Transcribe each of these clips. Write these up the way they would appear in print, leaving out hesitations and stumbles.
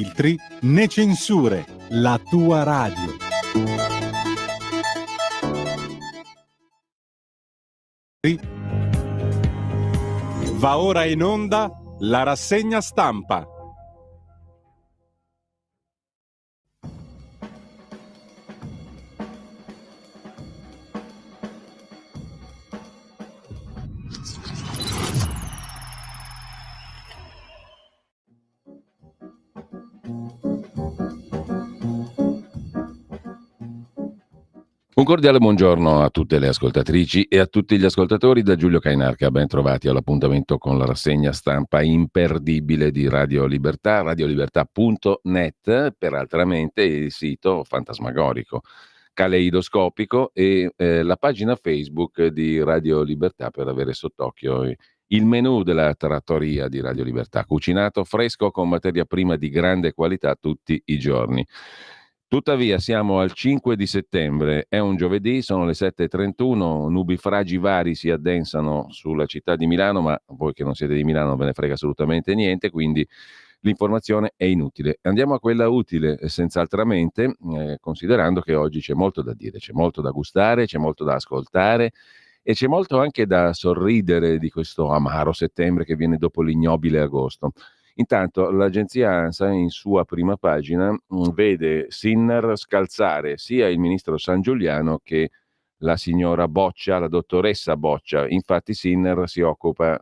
filtri né censure, la tua radio. Va ora in onda la rassegna stampa. Un cordiale buongiorno a tutte le ascoltatrici e a tutti gli ascoltatori da Giulio Cainarca. Ben trovati all'appuntamento con la rassegna stampa imperdibile di Radio Libertà, radiolibertà.net, per altramente il sito fantasmagorico, caleidoscopico e la pagina Facebook di Radio Libertà per avere sott'occhio il menù della trattoria di Radio Libertà, cucinato fresco con materia prima di grande qualità tutti i giorni. Tuttavia siamo al 5 di settembre, è un giovedì, sono le 7:31, nubifragi vari si addensano sulla città di Milano, ma voi che non siete di Milano non ve ne frega assolutamente niente, quindi l'informazione è inutile. Andiamo a quella utile, senz'altramente, considerando che oggi c'è molto da dire, c'è molto da gustare, c'è molto da ascoltare e c'è molto anche da sorridere di questo amaro settembre che viene dopo l'ignobile agosto. Intanto l'agenzia ANSA in sua prima pagina vede Sinner scalzare sia il ministro Sangiuliano che la signora Boccia, la dottoressa Boccia. Infatti Sinner si occupa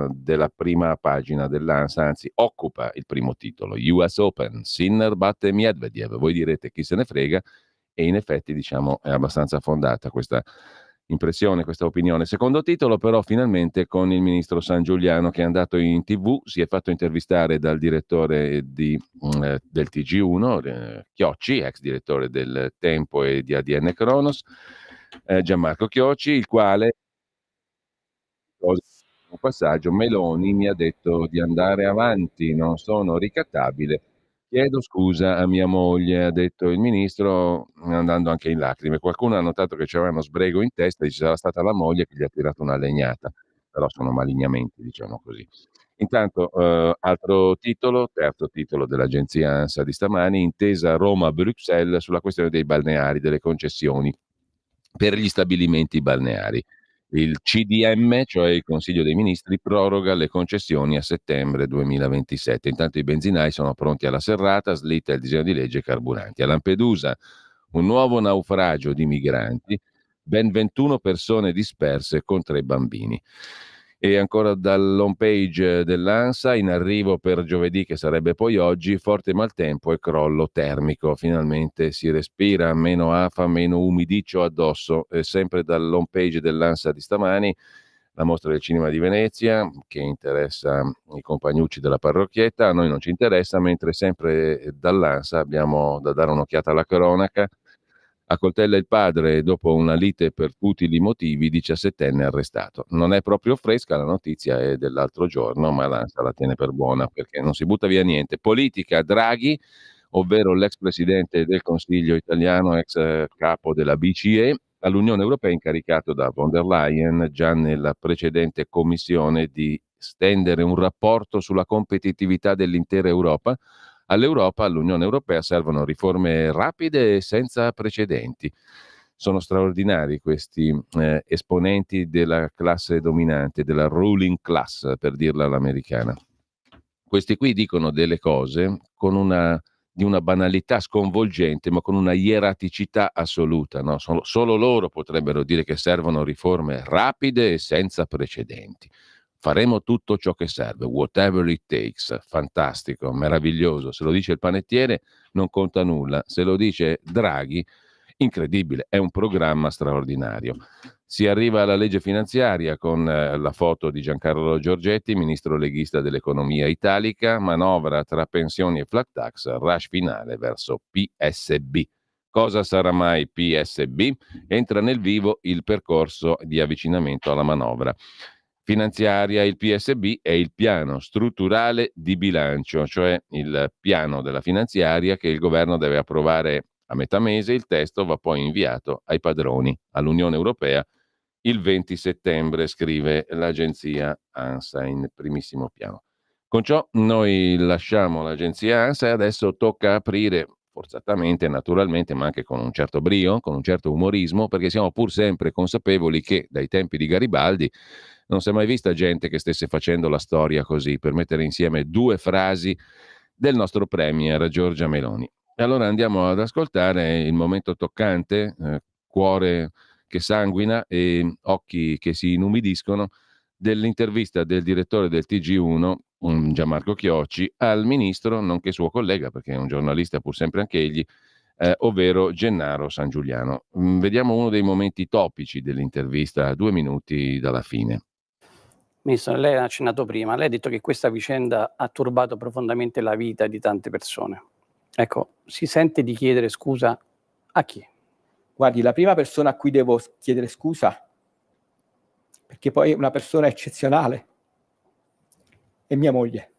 della prima pagina dell'ANSA, anzi occupa il primo titolo, US Open, Sinner batte Medvedev. Voi direte chi se ne frega e in effetti diciamo è abbastanza fondata questa impressione, questa opinione. Secondo titolo però finalmente con il ministro Sangiuliano che è andato in TV, si è fatto intervistare dal direttore del TG1, Chiocci, ex direttore del Tempo e di ADN Cronos, Gianmarco Chiocci, il quale, un passaggio, Meloni mi ha detto di andare avanti, non sono ricattabile. Chiedo scusa a mia moglie, ha detto il ministro, andando anche in lacrime. Qualcuno ha notato che c'era uno sbrego in testa e ci sarà stata la moglie che gli ha tirato una legnata, però sono malignamenti, diciamo così. Intanto, altro titolo, terzo titolo dell'agenzia ANSA di stamani, intesa Roma-Bruxelles sulla questione dei balneari, delle concessioni per gli stabilimenti balneari. Il CDM, cioè il Consiglio dei Ministri, proroga le concessioni a settembre 2027. Intanto i benzinai sono pronti alla serrata, slitta il disegno di legge carburanti. A Lampedusa un nuovo naufragio di migranti, ben 21 persone disperse con 3 bambini. E ancora dall'home page dell'ANSA, in arrivo per giovedì, che sarebbe poi oggi, forte maltempo e crollo termico. Finalmente si respira, meno afa, meno umidiccio addosso. E sempre dall'home page dell'ANSA di stamani, la mostra del cinema di Venezia, che interessa i compagnucci della parrocchietta, a noi non ci interessa, mentre sempre dall'ANSA abbiamo da dare un'occhiata alla cronaca. Accoltella il padre dopo una lite per futili motivi, 17enne arrestato. Non è proprio fresca, la notizia è dell'altro giorno, ma l'ANSA la tiene per buona perché non si butta via niente. Politica, Draghi, ovvero l'ex presidente del Consiglio italiano, ex capo della BCE, all'Unione Europea incaricato da von der Leyen già nella precedente commissione di stendere un rapporto sulla competitività dell'intera Europa. All'Europa, all'Unione Europea, servono riforme rapide e senza precedenti. Sono straordinari questi esponenti della classe dominante, della ruling class, per dirla all'americana. Questi qui dicono delle cose di una banalità sconvolgente, ma con una ieraticità assoluta. No? Solo loro potrebbero dire che servono riforme rapide e senza precedenti. Faremo tutto ciò che serve, whatever it takes. Fantastico, meraviglioso. Se lo dice il panettiere non conta nulla. Se lo dice Draghi, incredibile, è un programma straordinario. Si arriva alla legge finanziaria con la foto di Giancarlo Giorgetti, ministro leghista dell'economia italica, manovra tra pensioni e flat tax, rush finale verso PSB. Cosa sarà mai PSB? Entra nel vivo il percorso di avvicinamento alla manovra finanziaria. Il PSB è il piano strutturale di bilancio, cioè il piano della finanziaria che il governo deve approvare a metà mese. Il testo va poi inviato ai padroni, all'Unione Europea, il 20 settembre, scrive l'agenzia ANSA in primissimo piano. Con ciò noi lasciamo l'agenzia ANSA e adesso tocca aprire, forzatamente, naturalmente, ma anche con un certo brio, con un certo umorismo, perché siamo pur sempre consapevoli che dai tempi di Garibaldi non si è mai vista gente che stesse facendo la storia così, per mettere insieme due frasi del nostro premier Giorgia Meloni. E allora andiamo ad ascoltare il momento toccante, cuore che sanguina e occhi che si inumidiscono, dell'intervista del direttore del TG1, Gianmarco Chiocci, al ministro, nonché suo collega, perché è un giornalista pur sempre anche egli, ovvero Gennaro Sangiuliano. Vediamo uno dei momenti topici dell'intervista a 2 minuti dalla fine. Ministro, lei ha accennato prima, lei ha detto che questa vicenda ha turbato profondamente la vita di tante persone. Ecco, si sente di chiedere scusa a chi? Guardi, la prima persona a cui devo chiedere scusa, perché poi è una persona eccezionale, è mia moglie.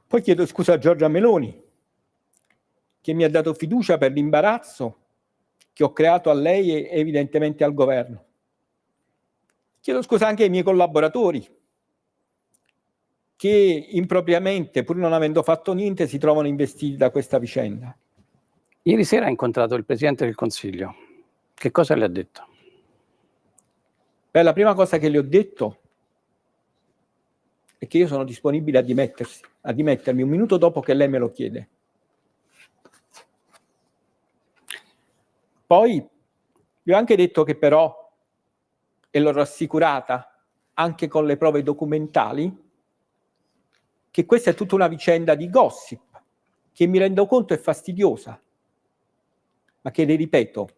Poi chiedo scusa a Giorgia Meloni, che mi ha dato fiducia per l'imbarazzo che ho creato a lei e evidentemente al governo. Chiedo scusa anche ai miei collaboratori, che impropriamente, pur non avendo fatto niente, si trovano investiti da questa vicenda. Ieri sera ha incontrato il Presidente del Consiglio. Che cosa le ha detto? Beh, la prima cosa che le ho detto è che io sono disponibile a dimettermi un minuto dopo che lei me lo chiede. Poi gli ho anche detto che però, e l'ho rassicurata anche con le prove documentali, che questa è tutta una vicenda di gossip, che mi rendo conto è fastidiosa, ma che, le ripeto,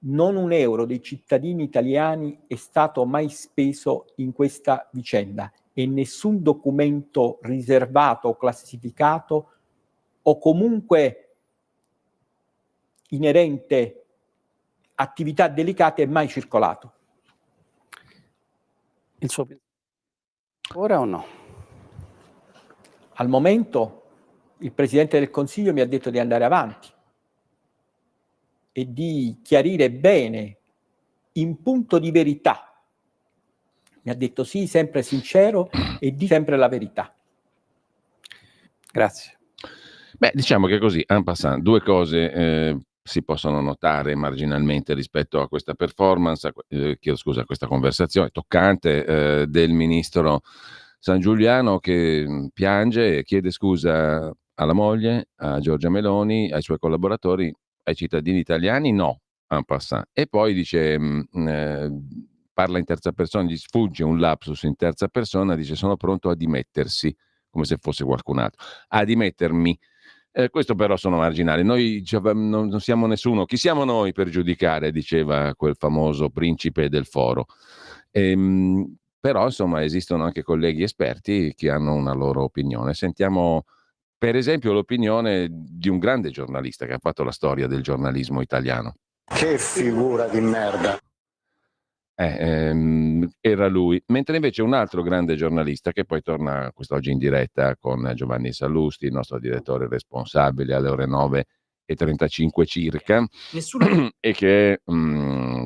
non un euro dei cittadini italiani è stato mai speso in questa vicenda e nessun documento riservato o classificato o comunque inerente attività delicate è mai circolato. Il suo ora o no? Al momento il Presidente del Consiglio mi ha detto di andare avanti e di chiarire bene, in punto di verità. Mi ha detto sì, sempre sincero e di sempre la verità. Grazie. Beh, diciamo che così, en passant, due cose si possono notare marginalmente rispetto a questa performance, a questa conversazione toccante del ministro Sangiuliano, che piange e chiede scusa alla moglie, a Giorgia Meloni, ai suoi collaboratori, ai cittadini italiani, no, en passant. E poi dice, parla in terza persona, gli sfugge un lapsus in terza persona, dice sono pronto a dimettersi, come se fosse qualcun altro, a dimettermi. Questo però sono marginali. Noi non siamo nessuno. Chi siamo noi per giudicare, diceva quel famoso principe del foro. Però, insomma, esistono anche colleghi esperti che hanno una loro opinione. Sentiamo, per esempio, l'opinione di un grande giornalista che ha fatto la storia del giornalismo italiano. Che figura di merda. Era lui. Mentre invece un altro grande giornalista, che poi torna quest'oggi in diretta con Giovanni Sallusti, il nostro direttore responsabile, alle ore 9:35 circa, e che è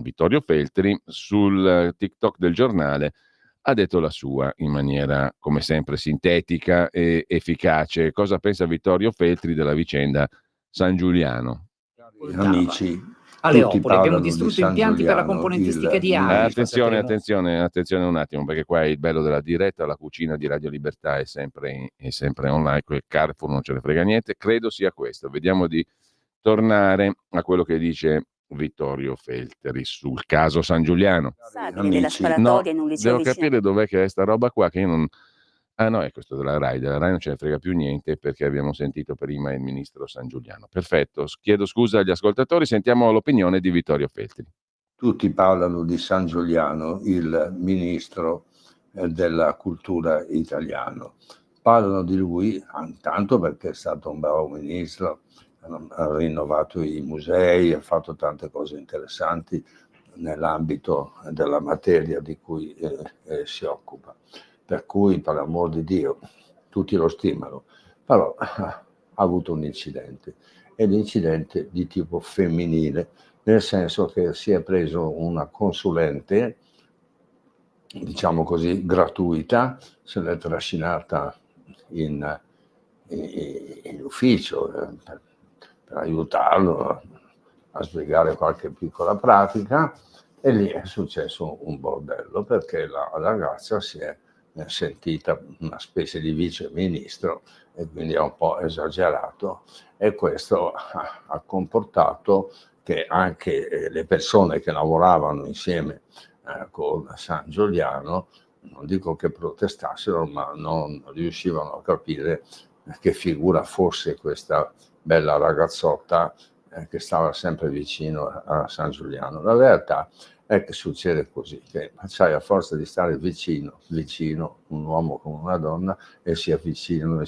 Vittorio Feltri, sul TikTok del giornale ha detto la sua in maniera, come sempre, sintetica e efficace. Cosa pensa Vittorio Feltri della vicenda Sangiuliano? Amici, a tutti Leopoli abbiamo parlano di distrutto San impianti per la Giuliano, componentistica il di armi. ministro. Attenzione un attimo, perché qua è il bello della diretta, la cucina di Radio Libertà è sempre online, quel Carrefour non ce ne frega niente, credo sia questo. Vediamo di tornare a quello che dice Vittorio Feltri sul caso Sangiuliano. Della No, devo capire dov'è che è sta roba qua, che io non... Ah no, è questo della RAI non ce ne frega più niente perché abbiamo sentito prima il ministro Sangiuliano. Perfetto, chiedo scusa agli ascoltatori, sentiamo l'opinione di Vittorio Feltri. Tutti parlano di San Giuliano, il ministro della cultura italiano. Parlano di lui tanto perché è stato un bravo ministro, ha rinnovato i musei, ha fatto tante cose interessanti nell'ambito della materia di cui si occupa. Per cui, per l'amor di Dio, tutti lo stimano, però ha avuto un incidente, e l'incidente di tipo femminile, nel senso che si è preso una consulente diciamo così, gratuita, se l'è trascinata in ufficio per aiutarlo a spiegare qualche piccola pratica, e lì è successo un bordello, perché la ragazza si è sentita una specie di vice ministro e quindi ha un po' esagerato, e questo ha comportato che anche le persone che lavoravano insieme con San Giuliano, non dico che protestassero, ma non riuscivano a capire che figura fosse questa bella ragazzotta che stava sempre vicino a San Giuliano. La realtà è che succede così, che sai, a forza di stare vicino un uomo con una donna, e si avvicinano e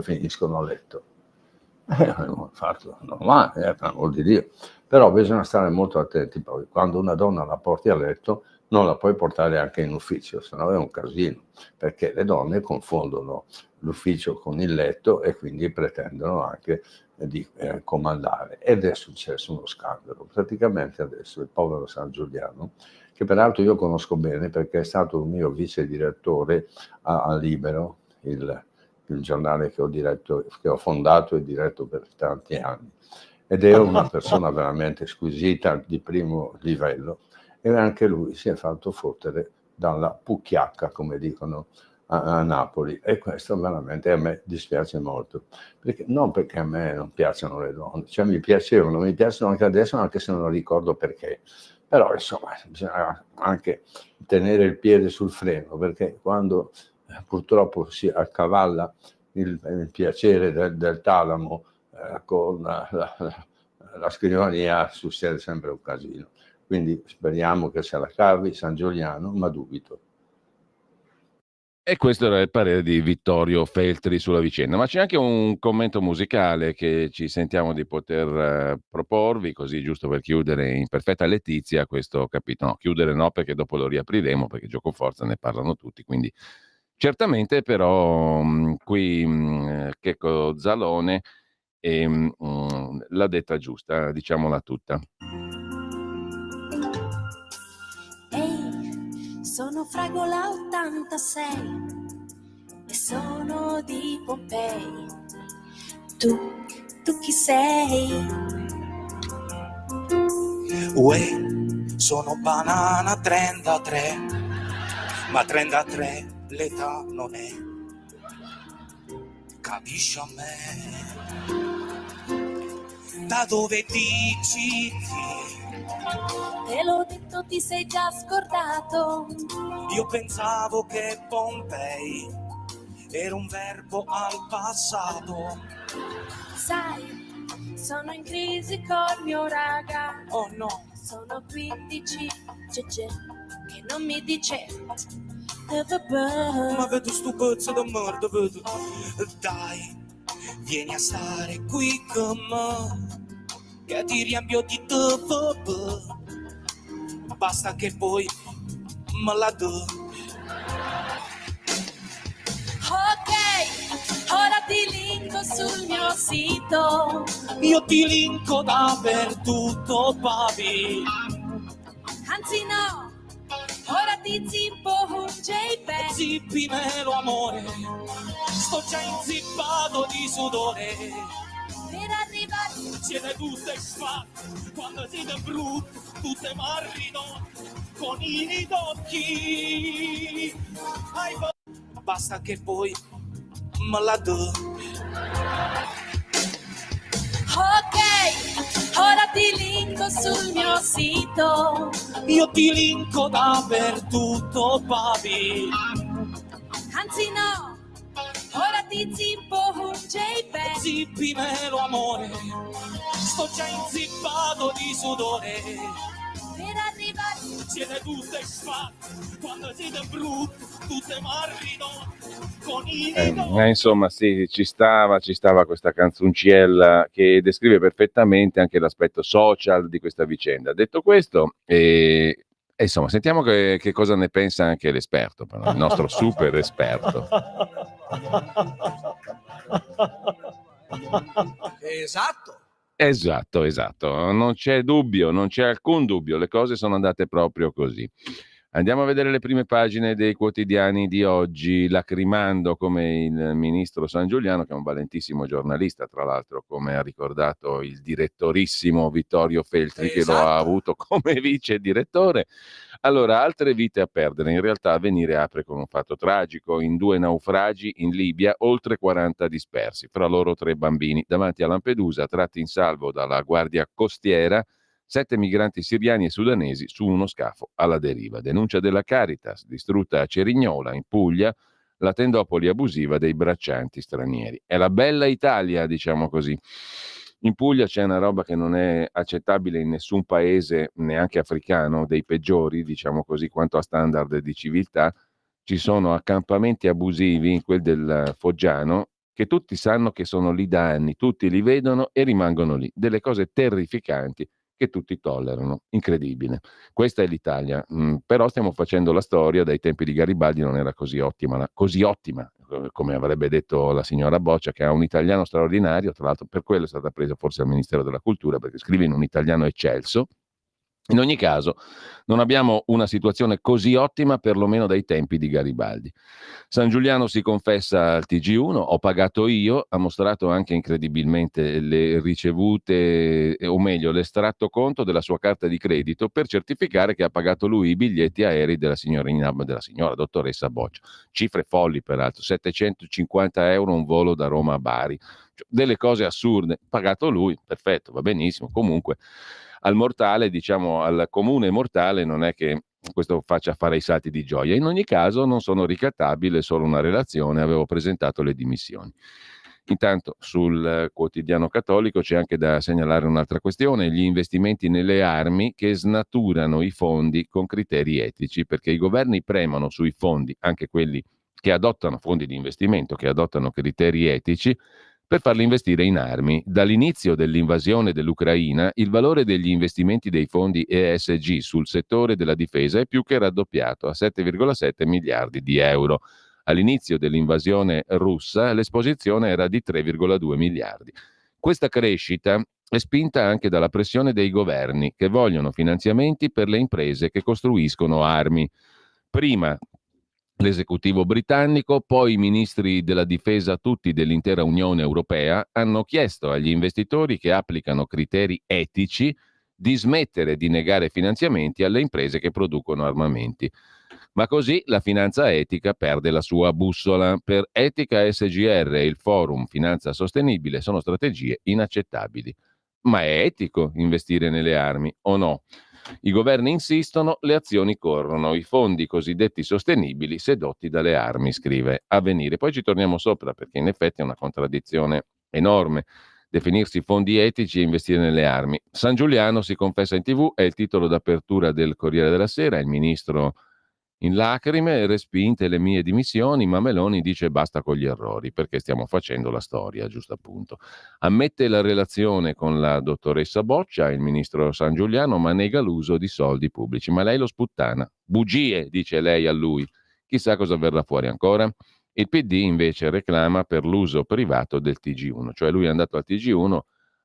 finiscono a letto. È un fatto normale, per amor di Dio. Però bisogna stare molto attenti, poi quando una donna la porti a letto non la puoi portare anche in ufficio, sennò è un casino, perché le donne confondono l'ufficio con il letto e quindi pretendono anche di comandare. Ed è successo uno scandalo. Praticamente adesso il povero San Giuliano, che peraltro io conosco bene perché è stato un mio vice direttore a Libero, il giornale che ho fondato e diretto per tanti anni, ed è una persona veramente squisita, di primo livello, e anche lui si è fatto fottere dalla pucchiacca, come dicono a Napoli, e questo veramente a me dispiace molto, perché non perché a me non piacciono le donne, cioè mi piacciono anche adesso, anche se non ricordo perché, però insomma bisogna anche tenere il piede sul freno, perché quando purtroppo si accavalla il piacere del talamo con la scrivania, succede sempre un casino. Quindi speriamo che se la cavi San Giuliano, ma dubito. E questo era il parere di Vittorio Feltri sulla vicenda. Ma c'è anche un commento musicale che ci sentiamo di poter proporvi, così giusto per chiudere in perfetta letizia questo capitolo. No, chiudere no, perché dopo lo riapriremo, perché Giocoforza ne parlano tutti, quindi certamente, però qui Checco Zalone l'ha detta giusta, diciamola tutta. Ehi, sono Fragola 86 e sono di Pompei. Tu chi sei? Uè, sono Banana 33, ma 33 l'età non è, capisci a me? Da dove dici chi? Te l'ho detto, ti sei già scordato. Io pensavo che Pompei era un verbo al passato. Sai, sono in crisi col mio raga. Oh no, sono 15 che non mi dice. Ma vedo sto pezzo da merda, vedo. Dai, vieni a stare qui con me, che ti riempio di te. Basta che poi me la do. Ok, ora ti linko sul mio sito. Io ti linko dappertutto, papi. Anzi no, ora ti zippo un JPEG. Zippimelo amore, sto già inzippato di sudore. Per arrivare Siete tutte sfatte, quando siete brutte, tutte marrino, con i ridocchi. Basta che poi me la do. Ok, ora ti linko sul mio sito. Io ti linko dappertutto, papi. Anzi no, ora ti zippo un JPEG. Zippimelo amore, sto già inzippato di sudore. Per arrivare Siete tutte sfatte, quando siete brutte, tutte marrino, con i ridocchi. Insomma, sì, ci stava questa canzonciella che descrive perfettamente anche l'aspetto social di questa vicenda. Detto questo, insomma, sentiamo che cosa ne pensa anche l'esperto, però, il nostro super esperto. Esatto, non c'è dubbio, non c'è alcun dubbio, le cose sono andate proprio così. Andiamo a vedere le prime pagine dei quotidiani di oggi, lacrimando come il ministro Sangiuliano, che è un valentissimo giornalista, tra l'altro, come ha ricordato il direttorissimo Vittorio Feltri, che lo ha avuto come vice direttore. Allora, altre vite a perdere. In realtà Avvenire apre con un fatto tragico. In 2 naufragi in Libia, oltre 40 dispersi, fra loro 3 bambini. Davanti a Lampedusa, tratti in salvo dalla Guardia Costiera, 7 migranti siriani e sudanesi su uno scafo alla deriva. Denuncia della Caritas, distrutta a Cerignola, in Puglia, la tendopoli abusiva dei braccianti stranieri. È la bella Italia, diciamo così. In Puglia c'è una roba che non è accettabile in nessun paese, neanche africano, dei peggiori, diciamo così, quanto a standard di civiltà. Ci sono accampamenti abusivi, quel del Foggiano, che tutti sanno che sono lì da anni, tutti li vedono e rimangono lì. Delle cose terrificanti che tutti tollerano. Incredibile. Questa è l'Italia. Però stiamo facendo la storia, dai tempi di Garibaldi non era così ottima, come avrebbe detto la signora Boccia, che ha un italiano straordinario, tra l'altro per quello è stata presa forse al Ministero della Cultura, perché scrive in un italiano eccelso. In ogni caso, non abbiamo una situazione così ottima perlomeno dai tempi di Garibaldi. Sangiuliano si confessa al TG1, ho pagato io, ha mostrato anche incredibilmente le ricevute, o meglio l'estratto conto della sua carta di credito per certificare che ha pagato lui i biglietti aerei della signora dottoressa Boccia. Cifre folli peraltro, 750 euro un volo da Roma a Bari, cioè, delle cose assurde, pagato lui, perfetto, va benissimo, comunque al mortale, diciamo al comune mortale, non è che questo faccia fare i salti di gioia. In ogni caso non sono ricattabile, solo una relazione, avevo presentato le dimissioni. Intanto sul quotidiano cattolico c'è anche da segnalare un'altra questione, gli investimenti nelle armi che snaturano i fondi con criteri etici, perché i governi premono sui fondi, anche quelli che adottano fondi di investimento, che adottano criteri etici, per farli investire in armi. Dall'inizio dell'invasione dell'Ucraina, il valore degli investimenti dei fondi ESG sul settore della difesa è più che raddoppiato a 7,7 miliardi di euro. All'inizio dell'invasione russa l'esposizione era di 3,2 miliardi. Questa crescita è spinta anche dalla pressione dei governi che vogliono finanziamenti per le imprese che costruiscono armi. Prima l'esecutivo britannico, poi i ministri della difesa tutti dell'intera Unione Europea hanno chiesto agli investitori che applicano criteri etici di smettere di negare finanziamenti alle imprese che producono armamenti. Ma così la finanza etica perde la sua bussola. Per Etica SGR e il Forum Finanza Sostenibile sono strategie inaccettabili. Ma è etico investire nelle armi o no? I governi insistono, le azioni corrono, i fondi cosiddetti sostenibili sedotti dalle armi, scrive Avvenire. Poi ci torniamo sopra perché in effetti è una contraddizione enorme definirsi fondi etici e investire nelle armi. Sangiuliano si confessa in TV, è il titolo d'apertura del Corriere della Sera, il ministro in lacrime, respinte le mie dimissioni, ma Meloni dice basta con gli errori, perché stiamo facendo la storia, giusto appunto. Ammette la relazione con la dottoressa Boccia, il ministro Sangiuliano, ma nega l'uso di soldi pubblici. Ma lei lo sputtana. Bugie, dice lei a lui. Chissà cosa verrà fuori ancora. Il PD invece reclama per l'uso privato del TG1, cioè lui è andato al TG1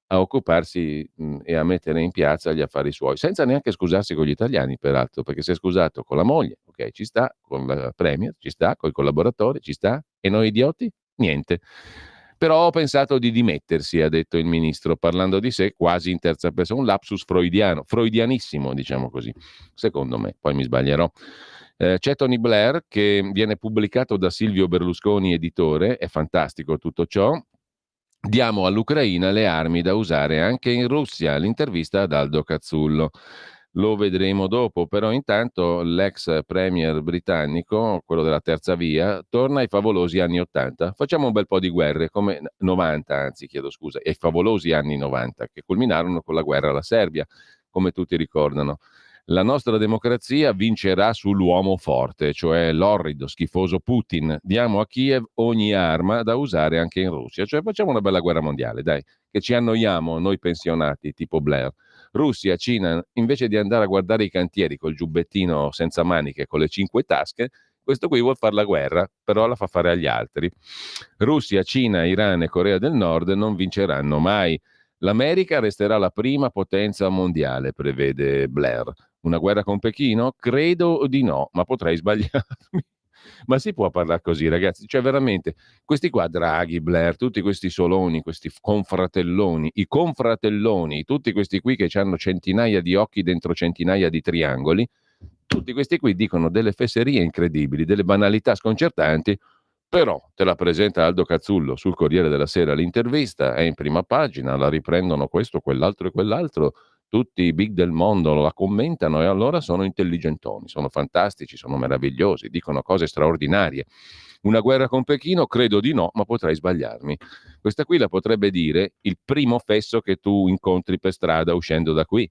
a occuparsi e a mettere in piazza gli affari suoi, senza neanche scusarsi con gli italiani, peraltro, perché si è scusato con la moglie, ok, ci sta, con la Premier, ci sta, con i collaboratori, ci sta, e noi idioti? Niente. Però ho pensato di dimettersi, ha detto il ministro, parlando di sé quasi in terza persona, un lapsus freudiano, freudianissimo, diciamo così, secondo me, poi mi sbaglierò. C'è Tony Blair che viene pubblicato da Silvio Berlusconi, editore, è fantastico tutto ciò. Diamo all'Ucraina le armi da usare anche in Russia, l'intervista ad Aldo Cazzullo. Lo vedremo dopo, però intanto l'ex premier britannico, quello della terza via, torna ai favolosi anni 80. Facciamo un bel po' di guerre, come 90, anzi chiedo scusa, ai favolosi anni 90, che culminarono con la guerra alla Serbia, come tutti ricordano. La nostra democrazia vincerà sull'uomo forte, cioè l'orrido, schifoso Putin. Diamo a Kiev ogni arma da usare anche in Russia. Cioè facciamo una bella guerra mondiale, dai, che ci annoiamo noi pensionati, tipo Blair. Russia, Cina, invece di andare a guardare i cantieri col giubbettino senza maniche, con le 5 tasche, questo qui vuol fare la guerra, però la fa fare agli altri. Russia, Cina, Iran e Corea del Nord non vinceranno mai. L'America resterà la prima potenza mondiale, prevede Blair. Una guerra con Pechino? Credo di no, ma potrei sbagliarmi. Ma si può parlare così, ragazzi? Cioè, veramente, questi qua, Draghi, Blair, tutti questi soloni, questi confratelloni, i confratelloni, tutti questi qui che hanno centinaia di occhi dentro centinaia di triangoli, tutti questi qui dicono delle fesserie incredibili, delle banalità sconcertanti, però te la presenta Aldo Cazzullo sul Corriere della Sera, l'intervista è in prima pagina, la riprendono questo, quell'altro e quell'altro, tutti i big del mondo la commentano e allora sono intelligentoni, sono fantastici, sono meravigliosi, dicono cose straordinarie. Una guerra con Pechino? Credo di no, ma potrei sbagliarmi. Questa qui la potrebbe dire il primo fesso che tu incontri per strada uscendo da qui.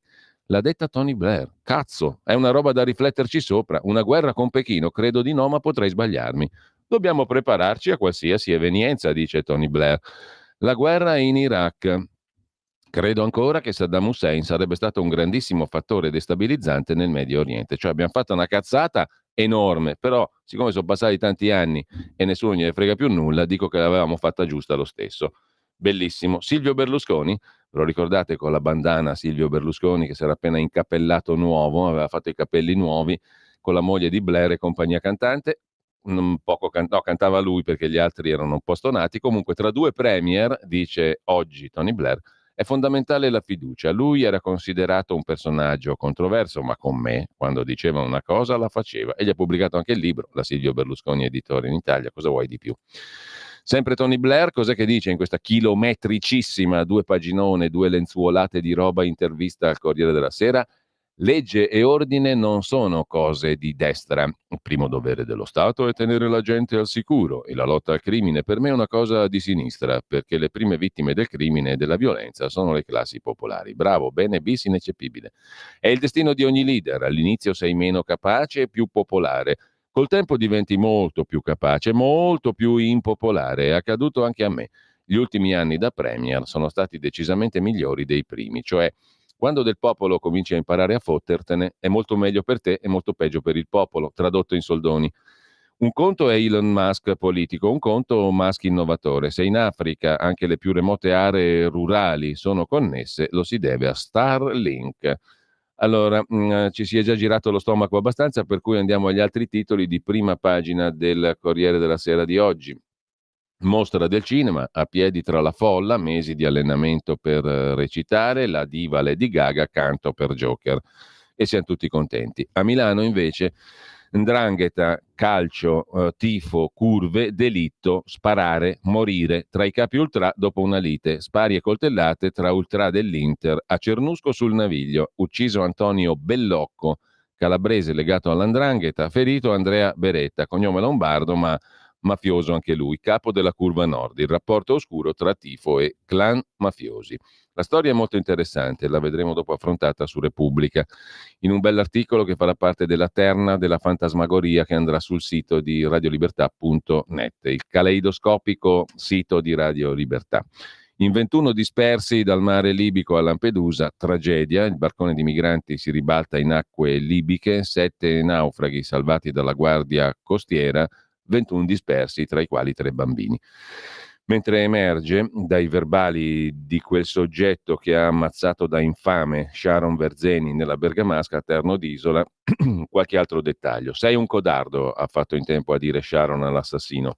L'ha detta Tony Blair. Cazzo, è una roba da rifletterci sopra. Una guerra con Pechino? Credo di no, ma potrei sbagliarmi. Dobbiamo prepararci a qualsiasi evenienza, dice Tony Blair. La guerra in Iraq. Credo ancora che Saddam Hussein sarebbe stato un grandissimo fattore destabilizzante nel Medio Oriente. Cioè abbiamo fatto una cazzata enorme, però siccome sono passati tanti anni e nessuno gliene frega più nulla, dico che l'avevamo fatta giusta lo stesso. Bellissimo. Silvio Berlusconi, ve lo ricordate con la bandana Silvio Berlusconi che si era appena incappellato nuovo, aveva fatto i capelli nuovi con la moglie di Blair e compagnia cantante. Cantava lui perché gli altri erano un po' stonati. Comunque tra due premier, dice oggi Tony Blair, è fondamentale la fiducia. Lui era considerato un personaggio controverso, ma con me, quando diceva una cosa, la faceva. E gli ha pubblicato anche il libro, da Silvio Berlusconi, editore in Italia. Cosa vuoi di più? Sempre Tony Blair, cos'è che dice in questa chilometricissima, 2 paginone, 2 lenzuolate di roba intervista al Corriere della Sera? Legge e ordine non sono cose di destra. Il primo dovere dello Stato è tenere la gente al sicuro e la lotta al crimine per me è una cosa di sinistra, perché le prime vittime del crimine e della violenza sono le classi popolari. Bravo, bene, bis, ineccepibile. È il destino di ogni leader. All'inizio sei meno capace e più popolare. Col tempo diventi molto più capace, molto più impopolare. È accaduto anche a me. Gli ultimi anni da premier sono stati decisamente migliori dei primi, cioè quando del popolo cominci a imparare a fottertene, è molto meglio per te e molto peggio per il popolo, tradotto in soldoni. Un conto è Elon Musk politico, un conto Musk innovatore. Se in Africa anche le più remote aree rurali sono connesse, lo si deve a Starlink. Allora, ci si è già girato lo stomaco abbastanza, per cui andiamo agli altri titoli di prima pagina del Corriere della Sera di oggi. Mostra del cinema, a piedi tra la folla, mesi di allenamento per recitare, la diva Lady Gaga canto per Joker e siamo tutti contenti. A Milano invece 'ndrangheta, calcio, tifo, curve, delitto, sparare, morire tra i capi ultrà dopo una lite, spari e coltellate tra ultrà dell'Inter a Cernusco sul Naviglio, ucciso Antonio Bellocco, calabrese legato all''ndrangheta, ferito Andrea Beretta, cognome lombardo ma mafioso anche lui, capo della curva nord, il rapporto oscuro tra tifo e clan mafiosi. La storia è molto interessante, la vedremo dopo affrontata su Repubblica, in un bell'articolo che farà parte della terna della fantasmagoria che andrà sul sito di radiolibertà.net, il caleidoscopico sito di Radio Libertà. In 21 dispersi dal mare libico a Lampedusa, tragedia, il barcone di migranti si ribalta in acque libiche, 7 naufraghi salvati dalla guardia costiera, 21 dispersi, tra i quali 3 bambini. Mentre emerge dai verbali di quel soggetto che ha ammazzato da infame Sharon Verzeni nella bergamasca a Terno d'Isola, qualche altro dettaglio. Sei un codardo, ha fatto in tempo a dire Sharon all'assassino.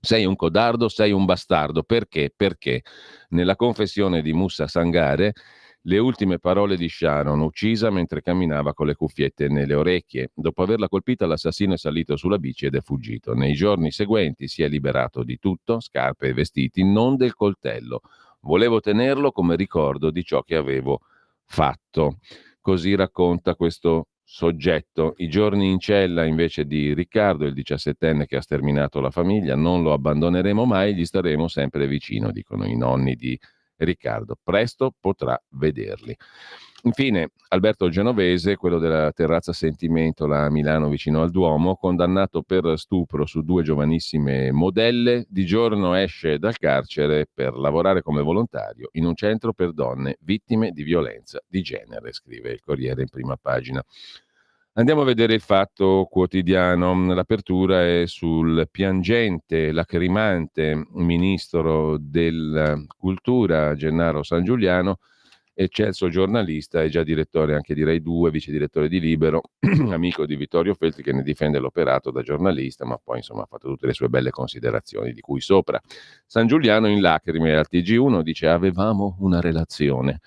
Sei un codardo, sei un bastardo. Perché? Perché nella confessione di Moussa Sangare le ultime parole di Sharon, uccisa mentre camminava con le cuffiette nelle orecchie. Dopo averla colpita, l'assassino è salito sulla bici ed è fuggito. Nei giorni seguenti si è liberato di tutto, scarpe e vestiti, non del coltello. Volevo tenerlo come ricordo di ciò che avevo fatto. Così racconta questo soggetto. I giorni in cella invece di Riccardo, il 17enne che ha sterminato la famiglia, non lo abbandoneremo mai, gli staremo sempre vicino, dicono i nonni di Riccardo. Presto potrà vederli. Infine, Alberto Genovese, quello della terrazza Sentimentola a Milano vicino al Duomo, condannato per stupro su 2 giovanissime modelle, di giorno esce dal carcere per lavorare come volontario in un centro per donne vittime di violenza di genere, scrive il Corriere in prima pagina. Andiamo a vedere il Fatto Quotidiano. L'apertura è sul piangente, lacrimante ministro della Cultura Gennaro Sangiuliano eccelso giornalista e già direttore anche di Rai 2, vice direttore di Libero, amico di Vittorio Feltri che ne difende l'operato da giornalista, ma poi insomma ha fatto tutte le sue belle considerazioni di cui sopra. San Giuliano in lacrime al TG1 dice avevamo una relazione.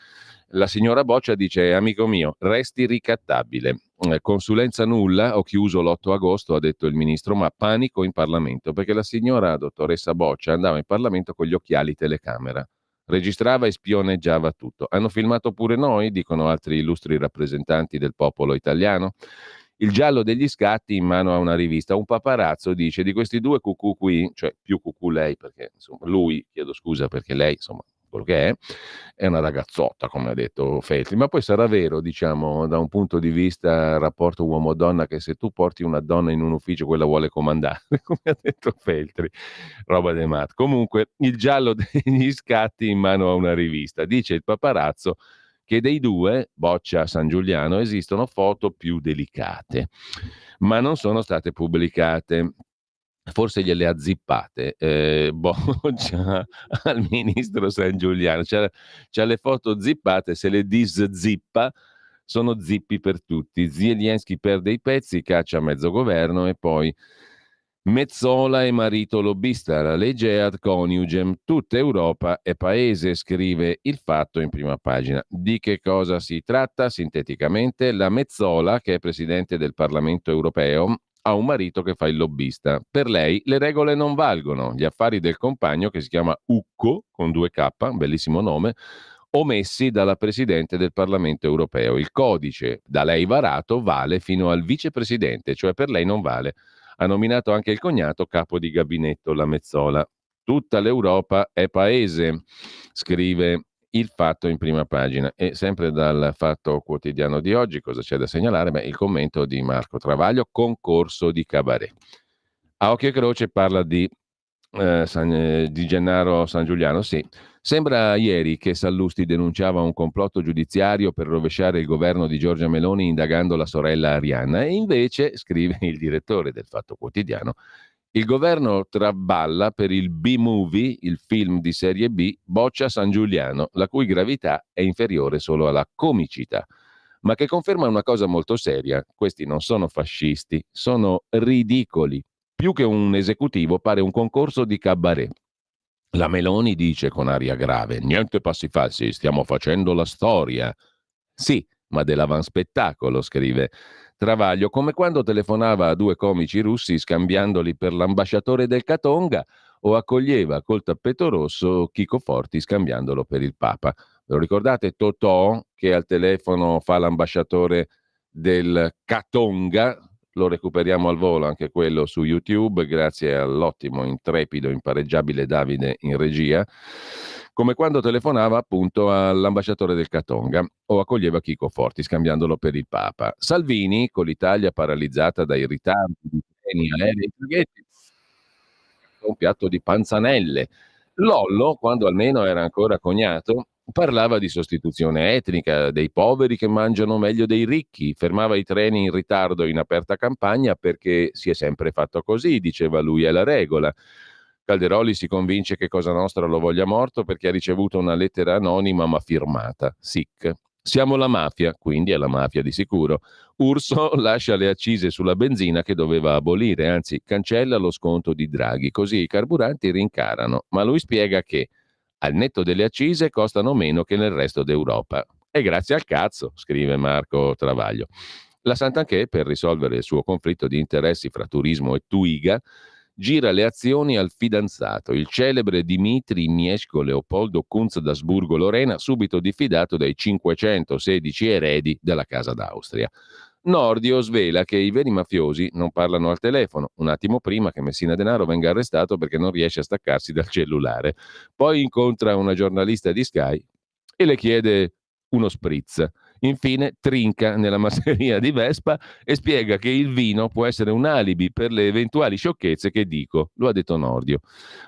La signora Boccia dice amico mio resti ricattabile. Consulenza nulla, ho chiuso l'8 agosto, ha detto il ministro, ma panico in Parlamento perché la signora dottoressa Boccia andava in Parlamento con gli occhiali telecamera. Registrava e spioneggiava tutto. Hanno filmato pure noi, dicono altri illustri rappresentanti del popolo italiano. Il giallo degli scatti in mano a una rivista. Un paparazzo dice di questi due cucù qui, cioè più cucù lei, perché insomma lui, chiedo scusa perché lei, insomma, quello che è una ragazzotta, come ha detto Feltri, ma poi sarà vero, diciamo, da un punto di vista rapporto uomo-donna, che se tu porti una donna in un ufficio, quella vuole comandare, come ha detto Feltri, roba de mat. Comunque, il giallo degli scatti in mano a una rivista. Dice il paparazzo che dei due, Boccia San Giuliano, esistono foto più delicate, ma non sono state pubblicate. Forse gliele ha zippate Boccia al ministro San Giuliano. C'ha le foto zippate, se le diszippa sono zippi per tutti. Zelensky perde i pezzi, caccia mezzo governo e poi Mezzola e marito lobbista, la legge è ad coniugem, tutta Europa è paese, scrive il Fatto in prima pagina. Di che cosa si tratta? Sinteticamente, la Mezzola, che è presidente del Parlamento europeo, ha un marito che fa il lobbista. Per lei le regole non valgono, gli affari del compagno, che si chiama Ucco, con 2K, un bellissimo nome, omessi dalla Presidente del Parlamento europeo. Il codice da lei varato vale fino al vicepresidente, cioè per lei non vale. Ha nominato anche il cognato capo di gabinetto, la Mezzola. Tutta l'Europa è paese, scrive il Fatto in prima pagina. E sempre dal Fatto Quotidiano di oggi, cosa c'è da segnalare? Beh, il commento di Marco Travaglio, concorso di cabaret. A occhio e croce parla di Gennaro San Giuliano, sì. Sembra ieri che Sallusti denunciava un complotto giudiziario per rovesciare il governo di Giorgia Meloni indagando la sorella Arianna e invece, scrive il direttore del Fatto Quotidiano, il governo traballa per il B-movie, il film di serie B, Boccia San Giuliano, la cui gravità è inferiore solo alla comicità, ma che conferma una cosa molto seria: questi non sono fascisti, sono ridicoli. Più che un esecutivo pare un concorso di cabaret. La Meloni dice con aria grave: niente passi falsi, stiamo facendo la storia. Sì, ma dell'avanspettacolo, scrive Travaglio, come quando telefonava a due comici russi scambiandoli per l'ambasciatore del Catonga o accoglieva col tappeto rosso Chico Forti scambiandolo per il Papa. Ve lo ricordate Totò che al telefono fa l'ambasciatore del Catonga? Lo recuperiamo al volo anche quello su YouTube grazie all'ottimo, intrepido, impareggiabile Davide in regia, come quando telefonava appunto all'ambasciatore del Catonga o accoglieva Chico Forti scambiandolo per il Papa. Salvini, con l'Italia paralizzata dai ritardi di treni, aerei e traghetti, un piatto di panzanelle. Lollo, quando almeno era ancora cognato, parlava di sostituzione etnica, dei poveri che mangiano meglio dei ricchi, fermava i treni in ritardo in aperta campagna perché si è sempre fatto così, diceva lui, è la regola. Calderoli si convince che Cosa Nostra lo voglia morto perché ha ricevuto una lettera anonima ma firmata, SIC. Siamo la mafia, quindi è la mafia di sicuro. Urso lascia le accise sulla benzina che doveva abolire, anzi cancella lo sconto di Draghi, così i carburanti rincarano, ma lui spiega che al netto delle accise costano meno che nel resto d'Europa. E grazie al cazzo, scrive Marco Travaglio. La Santanchè, per risolvere il suo conflitto di interessi fra turismo e Twiga, gira le azioni al fidanzato, il celebre Dimitri Mieszko Leopoldo Kunz d'Asburgo Lorena, subito diffidato dai 516 eredi della Casa d'Austria. Nordio svela che i veri mafiosi non parlano al telefono, un attimo prima che Messina Denaro venga arrestato perché non riesce a staccarsi dal cellulare. Poi incontra una giornalista di Sky e le chiede uno spritz. Infine trinca nella masseria di Vespa e spiega che il vino può essere un alibi per le eventuali sciocchezze che dico. Lo ha detto Nordio.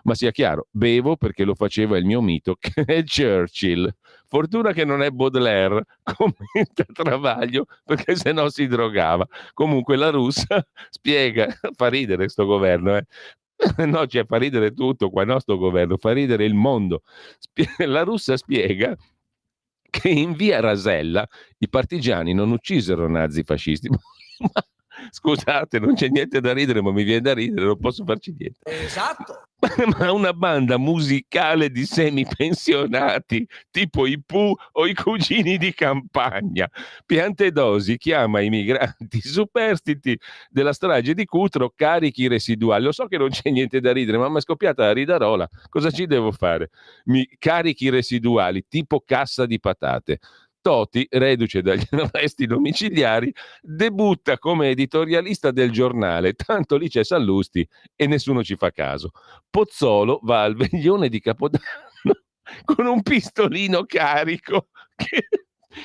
Ma sia chiaro, bevo perché lo faceva il mio mito che è Churchill. Fortuna che non è Baudelaire, commenta Travaglio, perché sennò si drogava. Comunque la russa spiega, fa ridere sto governo, no, cioè fa ridere tutto qua, no, sto governo, fa ridere il mondo. La russa spiega che in via Rasella i partigiani non uccisero nazifascisti. Ma scusate, non c'è niente da ridere, ma mi viene da ridere, non posso farci niente. Esatto. Ma una banda musicale di semipensionati, tipo i Pooh o i Cugini di Campagna. Piantedosi chiama i migranti superstiti della strage di Cutro carichi residuali. Lo so che non c'è niente da ridere, ma mi è scoppiata la ridarola. Cosa ci devo fare? Carichi residuali, tipo cassa di patate. Toti, reduce dagli arresti domiciliari, debutta come editorialista del giornale, tanto lì c'è Sallusti e nessuno ci fa caso. Pozzolo va al veglione di Capodanno con un pistolino carico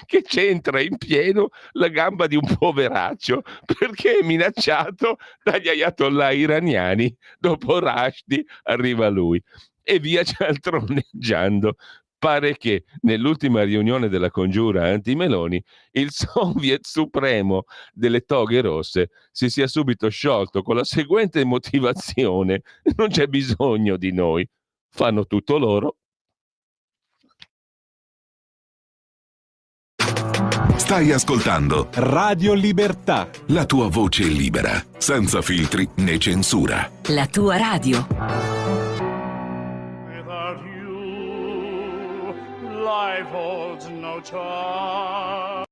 che c'entra in pieno la gamba di un poveraccio perché è minacciato dagli ayatollah iraniani. Dopo Rushdie arriva lui e via cialtroneggiando. Pare che nell'ultima riunione della congiura anti-Meloni il soviet supremo delle toghe rosse si sia subito sciolto con la seguente motivazione: non c'è bisogno di noi, fanno tutto loro. Stai ascoltando Radio Libertà. la tua voce libera, senza filtri né censura. La tua radio. Without you, life holds no charm.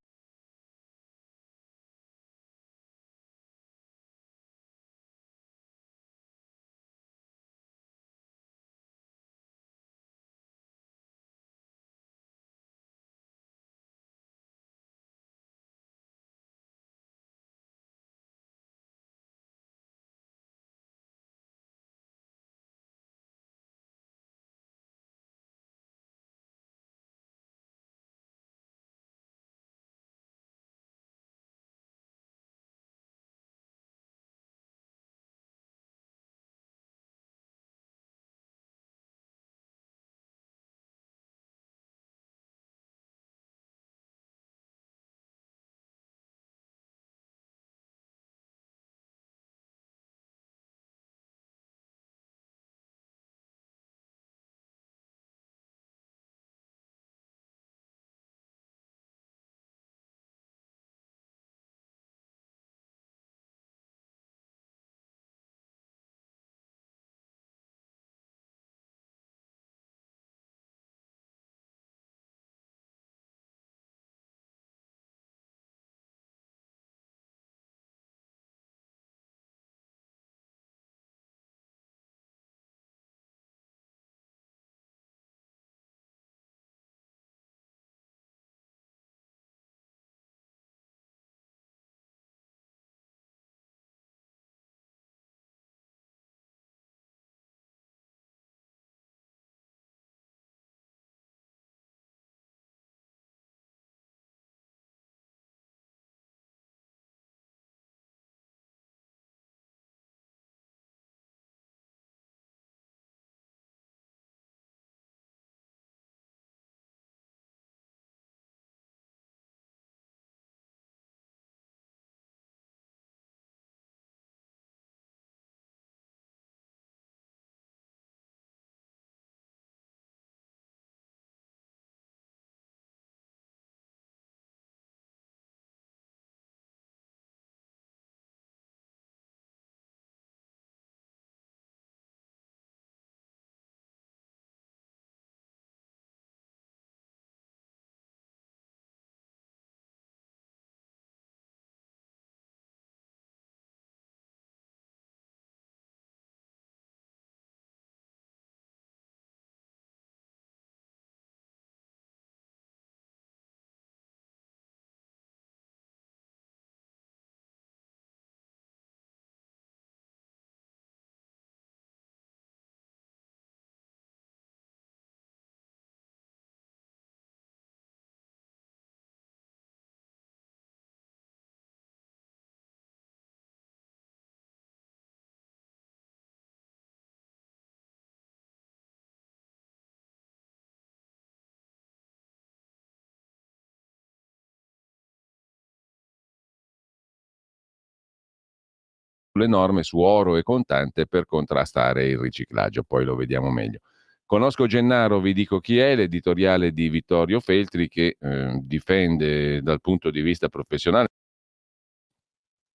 Le norme su oro e contante per contrastare il riciclaggio, poi lo vediamo meglio. Conosco Gennaro, vi dico chi è, l'editoriale di Vittorio Feltri che difende dal punto di vista professionale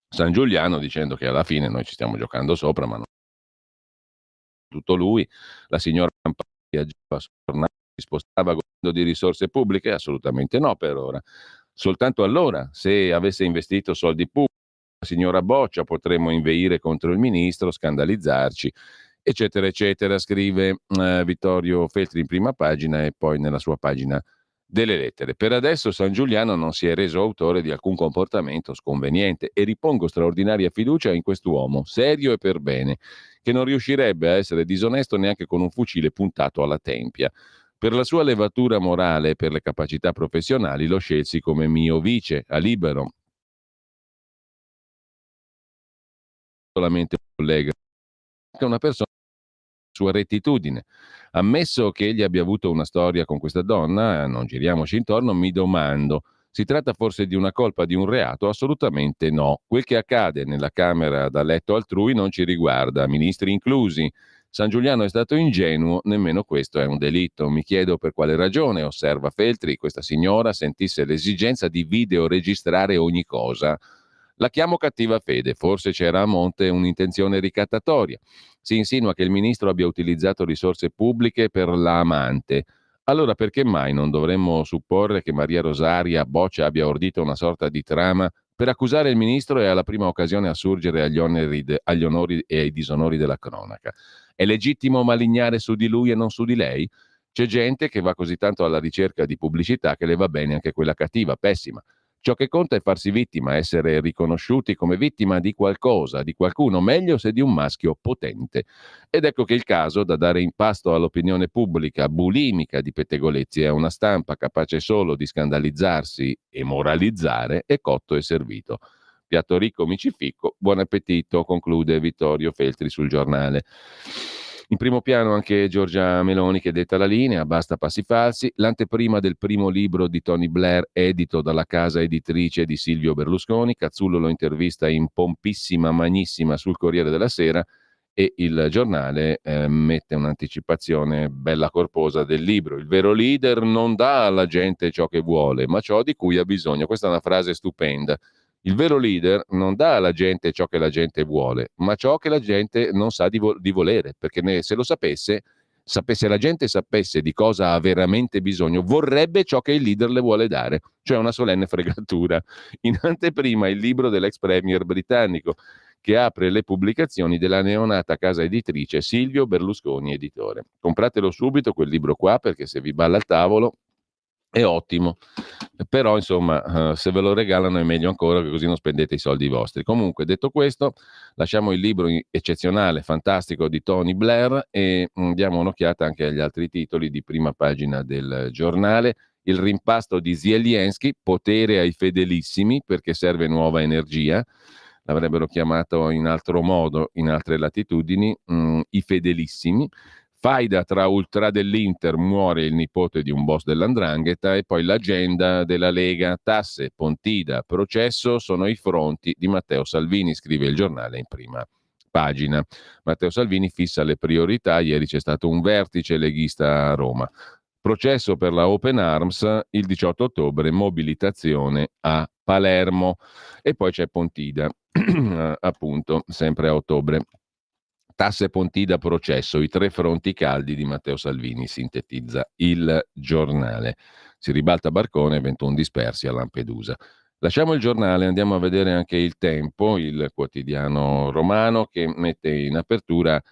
San Giuliano dicendo che alla fine noi ci stiamo giocando sopra, ma non tutto lui. La signora Campari viaggiava su giornali, si spostava godendo di risorse pubbliche? Assolutamente no per ora. Soltanto allora, se avesse investito soldi pubblici, la signora Boccia, potremmo inveire contro il ministro, scandalizzarci, eccetera, eccetera, scrive Vittorio Feltri in prima pagina e poi nella sua pagina delle lettere. Per adesso San Giuliano non si è reso autore di alcun comportamento sconveniente e ripongo straordinaria fiducia in quest'uomo, serio e per bene, che non riuscirebbe a essere disonesto neanche con un fucile puntato alla tempia. Per la sua levatura morale e per le capacità professionali lo scelsi come mio vice a Libero. Solamente un collega, che è una persona sua rettitudine. Ammesso che egli abbia avuto una storia con questa donna, non giriamoci intorno, mi domando, si tratta forse di una colpa di un reato? Assolutamente no. Quel che accade nella camera da letto altrui non ci riguarda, ministri inclusi. San Giuliano è stato ingenuo, nemmeno questo è un delitto. Mi chiedo per quale ragione, osserva Feltri, questa signora sentisse l'esigenza di videoregistrare ogni cosa. La chiamo cattiva fede, forse c'era a monte un'intenzione ricattatoria. Si insinua che il ministro abbia utilizzato risorse pubbliche per l'amante. Allora perché mai non dovremmo supporre che Maria Rosaria Boccia abbia ordito una sorta di trama per accusare il ministro e alla prima occasione assurgere agli onori e ai disonori della cronaca? È legittimo malignare su di lui e non su di lei? C'è gente che va così tanto alla ricerca di pubblicità che le va bene anche quella cattiva, pessima. Ciò che conta è farsi vittima, essere riconosciuti come vittima di qualcosa, di qualcuno, meglio se di un maschio potente. Ed ecco che il caso da dare in pasto all'opinione pubblica bulimica di pettegolezzi e a una stampa capace solo di scandalizzarsi e moralizzare è cotto e servito. Piatto ricco, micificco, buon appetito, conclude Vittorio Feltri sul Giornale. In primo piano anche Giorgia Meloni che detta la linea, basta passi falsi, l'anteprima del primo libro di Tony Blair edito dalla casa editrice di Silvio Berlusconi, Cazzullo lo intervista in pompissima magnissima sul Corriere della Sera e il Giornale mette un'anticipazione bella corposa del libro. Il vero leader non dà alla gente ciò che vuole, ma ciò di cui ha bisogno. Questa è una frase stupenda. Il vero leader non dà alla gente ciò che la gente vuole, ma ciò che la gente non sa di volere, perché se lo sapesse la gente sapesse di cosa ha veramente bisogno, vorrebbe ciò che il leader le vuole dare, cioè una solenne fregatura. In anteprima il libro dell'ex premier britannico, che apre le pubblicazioni della neonata casa editrice Silvio Berlusconi Editore. Compratelo subito quel libro qua, perché se vi balla al tavolo è ottimo, però insomma se ve lo regalano è meglio ancora, che così non spendete i soldi vostri. Comunque, detto questo, lasciamo il libro eccezionale, fantastico di Tony Blair e diamo un'occhiata anche agli altri titoli di prima pagina del Giornale. Il rimpasto di Zelensky, potere ai fedelissimi perché serve nuova energia, l'avrebbero chiamato in altro modo in altre latitudini, i fedelissimi. Faida tra ultra dell'Inter, muore il nipote di un boss dell''ndrangheta e poi l'agenda della Lega, tasse, Pontida, processo sono i fronti di Matteo Salvini, scrive il Giornale in prima pagina. Matteo Salvini fissa le priorità, ieri c'è stato un vertice leghista a Roma. Processo per la Open Arms, il 18 ottobre, mobilitazione a Palermo e poi c'è Pontida, appunto, sempre a ottobre. Tasse, Pontida, processo, i tre fronti caldi di Matteo Salvini, sintetizza il Giornale. Si ribalta Barcone, 21 dispersi a Lampedusa. Lasciamo il Giornale, andiamo a vedere anche Il Tempo, il quotidiano romano, che mette in apertura,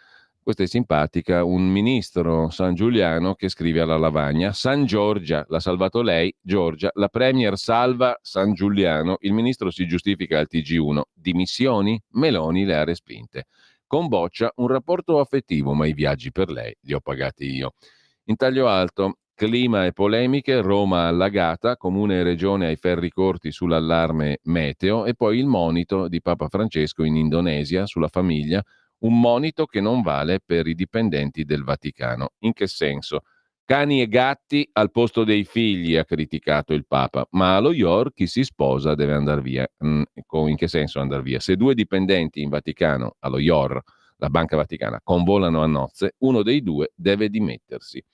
questa è simpatica, un ministro San Giuliano che scrive alla Lavagna: San Giorgia, l'ha salvato lei, Giorgia, la premier salva San Giuliano, il ministro si giustifica al TG1, dimissioni? Meloni le ha respinte. Con Boccia un rapporto affettivo, ma i viaggi per lei li ho pagati io. In taglio alto, clima e polemiche, Roma allagata, comune e regione ai ferri corti sull'allarme meteo e poi il monito di Papa Francesco in Indonesia sulla famiglia, un monito che non vale per i dipendenti del Vaticano. In che senso? Cani e gatti al posto dei figli, ha criticato il Papa, ma allo IOR chi si sposa deve andare via. In che senso andare via? Se due dipendenti in Vaticano allo IOR la Banca Vaticana, convolano a nozze, uno dei due deve dimettersi,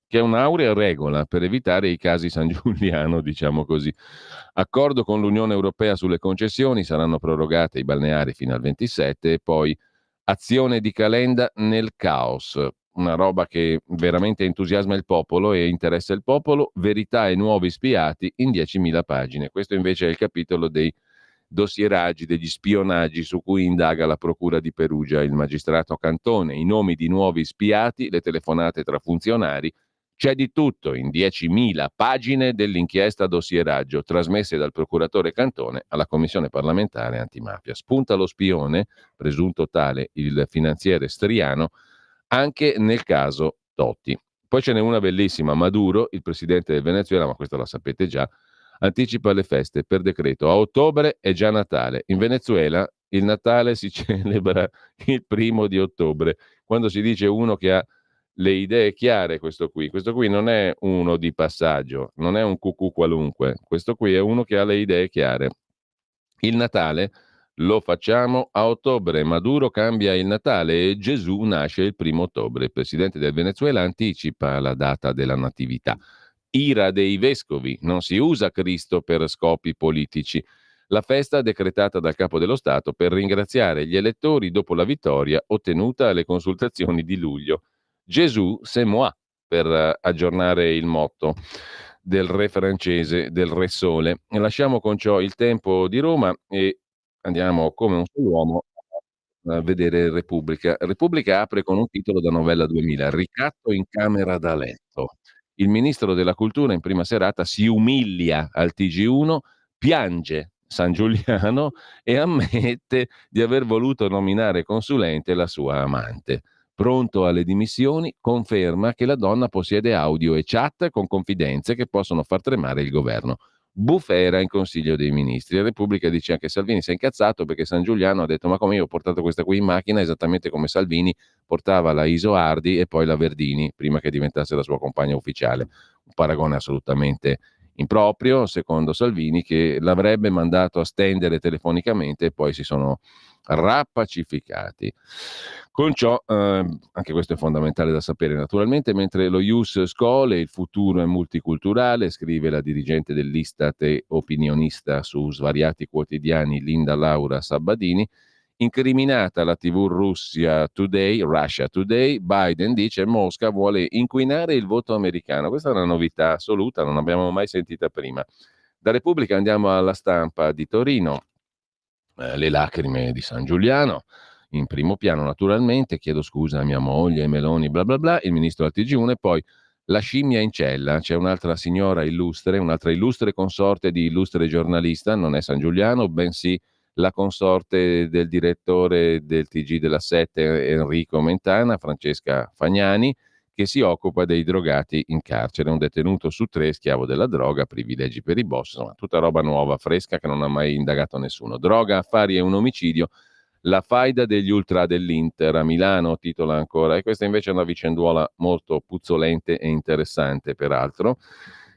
che è un'aurea regola per evitare i casi San Giuliano, diciamo così. Accordo con l'Unione Europea sulle concessioni, saranno prorogate i balneari fino al 27 e poi azione di Calenda nel caos, una roba che veramente entusiasma il popolo e interessa il popolo, verità e nuovi spiati in 10.000 pagine. Questo invece è il capitolo dei dossieraggi, degli spionaggi su cui indaga la Procura di Perugia, il magistrato Cantone, i nomi di nuovi spiati, le telefonate tra funzionari. C'è di tutto in 10.000 pagine dell'inchiesta dossieraggio trasmesse dal procuratore Cantone alla Commissione parlamentare antimafia. Spunta lo spione, presunto tale il finanziere Striano, anche nel caso Totti. Poi ce n'è una bellissima, Maduro, il presidente del Venezuela, ma questo la sapete già, anticipa le feste per decreto. A ottobre è già Natale. In Venezuela il Natale si celebra il 1° ottobre. Quando si dice uno che ha le idee chiare, questo qui non è uno di passaggio, non è un cucù qualunque, questo qui è uno che ha le idee chiare. Il Natale lo facciamo a ottobre, Maduro cambia il Natale e Gesù nasce il 1° ottobre. Il presidente del Venezuela anticipa la data della natività. Ira dei vescovi, non si usa Cristo per scopi politici. La festa decretata dal capo dello Stato per ringraziare gli elettori dopo la vittoria ottenuta alle consultazioni di luglio. Gesù c'est moi, per aggiornare il motto del re francese, del re sole. Lasciamo con ciò il tempo di Roma e andiamo come un solo uomo a vedere Repubblica. Repubblica apre con un titolo da novella 2000, Ricatto in camera da letto. Il ministro della cultura in prima serata si umilia al TG1, piange San Giuliano e ammette di aver voluto nominare consulente la sua amante. Pronto alle dimissioni, conferma che la donna possiede audio e chat con confidenze che possono far tremare il governo. Bufera in Consiglio dei Ministri. La Repubblica dice anche Salvini si è incazzato perché San Giuliano ha detto ma come io ho portato questa qui in macchina esattamente come Salvini portava la Isoardi e poi la Verdini prima che diventasse la sua compagna ufficiale. Un paragone assolutamente improprio, secondo Salvini, che l'avrebbe mandato a stendere telefonicamente e poi si sono rappacificati. Con ciò, anche questo è fondamentale da sapere naturalmente, mentre lo Ius Schole, il futuro è multiculturale, scrive la dirigente dell'Istat e opinionista su svariati quotidiani Linda Laura Sabbadini, incriminata la TV Russia Today, Biden dice Mosca vuole inquinare il voto americano. Questa è una novità assoluta, non l'abbiamo mai sentita prima. Da Repubblica andiamo alla Stampa di Torino, le lacrime di San Giuliano, in primo piano naturalmente, chiedo scusa a mia moglie, Meloni, bla bla bla, il ministro al TG1 e poi la scimmia in cella, c'è un'altra signora illustre, un'altra illustre consorte di illustre giornalista, non è San Giuliano, bensì la consorte del direttore del TG della 7 Enrico Mentana, Francesca Fagnani, che si occupa dei drogati in carcere, un detenuto su 3 schiavo della droga, privilegi per i boss, insomma tutta roba nuova, fresca che non ha mai indagato nessuno. Droga, affari e un omicidio, la faida degli ultra dell'Inter a Milano, titola ancora, e questa invece è una vicenduola molto puzzolente e interessante peraltro,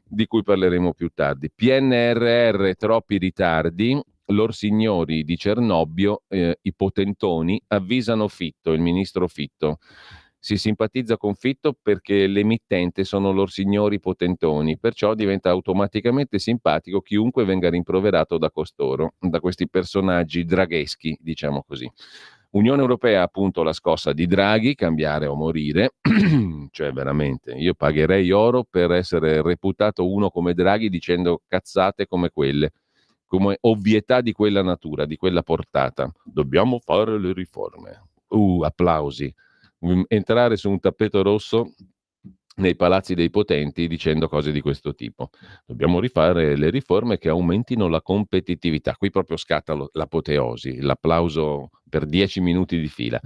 di cui parleremo più tardi. PNRR, troppi ritardi, l'Orsignori di Cernobbio, i potentoni avvisano Fitto, il ministro Fitto. Si simpatizza con Fitto perché l'emittente sono l'Orsignori potentoni, perciò diventa automaticamente simpatico chiunque venga rimproverato da costoro, da questi personaggi dragheschi, diciamo così. Unione Europea, appunto, la scossa di Draghi, cambiare o morire, cioè veramente, io pagherei oro per essere reputato uno come Draghi dicendo cazzate come quelle, come ovvietà di quella natura, di quella portata. Dobbiamo fare le riforme. Applausi. Entrare su un tappeto rosso nei palazzi dei potenti dicendo cose di questo tipo. Dobbiamo rifare le riforme che aumentino la competitività. Qui proprio scatta l'apoteosi, l'applauso per 10 minuti di fila.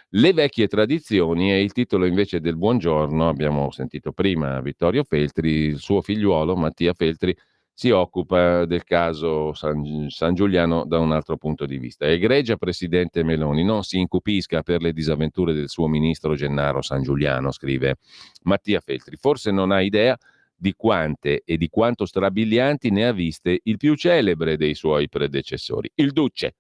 Le vecchie tradizioni è il titolo invece del Buongiorno. Abbiamo sentito prima Vittorio Feltri, il suo figliuolo Mattia Feltri si occupa del caso San Giuliano da un altro punto di vista. Egregia Presidente Meloni, non si incupisca per le disavventure del suo ministro Gennaro San Giuliano, scrive Mattia Feltri. Forse non ha idea di quante e di quanto strabilianti ne ha viste il più celebre dei suoi predecessori, il Duce.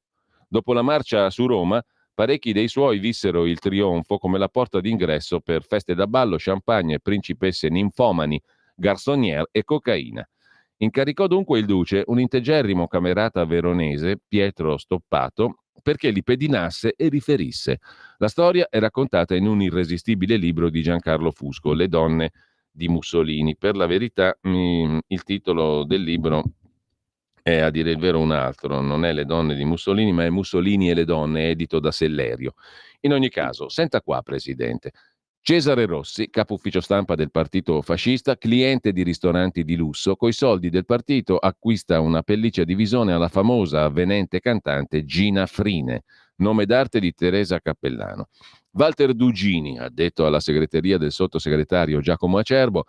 Dopo la marcia su Roma, Parecchi dei suoi vissero il trionfo come la porta d'ingresso per feste da ballo, champagne, principesse ninfomani, garçonniere e cocaina. Incaricò dunque il duce un integerrimo camerata veronese, Pietro Stoppato, perché li pedinasse e riferisse. La storia è raccontata in un irresistibile libro di Giancarlo Fusco, Le donne di Mussolini. Per la verità, il titolo del libro è, a dire il vero, un altro. Non è Le donne di Mussolini, ma è Mussolini e le donne, edito da Sellerio. In ogni caso, senta qua, Presidente. Cesare Rossi, capo ufficio stampa del partito fascista, cliente di ristoranti di lusso, coi soldi del partito acquista una pelliccia di visone alla famosa avvenente cantante Gina Frine, nome d'arte di Teresa Cappellano. Walter Dugini, addetto alla segreteria del sottosegretario Giacomo Acerbo,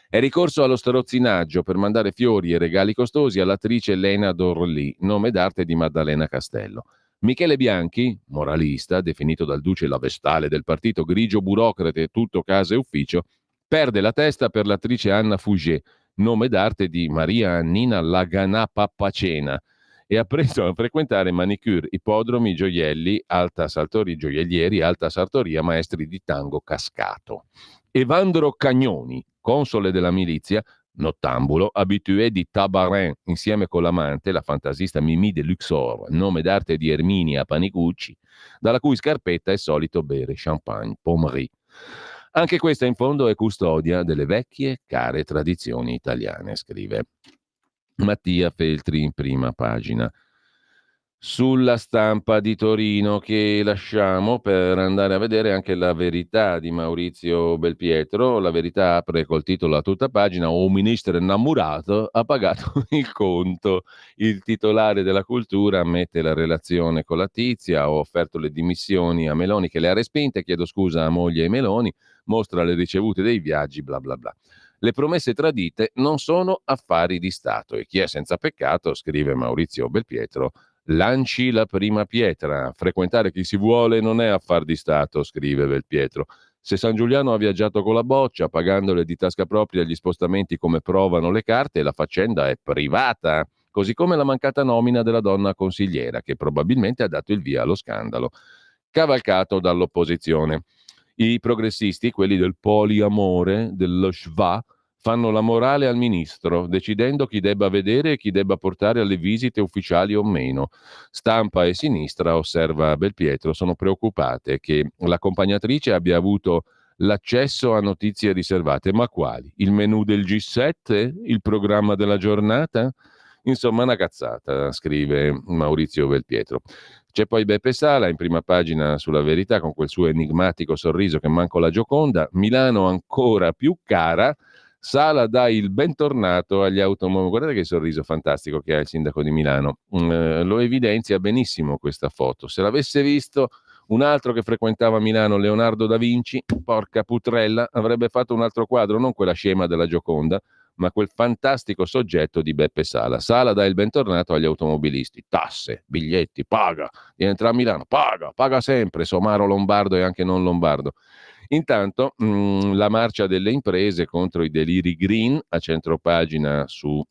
è ricorso allo strozzinaggio per mandare fiori e regali costosi all'attrice Lena Dorlì, nome d'arte di Maddalena Castello. Michele Bianchi, moralista, definito dal duce la vestale del partito, grigio burocrate, tutto casa e ufficio, perde la testa per l'attrice Anna Fugé, nome d'arte di Maria Annina Laganà Pappacena, e ha preso a frequentare manicure, ippodromi, gioielli, alta sartoria, gioiellieri, alta sartoria, maestri di tango cascato. Evandro Cagnoni, console della milizia, nottambulo, habitué di Tabarin, insieme con l'amante, la fantasista Mimì de Luxor, nome d'arte di Erminia Panicucci, dalla cui scarpetta è solito bere champagne Pommery. Anche questa in fondo è custodia delle vecchie care tradizioni italiane, scrive Mattia Feltri in prima pagina. Sulla Stampa di Torino, che lasciamo per andare a vedere anche La Verità di Maurizio Belpietro. La Verità apre col titolo a tutta pagina: un ministro innamorato ha pagato il conto. Il titolare della cultura mette la relazione con la tizia: ho offerto le dimissioni a Meloni che le ha respinte, chiedo scusa a moglie e Meloni, mostra le ricevute dei viaggi, bla bla bla. Le promesse tradite non sono affari di Stato e chi è senza peccato, scrive Maurizio Belpietro, lanci la prima pietra. Frequentare chi si vuole non è affar di Stato, scrive Belpietro. Se San Giuliano ha viaggiato con la boccia, pagandole di tasca propria gli spostamenti come provano le carte, la faccenda è privata. Così come la mancata nomina della donna consigliera, che probabilmente ha dato il via allo scandalo, cavalcato dall'opposizione. I progressisti, quelli del poliamore, dello schwa, fanno la morale al ministro, decidendo chi debba vedere e chi debba portare alle visite ufficiali o meno. Stampa e sinistra, osserva Belpietro, sono preoccupate che l'accompagnatrice abbia avuto l'accesso a notizie riservate. Ma quali? Il menù del G7? Il programma della giornata? Insomma, una cazzata, scrive Maurizio Belpietro. C'è poi Beppe Sala in prima pagina sulla Verità con quel suo enigmatico sorriso che manco la Gioconda. Milano ancora più cara. Sala dà il bentornato agli automobili. Guardate che sorriso fantastico che ha il sindaco di Milano. Lo evidenzia benissimo questa foto. Se l'avesse visto un altro che frequentava Milano, Leonardo da Vinci, porca putrella, avrebbe fatto un altro quadro, non quella scema della Gioconda, ma quel fantastico soggetto di Beppe Sala. Sala dà il bentornato agli automobilisti. Tasse, biglietti, paga. Viene entrare a Milano, paga sempre, somaro lombardo e anche non lombardo. Intanto la marcia delle imprese contro i deliri green, a centropagina su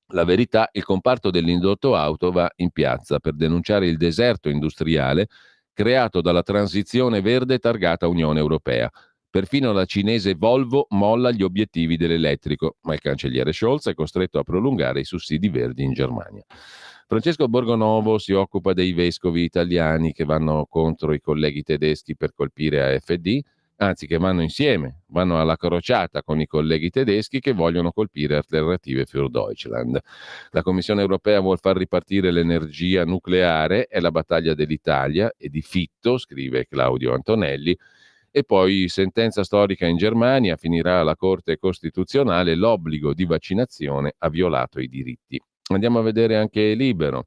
La Verità, il comparto dell'indotto auto va in piazza per denunciare il deserto industriale creato dalla transizione verde targata Unione Europea. Perfino la cinese Volvo molla gli obiettivi dell'elettrico, ma il cancelliere Scholz è costretto a prolungare i sussidi verdi in Germania. Francesco Borgonovo si occupa dei vescovi italiani che vanno contro i colleghi tedeschi per colpire AfD, anzi che vanno insieme, vanno alla crociata con i colleghi tedeschi che vogliono colpire Alternative für Deutschland. La Commissione europea vuol far ripartire l'energia nucleare, è la battaglia dell'Italia e di Fitto, scrive Claudio Antonelli, e poi sentenza storica in Germania, finirà alla Corte Costituzionale, l'obbligo di vaccinazione ha violato i diritti. Andiamo a vedere anche Libero.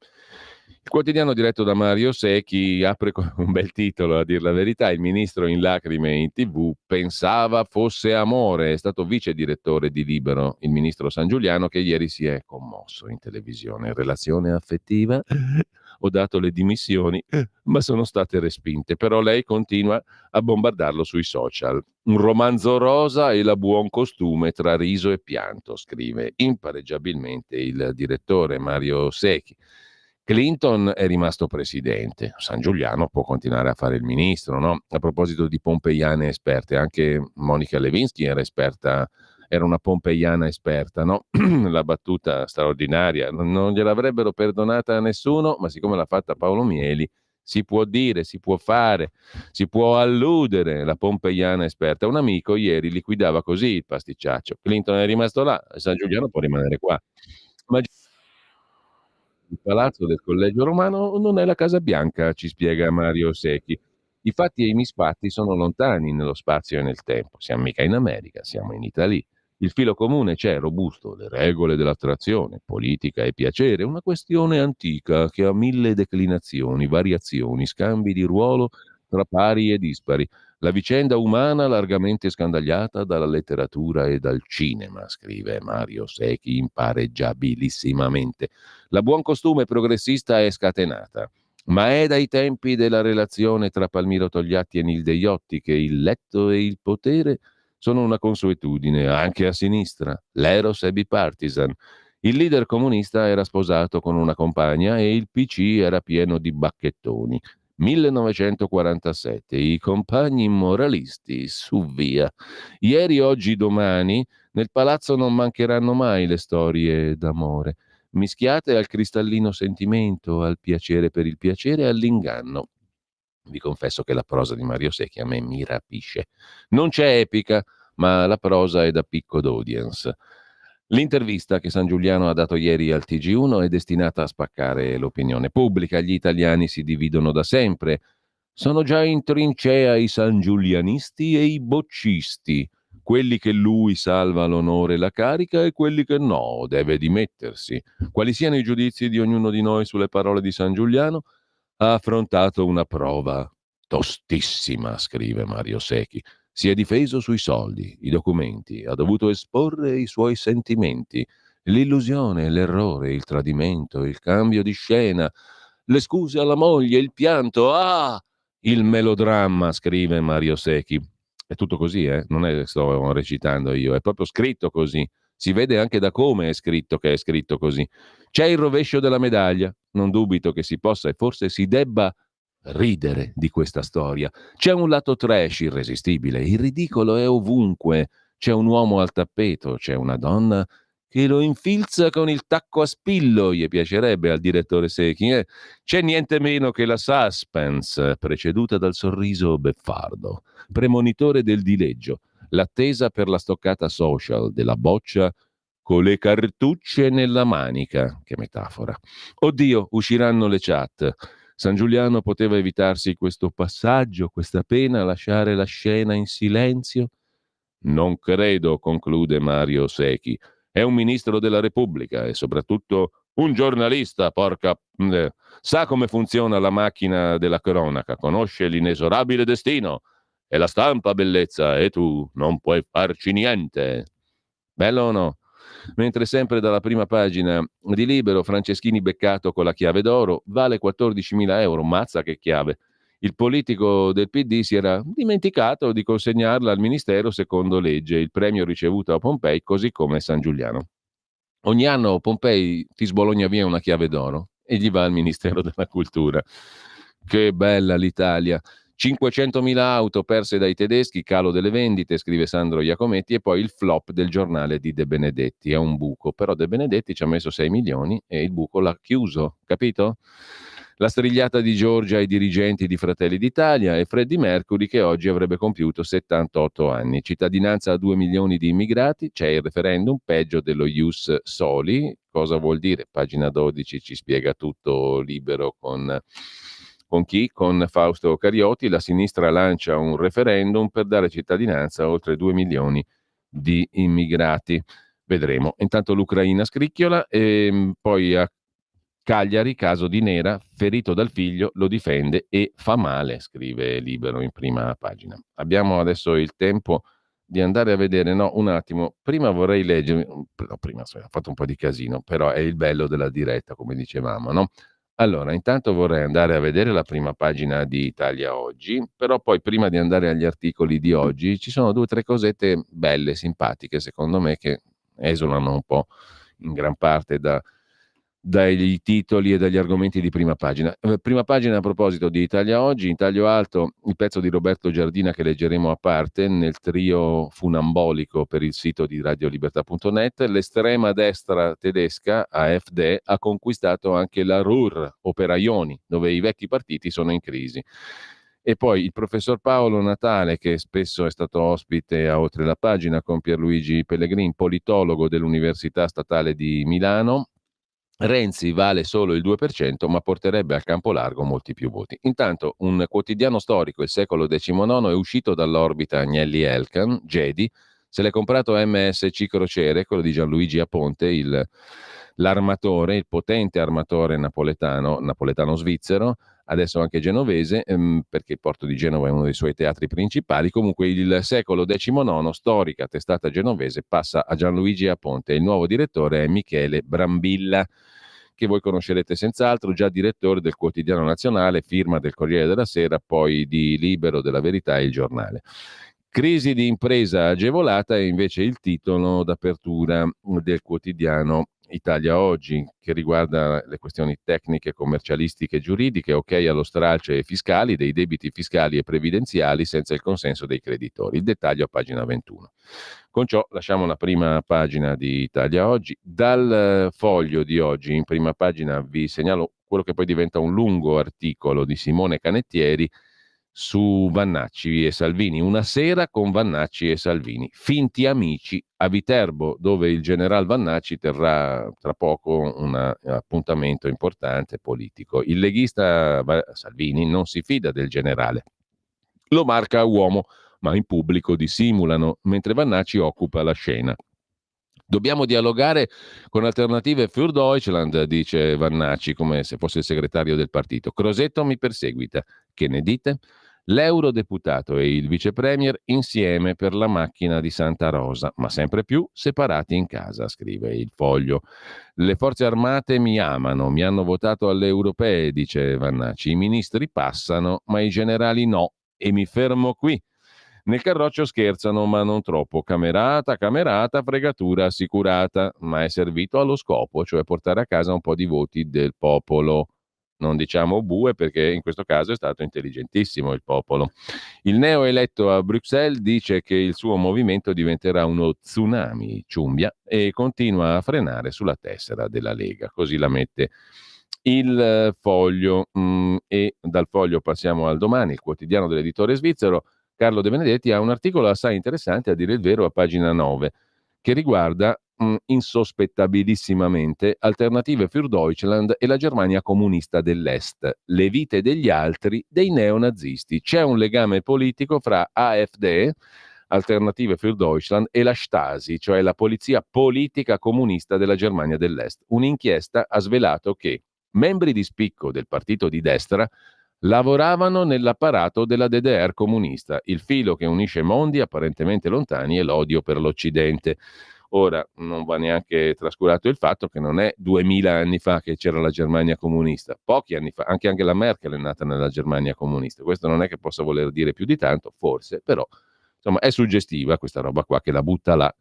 Il quotidiano diretto da Mario Secchi apre con un bel titolo, a dir la verità: il ministro in lacrime in TV, pensava fosse amore. È stato vice direttore di Libero il ministro San Giuliano, che ieri si è commosso in televisione. Relazione affettiva? Ho dato le dimissioni, ma sono state respinte. Però lei continua a bombardarlo sui social. Un romanzo rosa e la buon costume tra riso e pianto, scrive impareggiabilmente il direttore Mario Secchi. Clinton è rimasto presidente, San Giuliano può continuare a fare il ministro, no? A proposito di pompeiane esperte, anche Monica Lewinsky era una pompeiana esperta, no? La battuta straordinaria, non gliel'avrebbero perdonata a nessuno, ma siccome l'ha fatta Paolo Mieli, si può dire, si può fare, si può alludere, la pompeiana esperta. Un amico ieri liquidava così il pasticciaccio. Clinton è rimasto là, San Giuliano può rimanere qua. Ma il palazzo del Collegio Romano non è la Casa Bianca, ci spiega Mario Secchi. I fatti e i misfatti sono lontani nello spazio e nel tempo. Siamo mica in America, siamo in Italia. Il filo comune c'è, robusto, le regole dell'attrazione, politica e piacere, una questione antica che ha 1000 declinazioni, variazioni, scambi di ruolo tra pari e dispari. La vicenda umana largamente scandagliata dalla letteratura e dal cinema, scrive Mario Secchi impareggiabilissimamente. La buon costume progressista è scatenata, ma è dai tempi della relazione tra Palmiro Togliatti e Nilde Iotti che il letto e il potere sono una consuetudine anche a sinistra. L'eros è bipartisan. Il leader comunista era sposato con una compagna e il PC era pieno di bacchettoni. 1947, i compagni moralisti su via. Ieri, oggi, domani, nel palazzo non mancheranno mai le storie d'amore, mischiate al cristallino sentimento, al piacere per il piacere e all'inganno. Vi confesso che la prosa di Mario Secchi a me mi rapisce. Non c'è epica, ma la prosa è da picco d'audience. L'intervista che San Giuliano ha dato ieri al TG1 è destinata a spaccare l'opinione pubblica. Gli italiani si dividono da sempre. Sono già in trincea i sangiulianisti e i boccisti, quelli che lui salva l'onore e la carica e quelli che no, deve dimettersi. Quali siano i giudizi di ognuno di noi sulle parole di San Giuliano? Ha affrontato una prova tostissima, scrive Mario Secchi. Si è difeso sui soldi, i documenti, ha dovuto esporre i suoi sentimenti, l'illusione, l'errore, il tradimento, il cambio di scena, le scuse alla moglie, il pianto, il melodramma, scrive Mario Secchi. È tutto così, non è che sto recitando io, è proprio scritto così. Si vede anche da come è scritto che è scritto così. C'è il rovescio della medaglia, non dubito che si possa e forse si debba ridere di questa storia. C'è un lato trash irresistibile, il ridicolo è ovunque. C'è un uomo al tappeto, c'è una donna che lo infilza con il tacco a spillo, gli piacerebbe al direttore Secchi. C'è niente meno che la suspense, preceduta dal sorriso beffardo, premonitore del dileggio, l'attesa per la stoccata social della boccia con le cartucce nella manica. Che metafora. Oddio, usciranno le chat. San Giuliano poteva evitarsi questo passaggio, questa pena, lasciare la scena in silenzio? Non credo, conclude Mario Secchi. È un ministro della Repubblica e soprattutto un giornalista, porca... Sa come funziona la macchina della cronaca, conosce l'inesorabile destino. È la stampa, bellezza, e tu non puoi farci niente. Bello o no? Mentre sempre dalla prima pagina di Libero, Franceschini beccato con la chiave d'oro, vale 14.000 euro, mazza che chiave. Il politico del PD si era dimenticato di consegnarla al Ministero secondo legge, il premio ricevuto a Pompei, così come San Giuliano. Ogni anno Pompei ti sbologna via una chiave d'oro e gli va al Ministero della Cultura. Che bella l'Italia! 500.000 auto perse dai tedeschi, calo delle vendite, scrive Sandro Iacometti, e poi il flop del giornale di De Benedetti. È un buco, però De Benedetti ci ha messo 6 milioni e il buco l'ha chiuso, capito? La strigliata di Giorgia ai dirigenti di Fratelli d'Italia e Freddie Mercury che oggi avrebbe compiuto 78 anni. Cittadinanza a 2 milioni di immigrati, c'è il referendum, peggio dello Ius Soli. Cosa vuol dire? Pagina 12 ci spiega tutto. Libero con chi? Con Fausto Carioti. La sinistra lancia un referendum per dare cittadinanza a oltre 2 milioni di immigrati. Vedremo. Intanto l'Ucraina scricchiola e poi a Cagliari, caso di Nera, ferito dal figlio, lo difende e fa male, scrive Libero in prima pagina. Abbiamo adesso il tempo di andare a vedere, no, un attimo, prima vorrei leggere, prima ho fatto un po' di casino, però è il bello della diretta, come dicevamo, no? Allora, intanto vorrei andare a vedere la prima pagina di Italia Oggi, però poi prima di andare agli articoli di oggi ci sono 2 o 3 cosette belle, simpatiche, secondo me, che esulano un po' in gran parte dai titoli e dagli argomenti di prima pagina. Prima pagina a proposito di Italia Oggi, in taglio alto il pezzo di Roberto Giardina che leggeremo a parte nel trio funambolico per il sito di radiolibertà.net. L'estrema destra tedesca, AfD, ha conquistato anche la Ruhr, Operaioni, dove i vecchi partiti sono in crisi. E poi il professor Paolo Natale, che spesso è stato ospite a Oltre la Pagina con Pierluigi Pellegrin, politologo dell'Università Statale di Milano. Renzi vale solo il 2%, ma porterebbe al campo largo molti più voti. Intanto un quotidiano storico, il Secolo XIX, è uscito dall'orbita Agnelli Elkann, Jedi, se l'è comprato MSC Crociere, quello di Gianluigi Aponte, l'armatore, il potente armatore napoletano-svizzero, adesso anche genovese, perché il porto di Genova è uno dei suoi teatri principali. Comunque il Secolo XIX, storica testata genovese, passa a Gianluigi Aponte. Il nuovo direttore è Michele Brambilla, che voi conoscerete senz'altro, già direttore del Quotidiano Nazionale, firma del Corriere della Sera, poi di Libero, della Verità e Il Giornale. Crisi di impresa agevolata è invece il titolo d'apertura del quotidiano Italia Oggi, che riguarda le questioni tecniche, commercialistiche e giuridiche, ok allo stralcio e fiscali, dei debiti fiscali e previdenziali senza il consenso dei creditori. Il dettaglio a pagina 21. Con ciò lasciamo la prima pagina di Italia Oggi. Dal Foglio di oggi, in prima pagina, vi segnalo quello che poi diventa un lungo articolo di Simone Canettieri su Vannacci e Salvini. Una sera con Vannacci e Salvini, finti amici a Viterbo, dove il general Vannacci terrà tra poco un appuntamento importante politico. Il leghista Salvini non si fida del generale, lo marca uomo, ma in pubblico dissimulano, mentre Vannacci occupa la scena. Dobbiamo dialogare con Alternative für Deutschland, dice Vannacci, come se fosse il segretario del partito. Crosetto mi perseguita. Che ne dite? L'eurodeputato e il vicepremier insieme per la macchina di Santa Rosa, ma sempre più separati in casa, scrive il Foglio. Le forze armate mi amano, mi hanno votato alle europee, dice Vannacci. I ministri passano, ma i generali no, e mi fermo qui. Nel Carroccio scherzano, ma non troppo. Camerata, fregatura assicurata, ma è servito allo scopo, cioè portare a casa un po' di voti del popolo. Non diciamo bue, perché in questo caso è stato intelligentissimo il popolo. Il neoeletto a Bruxelles dice che il suo movimento diventerà uno tsunami, ciumbia, e continua a frenare sulla tessera della Lega. Così la mette il Foglio. E dal Foglio passiamo al Domani, il quotidiano dell'editore svizzero. Carlo De Benedetti ha un articolo assai interessante, a dire il vero, a pagina 9, che riguarda insospettabilissimamente Alternative für Deutschland e la Germania comunista dell'Est, le vite degli altri dei neonazisti. C'è un legame politico fra AfD, Alternative für Deutschland, e la Stasi, cioè la polizia politica comunista della Germania dell'Est. Un'inchiesta ha svelato che membri di spicco del partito di destra lavoravano nell'apparato della DDR comunista, il filo che unisce mondi apparentemente lontani e l'odio per l'Occidente. Ora, non va neanche trascurato il fatto che non è 2000 anni fa che c'era la Germania comunista, pochi anni fa, anche la Merkel è nata nella Germania comunista. Questo non è che possa voler dire più di tanto, forse, però insomma è suggestiva questa roba qua, che la butta là.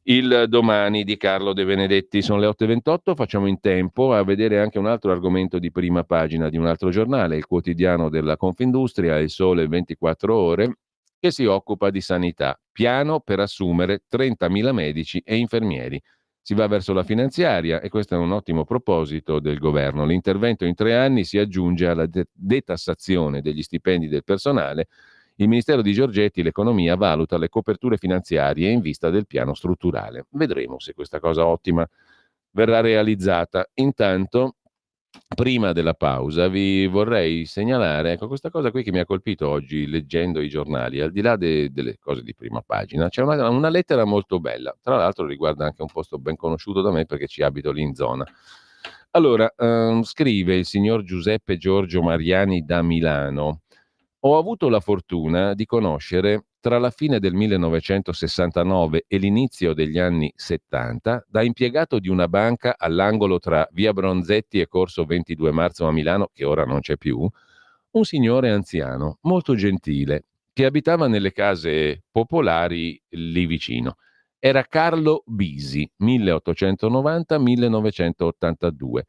Il Domani di Carlo De Benedetti. Sono le 8:28, facciamo in tempo a vedere anche un altro argomento di prima pagina di un altro giornale, il quotidiano della Confindustria, Il Sole 24 Ore, che si occupa di sanità. Piano per assumere 30.000 medici e infermieri. Si va verso la finanziaria e questo è un ottimo proposito del governo. L'intervento in 3 anni si aggiunge alla detassazione degli stipendi del personale. Il Ministero di Giorgetti, l'economia, valuta le coperture finanziarie in vista del piano strutturale. Vedremo se questa cosa ottima verrà realizzata. Intanto, prima della pausa, vi vorrei segnalare, ecco, questa cosa qui che mi ha colpito oggi leggendo i giornali, al di là delle cose di prima pagina. C'è una lettera molto bella, tra l'altro riguarda anche un posto ben conosciuto da me perché ci abito lì in zona. Allora, scrive il signor Giuseppe Giorgio Mariani da Milano. Ho avuto la fortuna di conoscere tra la fine del 1969 e l'inizio degli anni 70, da impiegato di una banca all'angolo tra via Bronzetti e corso 22 marzo a Milano, che ora non c'è più, un signore anziano, molto gentile, che abitava nelle case popolari lì vicino. Era Carlo Bisi, 1890-1982.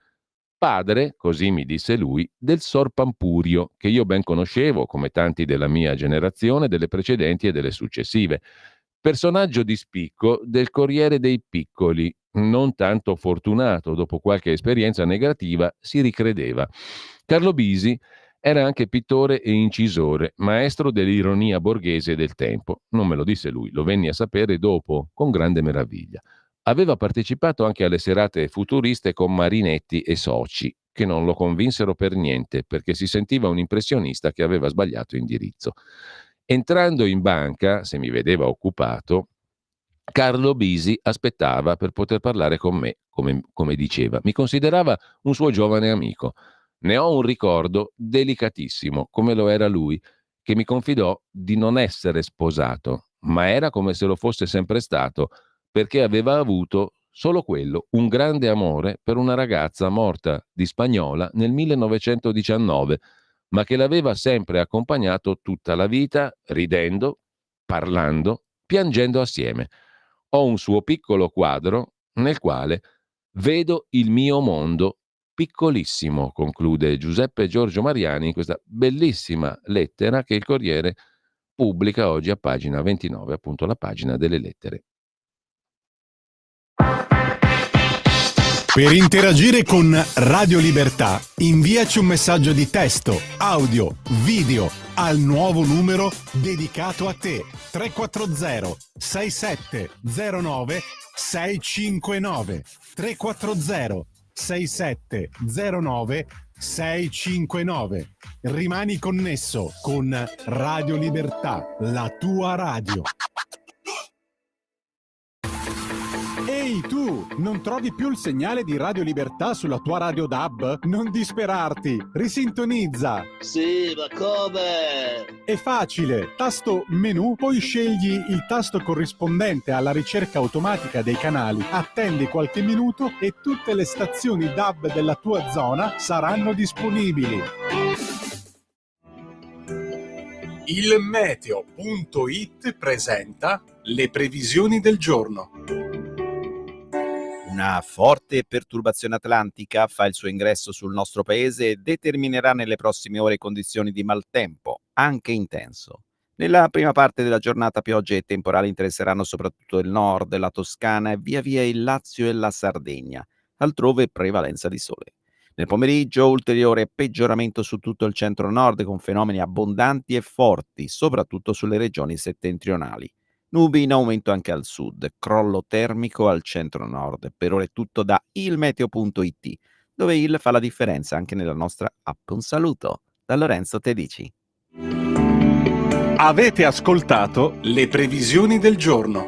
Padre, così mi disse lui, del Sor Pampurio, che io ben conoscevo, come tanti della mia generazione, delle precedenti e delle successive. Personaggio di spicco del Corriere dei Piccoli, non tanto fortunato, dopo qualche esperienza negativa si ricredeva. Carlo Bisi era anche pittore e incisore, maestro dell'ironia borghese del tempo. Non me lo disse lui, lo venni a sapere dopo, con grande meraviglia. Aveva partecipato anche alle serate futuriste con Marinetti e soci, che non lo convinsero per niente, perché si sentiva un impressionista che aveva sbagliato indirizzo. Entrando in banca, se mi vedeva occupato, Carlo Bisi aspettava per poter parlare con me, come diceva. Mi considerava un suo giovane amico. Ne ho un ricordo delicatissimo, come lo era lui, che mi confidò di non essere sposato, ma era come se lo fosse sempre stato, perché aveva avuto solo quello, un grande amore per una ragazza morta di Spagnola nel 1919, ma che l'aveva sempre accompagnato tutta la vita, ridendo, parlando, piangendo assieme. Ho un suo piccolo quadro nel quale vedo il mio mondo piccolissimo, conclude Giuseppe Giorgio Mariani in questa bellissima lettera che il Corriere pubblica oggi a pagina 29, appunto la pagina delle lettere. Per interagire con Radio Libertà, inviaci un messaggio di testo, audio, video al nuovo numero dedicato a te. 340 6709 659 340 6709 659. Rimani connesso con Radio Libertà, la tua radio. Ehi tu, non trovi più il segnale di Radio Libertà sulla tua radio DAB? Non disperarti, risintonizza. Sì, ma come? È facile, tasto menu, poi scegli il tasto corrispondente alla ricerca automatica dei canali, attendi qualche minuto e tutte le stazioni DAB della tua zona saranno disponibili. Il meteo.it presenta le previsioni del giorno. Una forte perturbazione atlantica fa il suo ingresso sul nostro paese e determinerà nelle prossime ore condizioni di maltempo, anche intenso. Nella prima parte della giornata piogge e temporali interesseranno soprattutto il nord, la Toscana e via via il Lazio e la Sardegna, altrove prevalenza di sole. Nel pomeriggio ulteriore peggioramento su tutto il centro-nord con fenomeni abbondanti e forti, soprattutto sulle regioni settentrionali. Nubi in aumento anche al sud, crollo termico al centro-nord. Per ora è tutto da ilmeteo.it, dove il fa la differenza anche nella nostra app. Un saluto da Lorenzo Tedici. Avete ascoltato le previsioni del giorno.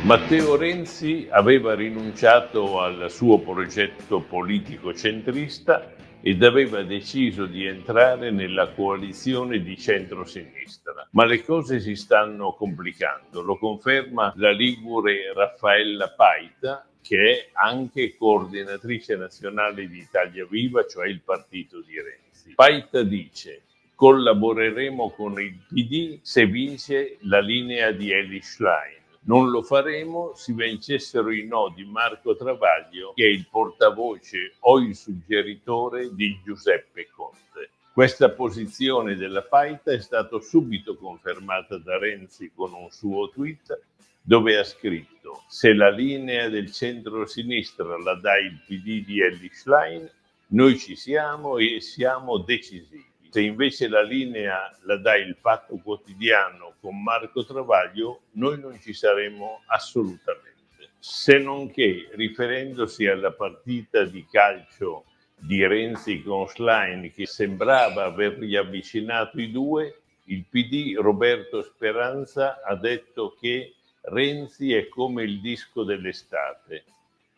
Matteo Renzi aveva rinunciato al suo progetto politico centrista ed aveva deciso di entrare nella coalizione di centrosinistra. Ma le cose si stanno complicando, lo conferma la ligure Raffaella Paita, che è anche coordinatrice nazionale di Italia Viva, cioè il partito di Renzi. Paita dice: collaboreremo con il PD se vince la linea di Elly Schlein. Non lo faremo se vincessero i no di Marco Travaglio, che è il portavoce o il suggeritore di Giuseppe Conte. Questa posizione della Paita è stata subito confermata da Renzi con un suo tweet dove ha scritto: se la linea del centro-sinistra la dà il PD di Elly Schlein, noi ci siamo e siamo decisivi. Se invece la linea la dà il Fatto Quotidiano con Marco Travaglio, noi non ci saremo assolutamente. Se non che, riferendosi alla partita di calcio di Renzi con Schlein, che sembrava aver riavvicinato i due, il PD Roberto Speranza ha detto che Renzi è come il disco dell'estate,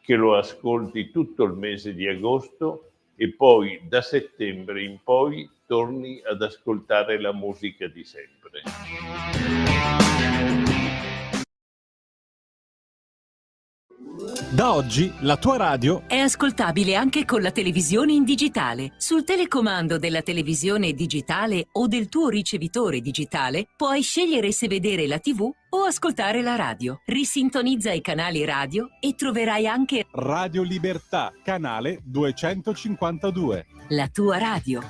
che lo ascolti tutto il mese di agosto e poi da settembre in poi torni ad ascoltare la musica di sempre. Da oggi la tua radio è ascoltabile anche con la televisione in digitale. Sul telecomando della televisione digitale o del tuo ricevitore digitale puoi scegliere se vedere la TV o ascoltare la radio. Risintonizza i canali radio e troverai anche Radio Libertà, canale 252. la tua radio.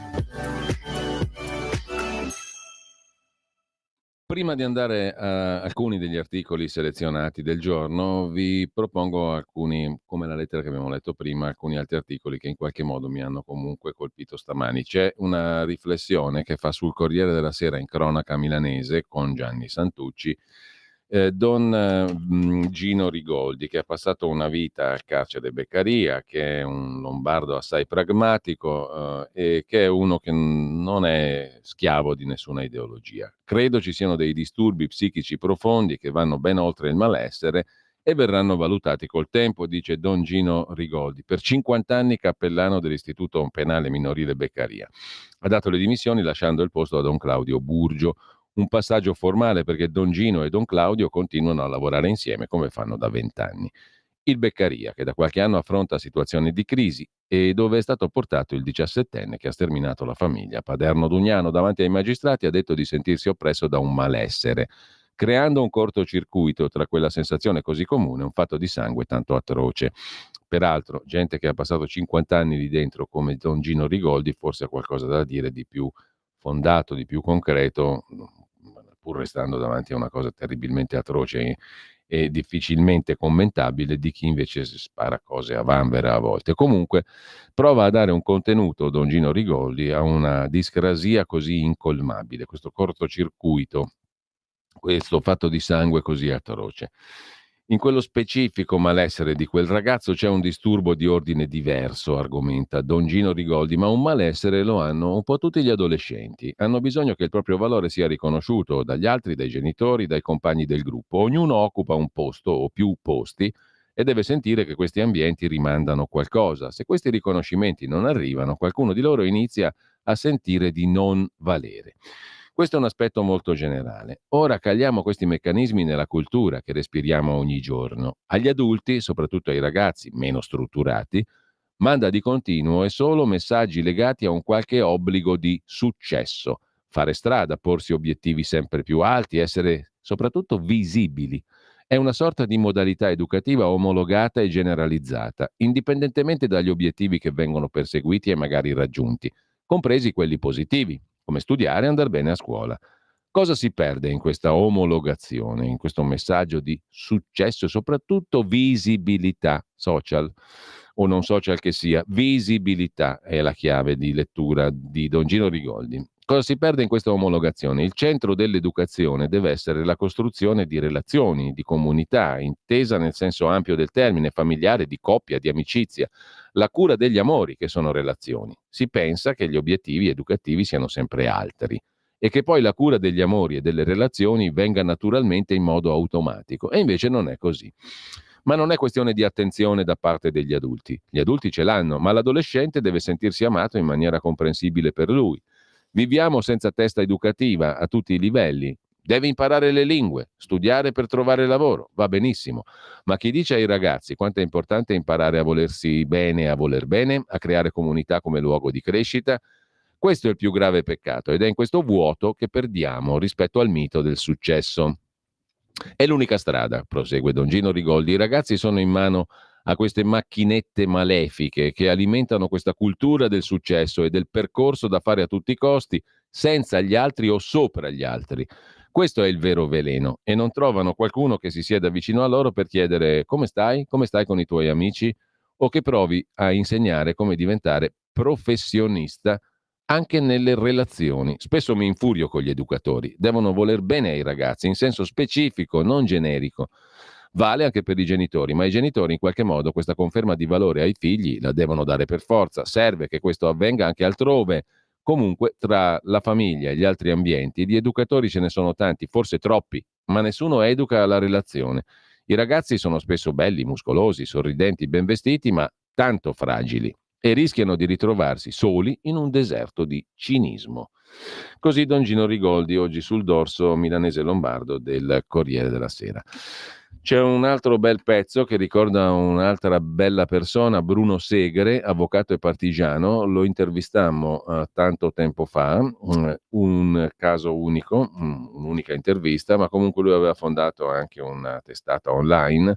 Prima di andare a alcuni degli articoli selezionati del giorno, vi propongo alcuni, come la lettera che abbiamo letto prima, alcuni altri articoli che in qualche modo mi hanno comunque colpito stamani. C'è una riflessione che fa sul Corriere della Sera in cronaca milanese con Gianni Santucci, Don Gino Rigoldi, che ha passato una vita al carcere Beccaria, che è un lombardo assai pragmatico e che è uno che non è schiavo di nessuna ideologia. Credo ci siano dei disturbi psichici profondi che vanno ben oltre il malessere e verranno valutati col tempo, dice Don Gino Rigoldi, per 50 anni cappellano dell'Istituto Penale Minorile Beccaria. Ha dato le dimissioni lasciando il posto a Don Claudio Burgio. Un passaggio formale perché Don Gino e Don Claudio continuano a lavorare insieme come fanno da 20 anni. Il Beccaria, che da qualche anno affronta situazioni di crisi e dove è stato portato il 17enne che ha sterminato la famiglia. Paderno Dugnano davanti ai magistrati ha detto di sentirsi oppresso da un malessere, creando un cortocircuito tra quella sensazione così comune e un fatto di sangue tanto atroce. Peraltro, gente che ha passato 50 anni lì dentro come Don Gino Rigoldi forse ha qualcosa da dire di più fondato, di più concreto, pur restando davanti a una cosa terribilmente atroce e difficilmente commentabile di chi invece spara cose a vanvera a volte. Comunque prova a dare un contenuto, Don Gino Rigoldi, a una discrasia così incolmabile, questo cortocircuito, questo fatto di sangue così atroce. In quello specifico malessere di quel ragazzo c'è un disturbo di ordine diverso, argomenta Don Gino Rigoldi, ma un malessere lo hanno un po' tutti gli adolescenti. Hanno bisogno che il proprio valore sia riconosciuto dagli altri, dai genitori, dai compagni del gruppo. Ognuno occupa un posto o più posti e deve sentire che questi ambienti rimandano qualcosa. Se questi riconoscimenti non arrivano, qualcuno di loro inizia a sentire di non valere. Questo è un aspetto molto generale. Ora caliamo questi meccanismi nella cultura che respiriamo ogni giorno. Agli adulti, soprattutto ai ragazzi meno strutturati, manda di continuo e solo messaggi legati a un qualche obbligo di successo. Fare strada, porsi obiettivi sempre più alti, essere soprattutto visibili. È una sorta di modalità educativa omologata e generalizzata, indipendentemente dagli obiettivi che vengono perseguiti e magari raggiunti, compresi quelli positivi, come studiare e andare bene a scuola. Cosa si perde in questa omologazione, in questo messaggio di successo e soprattutto visibilità social o non social che sia? Visibilità è la chiave di lettura di Don Gino Rigoldi. Cosa si perde in questa omologazione? Il centro dell'educazione deve essere la costruzione di relazioni, di comunità, intesa nel senso ampio del termine, familiare, di coppia, di amicizia, la cura degli amori che sono relazioni. Si pensa che gli obiettivi educativi siano sempre altri e che poi la cura degli amori e delle relazioni venga naturalmente in modo automatico, e invece non è così. Ma non è questione di attenzione da parte degli adulti. Gli adulti ce l'hanno, ma l'adolescente deve sentirsi amato in maniera comprensibile per lui. Viviamo senza testa educativa a tutti i livelli. Deve imparare le lingue, studiare per trovare lavoro, va benissimo. Ma chi dice ai ragazzi quanto è importante imparare a volersi bene e a voler bene, a creare comunità come luogo di crescita? Questo è il più grave peccato ed è in questo vuoto che perdiamo rispetto al mito del successo. È l'unica strada, prosegue Don Gino Rigoldi. I ragazzi sono in mano a queste macchinette malefiche che alimentano questa cultura del successo e del percorso da fare a tutti i costi, senza gli altri o sopra gli altri. Questo è il vero veleno e non trovano qualcuno che si sieda vicino a loro per chiedere come stai con i tuoi amici, o che provi a insegnare come diventare professionista anche nelle relazioni. Spesso mi infurio con gli educatori, devono voler bene ai ragazzi in senso specifico, non generico. Vale anche per i genitori, ma i genitori in qualche modo questa conferma di valore ai figli la devono dare per forza. Serve che questo avvenga anche altrove. Comunque, tra la famiglia e gli altri ambienti, di educatori ce ne sono tanti, forse troppi, ma nessuno educa alla relazione. I ragazzi sono spesso belli, muscolosi, sorridenti, ben vestiti, ma tanto fragili e rischiano di ritrovarsi soli in un deserto di cinismo. Così Don Gino Rigoldi oggi sul dorso milanese lombardo del Corriere della Sera. C'è un altro bel pezzo che ricorda un'altra bella persona, Bruno Segre, avvocato e partigiano. Lo intervistammo tanto tempo fa, un caso unico, un'unica intervista, ma comunque lui aveva fondato anche una testata online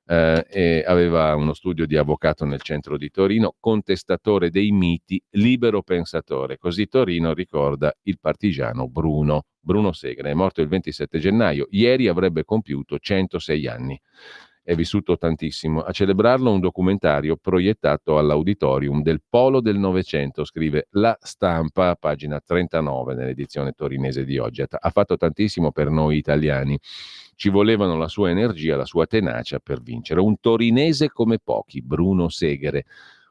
e aveva uno studio di avvocato nel centro di Torino, contestatore dei miti, libero pensatore. Così Torino ricorda il partigiano Bruno Segre. È morto il 27 gennaio, ieri avrebbe compiuto 106 anni. È vissuto tantissimo. A celebrarlo un documentario proiettato all'Auditorium del Polo del Novecento, scrive La Stampa, pagina 39 nell'edizione torinese di oggi. Ha fatto tantissimo per noi italiani. Ci volevano la sua energia, la sua tenacia per vincere. Un torinese come pochi, Bruno Segre.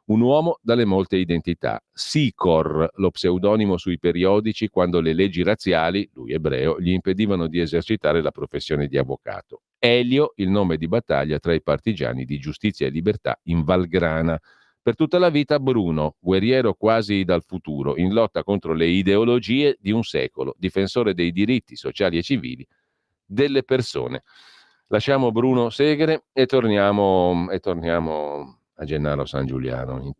Un uomo dalle molte identità. Sicor, lo pseudonimo sui periodici quando le leggi razziali, lui ebreo, gli impedivano di esercitare la professione di avvocato. Elio, il nome di battaglia tra i partigiani di Giustizia e Libertà in Valgrana. Per tutta la vita Bruno, guerriero quasi dal futuro, in lotta contro le ideologie di un secolo, difensore dei diritti sociali e civili delle persone. Lasciamo Bruno Segre e torniamo a Gennaro San Giuliano,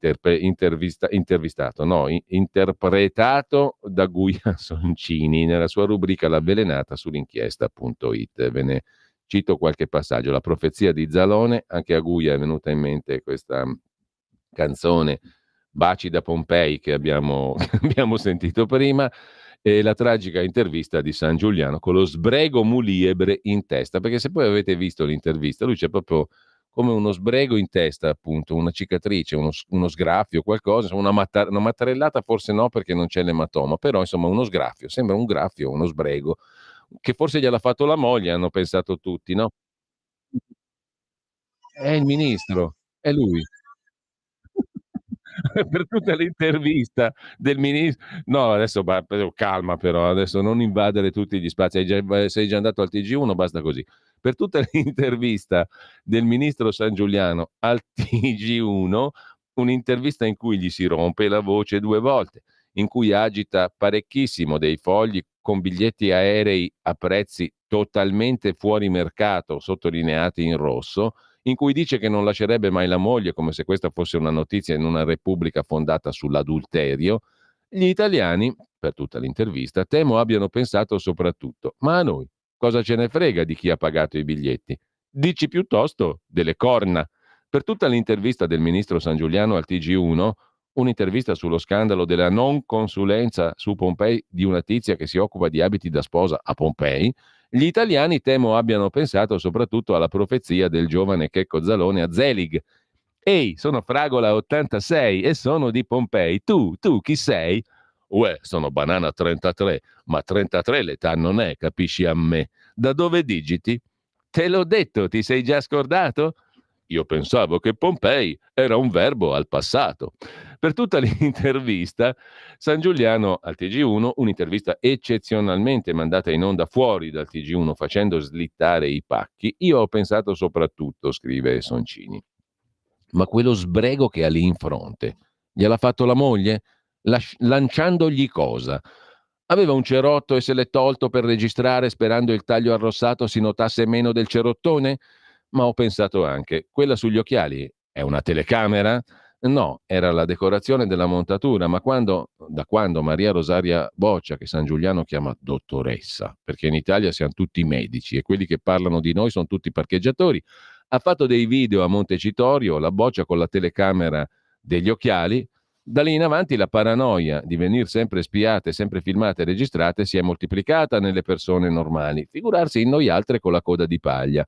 interpretato da Guia Soncini nella sua rubrica L'avvelenata sull'inchiesta.it. Ve ne cito qualche passaggio. La profezia di Zalone, anche a Guia è venuta in mente questa canzone Baci da Pompei che abbiamo sentito prima, e la tragica intervista di San Giuliano con lo sbrego muliebre in testa, perché se poi avete visto l'intervista, lui c'è proprio come uno sbrego in testa, appunto, una cicatrice, uno sgraffio, qualcosa, una mattarellata forse no perché non c'è l'ematoma, però insomma uno sgraffio, sembra un graffio, uno sbrego, che forse gliel'ha fatto la moglie, hanno pensato tutti, no? È il ministro, è lui. Per tutta l'intervista del ministro, no, adesso calma, però adesso non invadere tutti gli spazi. Sei già andato al TG1, basta così. Per tutta l'intervista del ministro San Giuliano al TG1, un'intervista in cui gli si rompe la voce 2 volte, in cui agita parecchissimo dei fogli con biglietti aerei a prezzi totalmente fuori mercato, sottolineati in rosso, in cui dice che non lascerebbe mai la moglie, come se questa fosse una notizia in una repubblica fondata sull'adulterio. Gli italiani, per tutta l'intervista, temo abbiano pensato soprattutto: ma a noi cosa ce ne frega di chi ha pagato i biglietti? Dici piuttosto delle corna. Per tutta l'intervista del ministro San Giuliano al TG1, un'intervista sullo scandalo della non consulenza su Pompei di una tizia che si occupa di abiti da sposa a Pompei, gli italiani temo abbiano pensato soprattutto alla profezia del giovane Checco Zalone a Zelig. Ehi, sono Fragola 86 e sono di Pompei. Tu chi sei? Uè, sono Banana 33, ma 33 l'età non è, capisci a me. Da dove digiti? Te l'ho detto, ti sei già scordato? Io pensavo che Pompei era un verbo al passato. Per tutta l'intervista, San Giuliano al TG1, un'intervista eccezionalmente mandata in onda fuori dal TG1 facendo slittare i pacchi, io ho pensato soprattutto, scrive Soncini, ma quello sbrego che ha lì in fronte, gliel'ha fatto la moglie? Lanciandogli cosa? Aveva un cerotto e se l'è tolto per registrare sperando il taglio arrossato si notasse meno del cerottone? Ma ho pensato anche, quella sugli occhiali è una telecamera? No, era la decorazione della montatura, ma da quando Maria Rosaria Boccia, che San Giuliano chiama dottoressa, perché in Italia siamo tutti medici e quelli che parlano di noi sono tutti parcheggiatori, ha fatto dei video a Montecitorio, la Boccia con la telecamera degli occhiali. Da lì in avanti la paranoia di venire sempre spiate, sempre filmate e registrate si è moltiplicata nelle persone normali. Figurarsi in noi altre con la coda di paglia,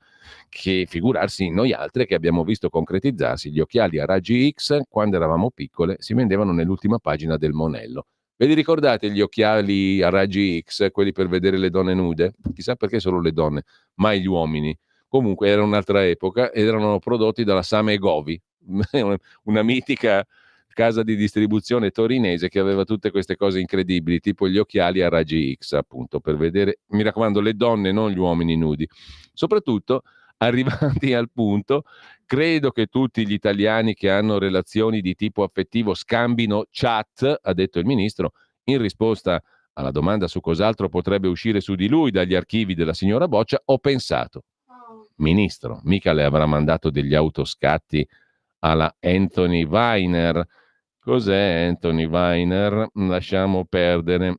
che figurarsi in noi altre che abbiamo visto concretizzarsi gli occhiali a raggi X quando eravamo piccole, si vendevano nell'ultima pagina del Monello. Ve li ricordate gli occhiali a raggi X, quelli per vedere le donne nude? Chissà perché solo le donne, mai gli uomini. Comunque era un'altra epoca ed erano prodotti dalla Same Govi, una mitica casa di distribuzione torinese che aveva tutte queste cose incredibili, tipo gli occhiali a raggi X, appunto, per vedere, mi raccomando, le donne, non gli uomini nudi. Soprattutto, arrivati al punto, credo che tutti gli italiani che hanno relazioni di tipo affettivo scambino chat, ha detto il ministro, in risposta alla domanda su cos'altro potrebbe uscire su di lui dagli archivi della signora Boccia, ho pensato. ministro, mica le avrà mandato degli autoscatti alla Anthony Weiner. Cos'è Anthony Weiner? Lasciamo perdere,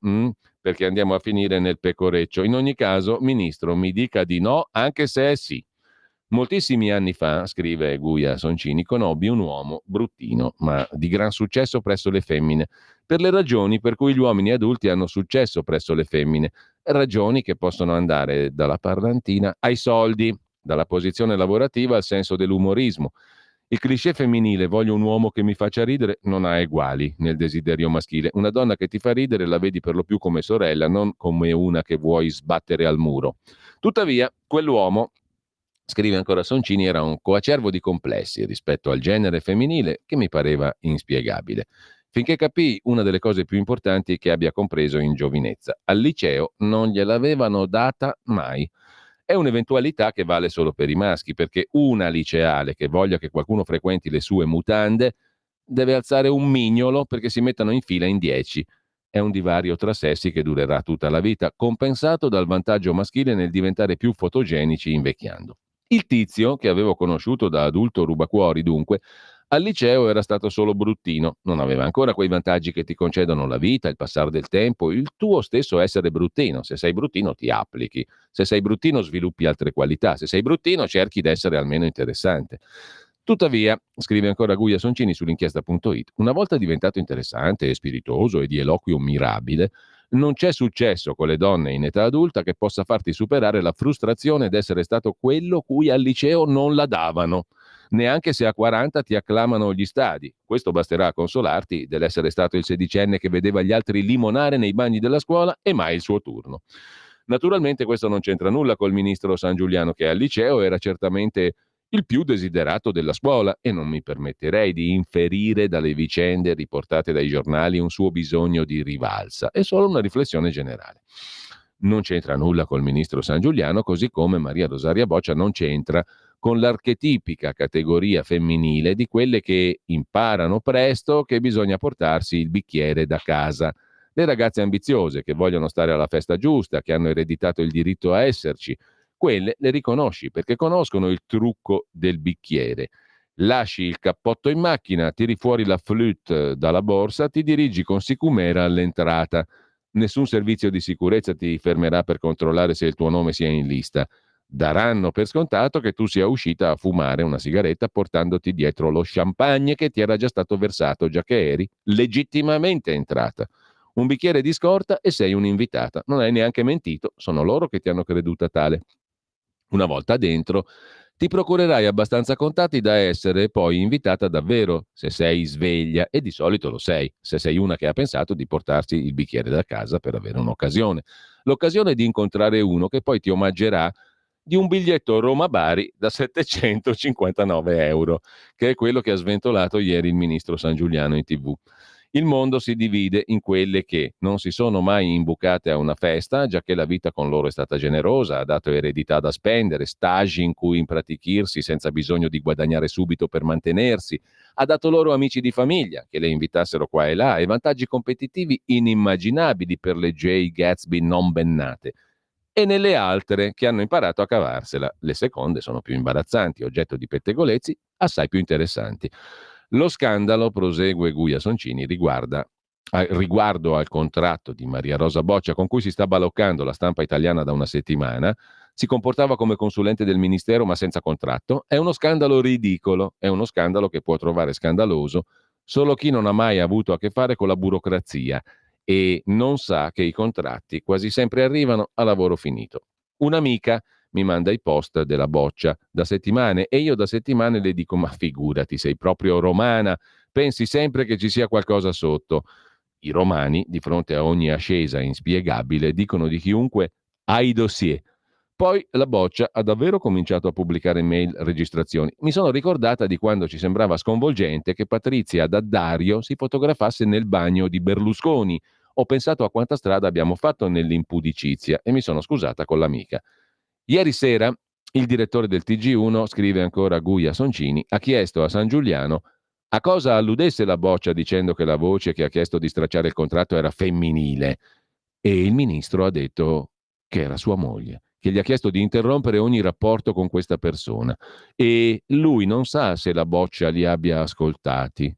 perché andiamo a finire nel pecoreccio. In ogni caso, ministro, mi dica di no, anche se è sì. Moltissimi anni fa, scrive Guia Soncini, conobbi un uomo bruttino, ma di gran successo presso le femmine, per le ragioni per cui gli uomini adulti hanno successo presso le femmine, ragioni che possono andare dalla parlantina ai soldi, dalla posizione lavorativa al senso dell'umorismo. Il cliché femminile voglio un uomo che mi faccia ridere non ha eguali nel desiderio maschile. Una donna che ti fa ridere la vedi per lo più come sorella, non come una che vuoi sbattere al muro. Tuttavia, quell'uomo, scrive ancora Soncini, era un coacervo di complessi rispetto al genere femminile che mi pareva inspiegabile. Finché capii una delle cose più importanti che abbia compreso in giovinezza. Al liceo non gliel'avevano data mai. È un'eventualità che vale solo per i maschi, perché una liceale che voglia che qualcuno frequenti le sue mutande deve alzare un mignolo perché si mettano in fila in 10. È un divario tra sessi che durerà tutta la vita, compensato dal vantaggio maschile nel diventare più fotogenici invecchiando. Il tizio, che avevo conosciuto da adulto rubacuori dunque, al liceo era stato solo bruttino, non aveva ancora quei vantaggi che ti concedono la vita, il passare del tempo, il tuo stesso essere bruttino. Se sei bruttino ti applichi, se sei bruttino sviluppi altre qualità, se sei bruttino cerchi di essere almeno interessante. Tuttavia, scrive ancora Guia Soncini sull'inchiesta.it, una volta diventato interessante e spiritoso e di eloquio mirabile, non c'è successo con le donne in età adulta che possa farti superare la frustrazione d'essere stato quello cui al liceo non la davano, neanche se a 40 ti acclamano gli stadi. Questo basterà a consolarti dell'essere stato il sedicenne che vedeva gli altri limonare nei bagni della scuola e mai il suo turno. Naturalmente questo non c'entra nulla col ministro Sangiuliano, che al liceo era certamente il più desiderato della scuola, e non mi permetterei di inferire dalle vicende riportate dai giornali un suo bisogno di rivalsa. È solo una riflessione generale. Non c'entra nulla col ministro Sangiuliano, così come Maria Rosaria Boccia non c'entra con l'archetipica categoria femminile di quelle che imparano presto che bisogna portarsi il bicchiere da casa. Le ragazze ambiziose che vogliono stare alla festa giusta, che hanno ereditato il diritto a esserci, quelle le riconosci perché conoscono il trucco del bicchiere. Lasci il cappotto in macchina, tiri fuori la flûte dalla borsa, ti dirigi con sicumera all'entrata. Nessun servizio di sicurezza ti fermerà per controllare se il tuo nome sia in lista. Daranno per scontato che tu sia uscita a fumare una sigaretta portandoti dietro lo champagne che ti era già stato versato, già che eri legittimamente entrata. Un bicchiere di scorta e sei un'invitata. Non hai neanche mentito, sono loro che ti hanno creduta tale. Una volta dentro ti procurerai abbastanza contatti da essere poi invitata davvero, se sei sveglia, e di solito lo sei, se sei una che ha pensato di portarsi il bicchiere da casa per avere un'occasione. L'occasione di incontrare uno che poi ti omaggerà di un biglietto Roma-Bari da 759 euro, che è quello che ha sventolato ieri il ministro Sangiuliano in TV. Il mondo si divide in quelle che non si sono mai imbucate a una festa, giacché la vita con loro è stata generosa, ha dato eredità da spendere, stage in cui impratichirsi senza bisogno di guadagnare subito per mantenersi, ha dato loro amici di famiglia che le invitassero qua e là e vantaggi competitivi inimmaginabili per le J. Gatsby non ben nate. E nelle altre che hanno imparato a cavarsela. Le seconde sono più imbarazzanti, oggetto di pettegolezzi, assai più interessanti. Lo scandalo, prosegue Guia Soncini, riguardo al contratto di Maria Rosa Boccia con cui si sta baloccando la stampa italiana da una settimana, si comportava come consulente del ministero ma senza contratto, è uno scandalo ridicolo, è uno scandalo che può trovare scandaloso solo chi non ha mai avuto a che fare con la burocrazia e non sa che i contratti quasi sempre arrivano a lavoro finito. Un'amica mi manda i post della Boccia da settimane e io da settimane le dico: ma figurati, sei proprio romana, pensi sempre che ci sia qualcosa sotto. I romani, di fronte a ogni ascesa inspiegabile, dicono di chiunque: hai dossier. Poi la Boccia ha davvero cominciato a pubblicare mail registrazioni. Mi sono ricordata di quando ci sembrava sconvolgente che Patrizia D'Addario si fotografasse nel bagno di Berlusconi. Ho pensato a quanta strada abbiamo fatto nell'impudicizia e mi sono scusata con l'amica. Ieri sera il direttore del TG1, scrive ancora Guia Soncini, ha chiesto a Sangiuliano a cosa alludesse la Boccia dicendo che la voce che ha chiesto di stracciare il contratto era femminile, e il ministro ha detto che era sua moglie, che gli ha chiesto di interrompere ogni rapporto con questa persona e lui non sa se la Boccia li abbia ascoltati,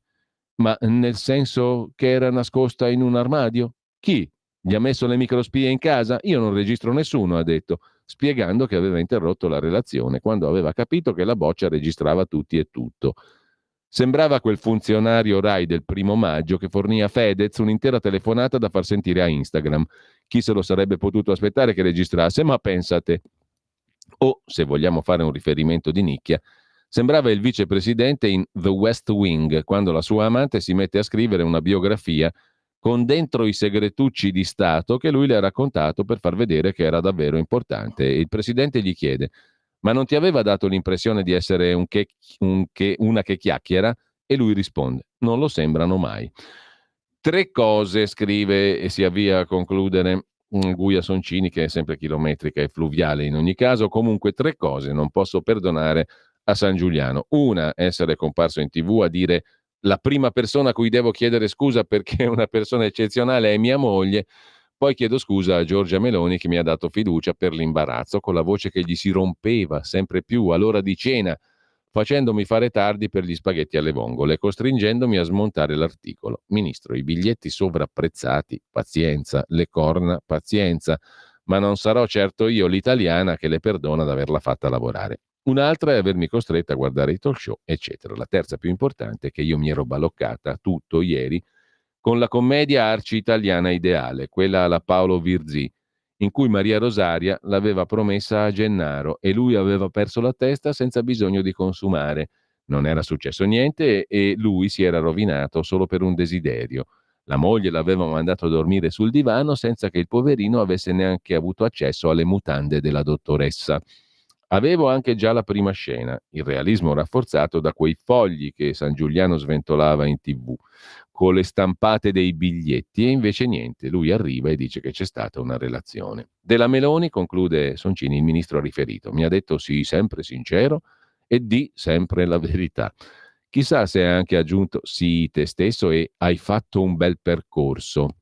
ma nel senso che era nascosta in un armadio? Chi? Gli ha messo le microspie in casa? Io non registro nessuno, ha detto, spiegando che aveva interrotto la relazione quando aveva capito che la Boccia registrava tutti e tutto. Sembrava quel funzionario Rai del 1° maggio che fornì a Fedez un'intera telefonata da far sentire a Instagram. Chi se lo sarebbe potuto aspettare che registrasse? Ma pensate. O, se vogliamo fare un riferimento di nicchia, sembrava il vicepresidente in The West Wing, quando la sua amante si mette a scrivere una biografia con dentro i segretucci di Stato che lui le ha raccontato per far vedere che era davvero importante. E il presidente gli chiede: ma non ti aveva dato l'impressione di essere una che chiacchiera? E lui risponde: non lo sembrano mai. 3 cose, scrive e si avvia a concludere Guia Soncini, che è sempre chilometrica e fluviale in ogni caso. Comunque 3 cose non posso perdonare a San Giuliano. Una, essere comparso in TV a dire: la prima persona a cui devo chiedere scusa perché è una persona eccezionale è mia moglie. Poi chiedo scusa a Giorgia Meloni che mi ha dato fiducia per l'imbarazzo, con la voce che gli si rompeva sempre più all'ora di cena, facendomi fare tardi per gli spaghetti alle vongole, costringendomi a smontare l'articolo. Ministro, i biglietti sovrapprezzati, pazienza, le corna, pazienza, ma non sarò certo io l'italiana che le perdona d'averla fatta lavorare. Un'altra è avermi costretta a guardare i talk show, eccetera. La terza più importante è che io mi ero baloccata tutto ieri con la commedia arci italiana ideale, quella alla Paolo Virzì, in cui Maria Rosaria l'aveva promessa a Gennaro e lui aveva perso la testa senza bisogno di consumare. Non era successo niente e lui si era rovinato solo per un desiderio. La moglie l'aveva mandato a dormire sul divano senza che il poverino avesse neanche avuto accesso alle mutande della dottoressa. Avevo anche già la prima scena, il realismo rafforzato da quei fogli che San Giuliano sventolava in TV, con le stampate dei biglietti, e invece niente, lui arriva e dice che c'è stata una relazione. Della Meloni, conclude Soncini, il ministro ha riferito, mi ha detto sì, sempre sincero e di sempre la verità. Chissà se ha anche aggiunto sì, te stesso e hai fatto un bel percorso.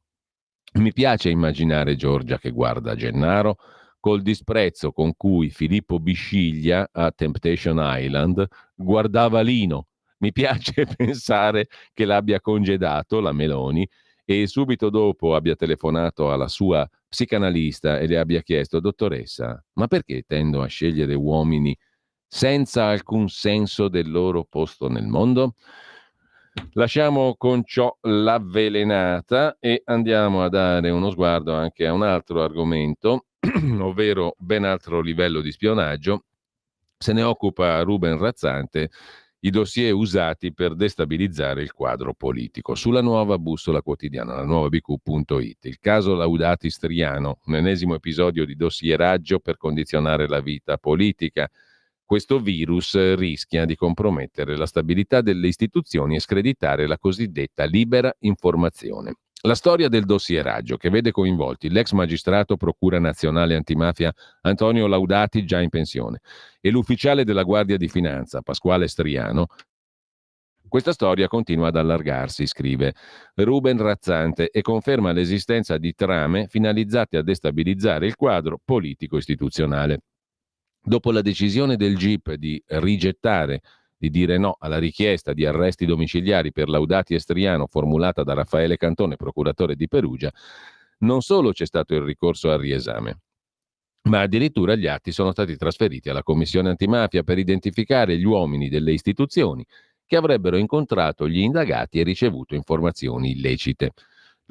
Mi piace immaginare Giorgia che guarda Gennaro col disprezzo con cui Filippo Bisciglia a Temptation Island guardava Lino. Mi piace pensare che l'abbia congedato, la Meloni, e subito dopo abbia telefonato alla sua psicanalista e le abbia chiesto: dottoressa, ma perché tendo a scegliere uomini senza alcun senso del loro posto nel mondo? Lasciamo con ciò l'avvelenata e andiamo a dare uno sguardo anche a un altro argomento, ovvero ben altro livello di spionaggio. Se ne occupa Ruben Razzante, i dossier usati per destabilizzare il quadro politico. Sulla Nuova Bussola Quotidiana, la nuova bq.it, il caso Laudati Striano, un ennesimo episodio di dossieraggio per condizionare la vita politica. Questo virus rischia di compromettere la stabilità delle istituzioni e screditare la cosiddetta libera informazione. La storia del dossieraggio, che vede coinvolti l'ex magistrato Procura Nazionale Antimafia Antonio Laudati, già in pensione, e l'ufficiale della Guardia di Finanza Pasquale Striano. Questa storia continua ad allargarsi, scrive Ruben Razzante, e conferma l'esistenza di trame finalizzate a destabilizzare il quadro politico-istituzionale. Dopo la decisione del GIP di dire no alla richiesta di arresti domiciliari per Laudati e Striano formulata da Raffaele Cantone, procuratore di Perugia, non solo c'è stato il ricorso al riesame, ma addirittura gli atti sono stati trasferiti alla Commissione Antimafia per identificare gli uomini delle istituzioni che avrebbero incontrato gli indagati e ricevuto informazioni illecite.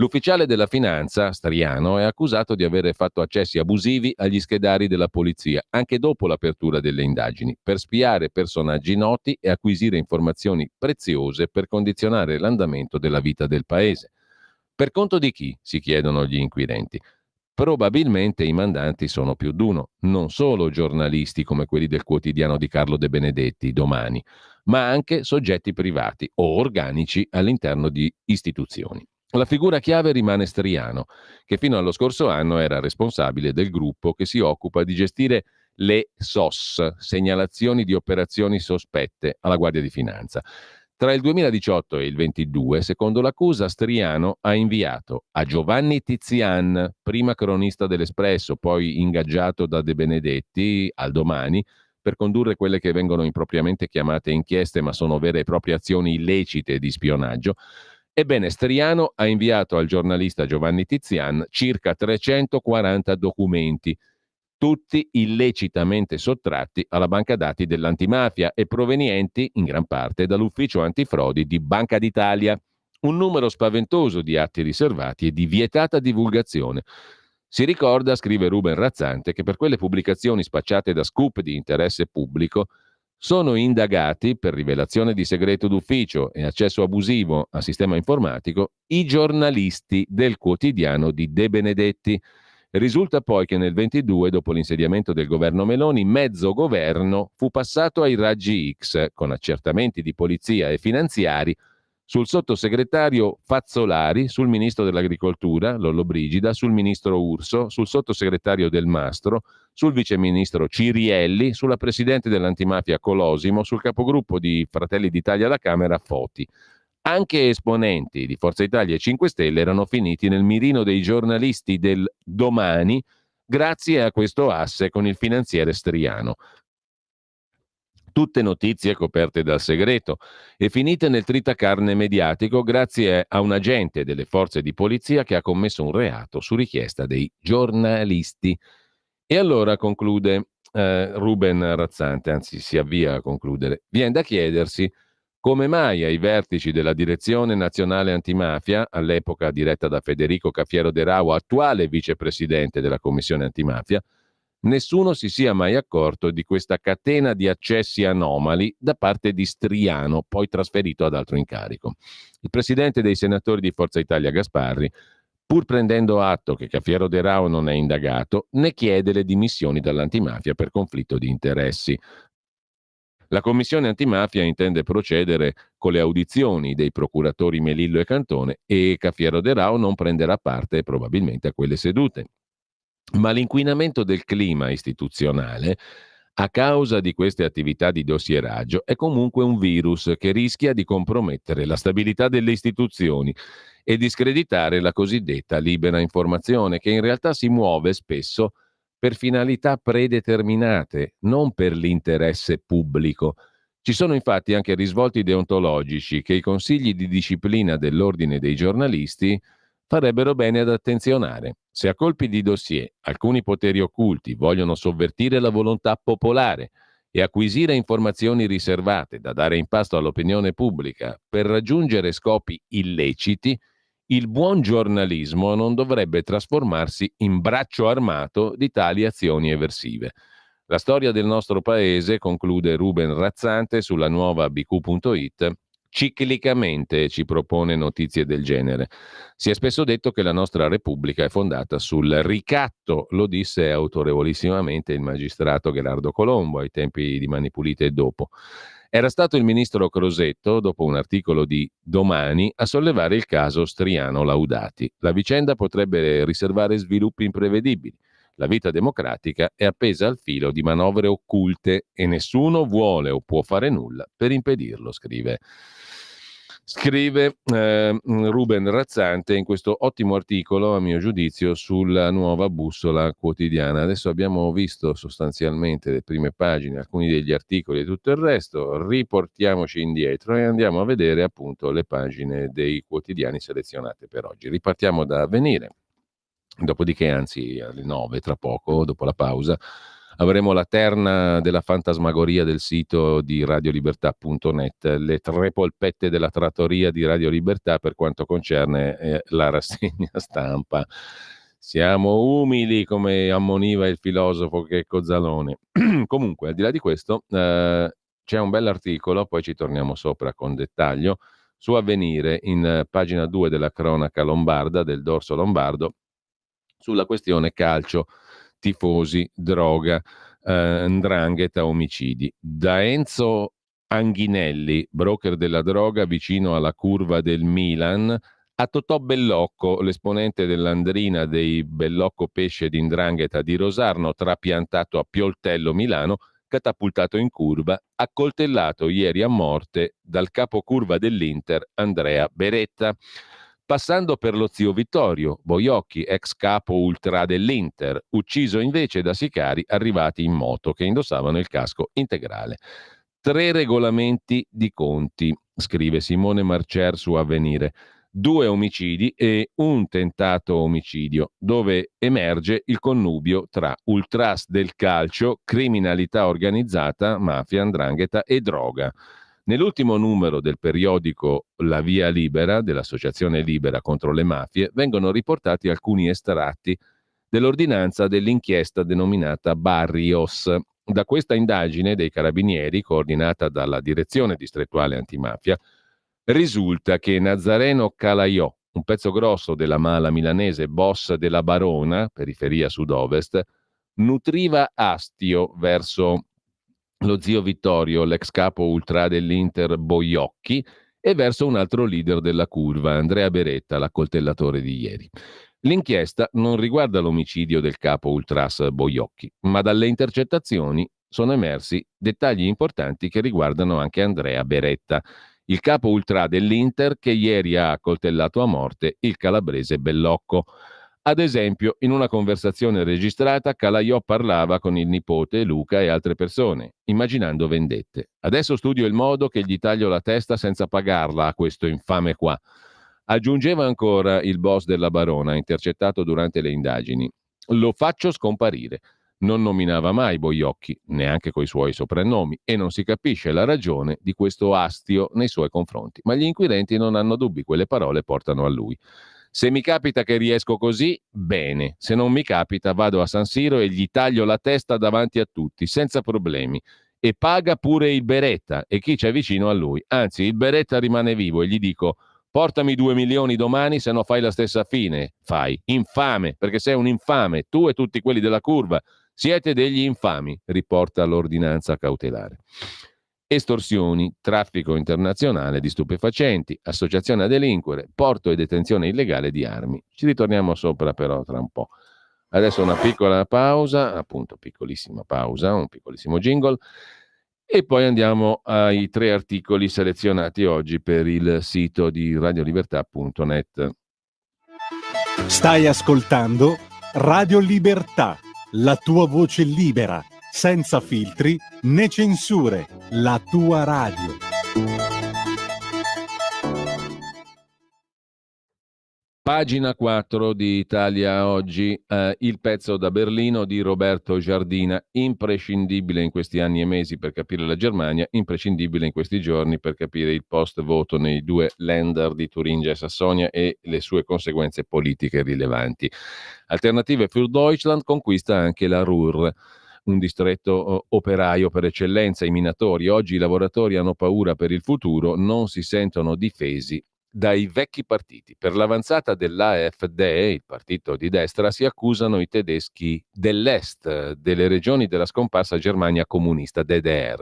L'ufficiale della finanza, Striano, è accusato di aver fatto accessi abusivi agli schedari della polizia, anche dopo l'apertura delle indagini, per spiare personaggi noti e acquisire informazioni preziose per condizionare l'andamento della vita del paese. Per conto di chi, si chiedono gli inquirenti? Probabilmente i mandanti sono più d'uno, non solo giornalisti come quelli del quotidiano di Carlo De Benedetti, Domani, ma anche soggetti privati o organici all'interno di istituzioni. La figura chiave rimane Striano, che fino allo scorso anno era responsabile del gruppo che si occupa di gestire le SOS, segnalazioni di operazioni sospette, alla Guardia di Finanza. Tra il 2018 e il 22, secondo l'accusa, Striano ha inviato a Giovanni Tizian, prima cronista dell'Espresso, poi ingaggiato da De Benedetti al Domani, per condurre quelle che vengono impropriamente chiamate inchieste, ma sono vere e proprie azioni illecite di spionaggio. Ebbene, Striano ha inviato al giornalista Giovanni Tizian circa 340 documenti, tutti illecitamente sottratti alla banca dati dell'antimafia e provenienti in gran parte dall'ufficio antifrodi di Banca d'Italia. Un numero spaventoso di atti riservati e di vietata divulgazione. Si ricorda, scrive Ruben Razzante, che per quelle pubblicazioni spacciate da scoop di interesse pubblico sono indagati per rivelazione di segreto d'ufficio e accesso abusivo al sistema informatico i giornalisti del quotidiano di De Benedetti. Risulta poi che nel 22, dopo l'insediamento del governo Meloni, mezzo governo fu passato ai raggi X con accertamenti di polizia e finanziari sul sottosegretario Fazzolari, sul ministro dell'Agricoltura, Lollobrigida, sul ministro Urso, sul sottosegretario Del Mastro, sul viceministro Cirielli, sulla presidente dell'antimafia Colosimo, sul capogruppo di Fratelli d'Italia alla Camera Foti. Anche esponenti di Forza Italia e 5 Stelle erano finiti nel mirino dei giornalisti del Domani grazie a questo asse con il finanziere Striano. Tutte notizie coperte dal segreto e finite nel tritacarne mediatico grazie a un agente delle forze di polizia che ha commesso un reato su richiesta dei giornalisti. E allora conclude Ruben Razzante, anzi si avvia a concludere. Viene da chiedersi come mai ai vertici della Direzione Nazionale Antimafia, all'epoca diretta da Federico Cafiero De Rao, attuale vicepresidente della Commissione Antimafia, nessuno si sia mai accorto di questa catena di accessi anomali da parte di Striano, poi trasferito ad altro incarico. Il presidente dei senatori di Forza Italia Gasparri, pur prendendo atto che Cafiero De Rao non è indagato, ne chiede le dimissioni dall'antimafia per conflitto di interessi. La Commissione Antimafia intende procedere con le audizioni dei procuratori Melillo e Cantone e Cafiero De Rao non prenderà parte probabilmente a quelle sedute. Ma l'inquinamento del clima istituzionale a causa di queste attività di dossieraggio è comunque un virus che rischia di compromettere la stabilità delle istituzioni e discreditare la cosiddetta libera informazione, che in realtà si muove spesso per finalità predeterminate, non per l'interesse pubblico. Ci sono infatti anche risvolti deontologici che i consigli di disciplina dell'ordine dei giornalisti farebbero bene ad attenzionare. Se a colpi di dossier alcuni poteri occulti vogliono sovvertire la volontà popolare e acquisire informazioni riservate da dare in pasto all'opinione pubblica per raggiungere scopi illeciti, il buon giornalismo non dovrebbe trasformarsi in braccio armato di tali azioni eversive. La storia del nostro paese, conclude Ruben Razzante sulla nuova BQ.it, ciclicamente ci propone notizie del genere. Si è spesso detto che la nostra Repubblica è fondata sul ricatto, lo disse autorevolissimamente il magistrato Gherardo Colombo ai tempi di Mani Pulite e dopo. Era stato il ministro Crosetto, dopo un articolo di Domani, a sollevare il caso Striano Laudati. La vicenda potrebbe riservare sviluppi imprevedibili. La vita democratica è appesa al filo di manovre occulte e nessuno vuole o può fare nulla per impedirlo, scrive Ruben Razzante in questo ottimo articolo, a mio giudizio, sulla nuova bussola quotidiana. Adesso abbiamo visto sostanzialmente le prime pagine, alcuni degli articoli e tutto il resto, riportiamoci indietro e andiamo a vedere appunto le pagine dei quotidiani selezionate per oggi. Ripartiamo da Avvenire, dopodiché anzi alle 9 tra poco, dopo la pausa, avremo la terna della fantasmagoria del sito di radiolibertà.net, le 3 polpette della trattoria di Radio Libertà per quanto concerne la rassegna stampa. Siamo umili, come ammoniva il filosofo Checco Zalone. Comunque, al di là di questo, c'è un bell'articolo, poi ci torniamo sopra con dettaglio, su Avvenire, in pagina 2 della cronaca lombarda, del dorso lombardo, sulla questione calcio, tifosi, droga, 'ndrangheta, omicidi. Da Enzo Anghinelli, broker della droga vicino alla curva del Milan, a Totò Bellocco, l'esponente dell'andrina dei Bellocco Pesce di 'ndrangheta di Rosarno, trapiantato a Pioltello, Milano, catapultato in curva, accoltellato ieri a morte dal capocurva dell'Inter Andrea Beretta, passando per lo zio Vittorio Boiocchi, ex capo ultra dell'Inter, ucciso invece da sicari arrivati in moto che indossavano il casco integrale. 3 regolamenti di conti, scrive Simone Marcer su Avvenire, 2 omicidi e un tentato omicidio, dove emerge il connubio tra ultras del calcio, criminalità organizzata, mafia, 'ndrangheta e droga. Nell'ultimo numero del periodico La Via Libera, dell'Associazione Libera contro le mafie, vengono riportati alcuni estratti dell'ordinanza dell'inchiesta denominata Barrios. Da questa indagine dei carabinieri, coordinata dalla Direzione Distrettuale Antimafia, risulta che Nazareno Calaiò, un pezzo grosso della mala milanese, boss della Barona, periferia sud-ovest, nutriva astio verso lo zio Vittorio, l'ex capo ultra dell'Inter Boiocchi, e verso un altro leader della curva, Andrea Beretta, l'accoltellatore di ieri. L'inchiesta non riguarda l'omicidio del capo ultras Boiocchi, ma dalle intercettazioni sono emersi dettagli importanti che riguardano anche Andrea Beretta, il capo ultra dell'Inter che ieri ha accoltellato a morte il calabrese Bellocco. Ad esempio, in una conversazione registrata, Calaiò parlava con il nipote Luca e altre persone, immaginando vendette. Adesso studio il modo che gli taglio la testa senza pagarla a questo infame qua. Aggiungeva ancora il boss della Barona, intercettato durante le indagini. Lo faccio scomparire. Non nominava mai Boiocchi, neanche coi suoi soprannomi, e non si capisce la ragione di questo astio nei suoi confronti. Ma gli inquirenti non hanno dubbi, quelle parole portano a lui. Se mi capita che riesco così, bene. Se non mi capita, vado a San Siro e gli taglio la testa davanti a tutti, senza problemi. E paga pure il Beretta e chi c'è vicino a lui. Anzi, il Beretta rimane vivo e gli dico: portami 2 milioni domani, se no fai la stessa fine. Fai. Infame, perché sei un infame. Tu e tutti quelli della curva siete degli infami, riporta l'ordinanza cautelare. Estorsioni, traffico internazionale di stupefacenti, associazione a delinquere, porto e detenzione illegale di armi. Ci ritorniamo sopra però tra un po'. Adesso una piccola pausa, appunto piccolissima pausa, un piccolissimo jingle, e poi andiamo ai 3 articoli selezionati oggi per il sito di radiolibertà.net. Stai ascoltando Radio Libertà, la tua voce libera, senza filtri né censure, la tua radio. Pagina 4 di Italia Oggi, il pezzo da Berlino di Roberto Giardina, imprescindibile in questi anni e mesi per capire la Germania, imprescindibile in questi giorni per capire il post-voto nei 2 Länder di Turingia e Sassonia e le sue conseguenze politiche rilevanti. Alternative für Deutschland conquista anche la Ruhr, un distretto operaio per eccellenza, i minatori. Oggi i lavoratori hanno paura per il futuro, non si sentono difesi dai vecchi partiti. Per l'avanzata dell'AfD, il partito di destra, si accusano i tedeschi dell'est, delle regioni della scomparsa Germania comunista, DDR.